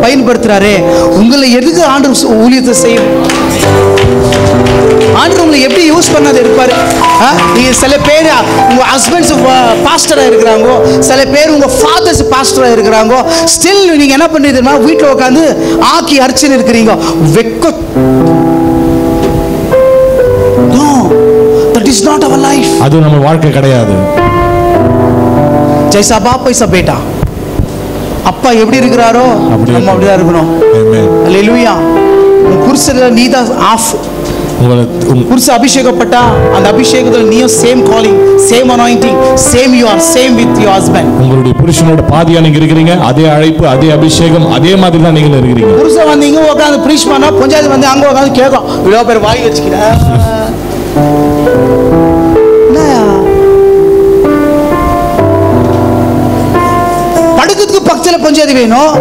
பயன்படுத்துறாரே, உங்களை எதுக்கு ஆண்டவர் ஊழியத்தை செய்யும்? ஆண்டவர் உங்களை எப்படி யூஸ் பண்ணாத இருப்பாரு? நீங்க சில பேர் உங்க ஹஸ்பண்ட்ஸ் பாஸ்டரா இருக்கிறாங்க, சில பேர் உங்க ஃபாதர்ஸ் பாஸ்டரா இருக்கிறாங்க. ஸ்டில் நீங்க என்ன பண்ணுறீங்கன்னா வீட்டில் உட்காந்து ஆக்கி அரிச்சின்னு இருக்கிறீங்க. வெக்க that is not our life. அது நம்ம வாழ்க்கை கிடையாது. ஜெய்சா பாப் பைசா பேட்டா, அப்பா எப்படி இருக்கிறாரோ நம்ம அப்படிதான் இருக்கணும். ஆமென். அல்லேலூயா. உன் புருஷன் நீதான் ஆஃப். புருஷ அபிஷேகப்பட்டா அந்த அபிஷேகத்துல நீயும் same calling, same anointing, same you are same with your husband. உங்களுடைய புருஷனோட பாதியா நீங்க இருக்கிறீங்க, அதே அழைப்பு, அதே அபிஷேகம், அதே மாதிரி தான் நீங்க இருக்கிறீங்க. புருஷன் வந்து இங்க உட்கார்ந்து பிரீச் பண்ணா பஞ்சாயத்து வந்து அங்க உட்கார்ந்து கேட்கும், இவ்வளவு பேர் வாய் வச்சுக்கிறா. படுக்கிறதுக்கு பக்கத்துல பஞ்சாயத்து வேணும்,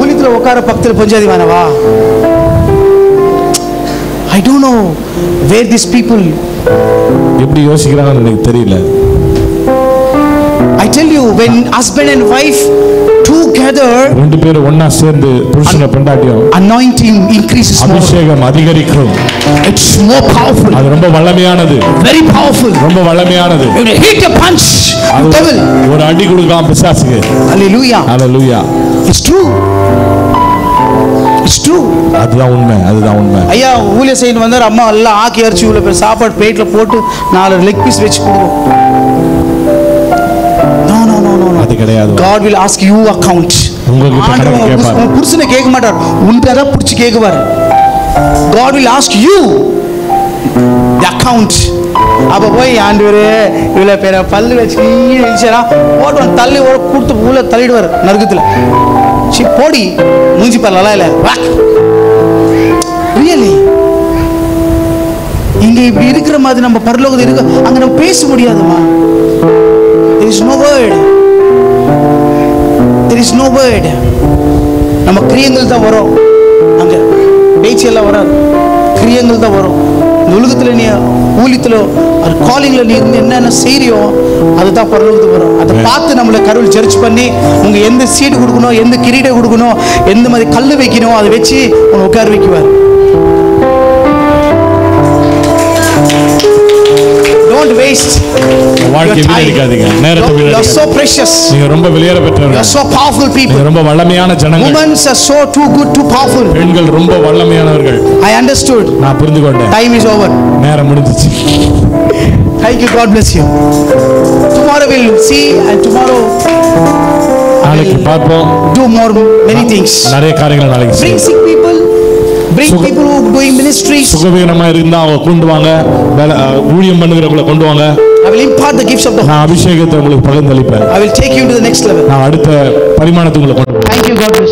ஊழியத்துல உட்கார பக்கத்துல panchayat வேணவா? I don't know where these people எப்படி யோசிக்கிறாங்கன்னு எனக்கு தெரியல. I tell you, when husband and wife together, ரெண்டு பேரும் ஒண்ணா சேர்ந்து புருஷனை பெண்டாட்டியும் anointing increases more. அபிஷேகம் அதிகரிக்கும். It's more powerful. அது ரொம்ப வல்லமையானது. Very powerful. ரொம்ப வல்லமையானது. You hit a punch, devil. ஒரு அடி கொடுக்கலாம் பிசாசுக்கு. Hallelujah. Hallelujah. It's true. It's true. அதுதான் உண்மை, அதுதான் உண்மை. ஐயா ஊழிய செய்யணும் வந்தார், அம்மா எல்லாம் ஆக்கி அரிச்சு இவ்வளவு பேர் சாப்பாடு பிளேட்ல போட்டு 4 லெக் பீஸ் வச்சு கொடுக்கும். அது கிடையாது. God will ask you account. உங்களுக்கு கணக்கு கேட்பார். உங்க புருஷனை கேட்க மாட்டார், உன்கிட்ட தான் புடிச்சு கேக்குவார். God will ask you the account. அப்ப போய் ஆண்டவரே இவ்வளவு பேரை பல்லு வச்சு நினைச்சா போட்டு தள்ளி கூட்டு உள்ள தள்ளிடுவார் நரகத்துல. போடி மூஞ்சி பல்லா இல்ல. ரியலி இங்க இப்படி இருக்கிற மாதிரி நம்ம பரலோகத்தில் இருக்கு, அங்க நம்ம பேச முடியாதுமா. There is no word. There is no word. நம்ம கிரியங்கள் தான் வரும், அங்க பேச்சு எல்லாம் வராது, கிரியங்கள் தான் வரும். இந்த உலகத்துல நீ ஊழியத்துல ஒரு காலிங்ல நீ இருந்து என்னென்ன செய்யறியோ அதுதான் பரலோகத்துக்கு வரும். அதை பார்த்து நம்மளை கடவுள் ஜட்ஜ் பண்ணி உங்க எந்த சீடு கொடுக்கணும், எந்த கிரீடை கொடுக்கணும், எந்த மாதிரி கல்லு வைக்கணும் அதை வச்சு உன்னை உட்கார வைக்குவார். Don't waste வாழ்க்கை வீணடிக்காதீங்க, நேரத்தை வீணடிக்காதீங்க. You are so precious. நீங்க ரொம்ப வெளியேற பெற்றவர்கள். You are so powerful people. நீங்க ரொம்ப வல்லமையான ஜனங்கள். Women are so too good, too powerful. பெண்கள் ரொம்ப வல்லமையானவர்கள். I understood. நான் புரிந்து கொண்டேன். Time is over. நேரம் முடிஞ்சிச்சு. Thank you. God bless you. Tomorrow we'll see and tomorrow நாளைக்கு பார்ப்போம். Do many things. நிறைய காரியங்களை நாளைக்கு Bring sick people. Bring people who are doing ministries. சுகவீனமா இருந்தா அவங்க கொண்டு வாங்க, ஊழியம் பண்ணுகிறவங்களை கொண்டு வாங்க. I will impart the gifts of the. நான் அபிஷேகத்தை உங்களுக்கு பகிர்ந்தளிப்பேன். I will take you to the next level. நான் அடுத்த பரிமாணத்துக்கு உங்களை கொண்டு. Thank you. God bless you.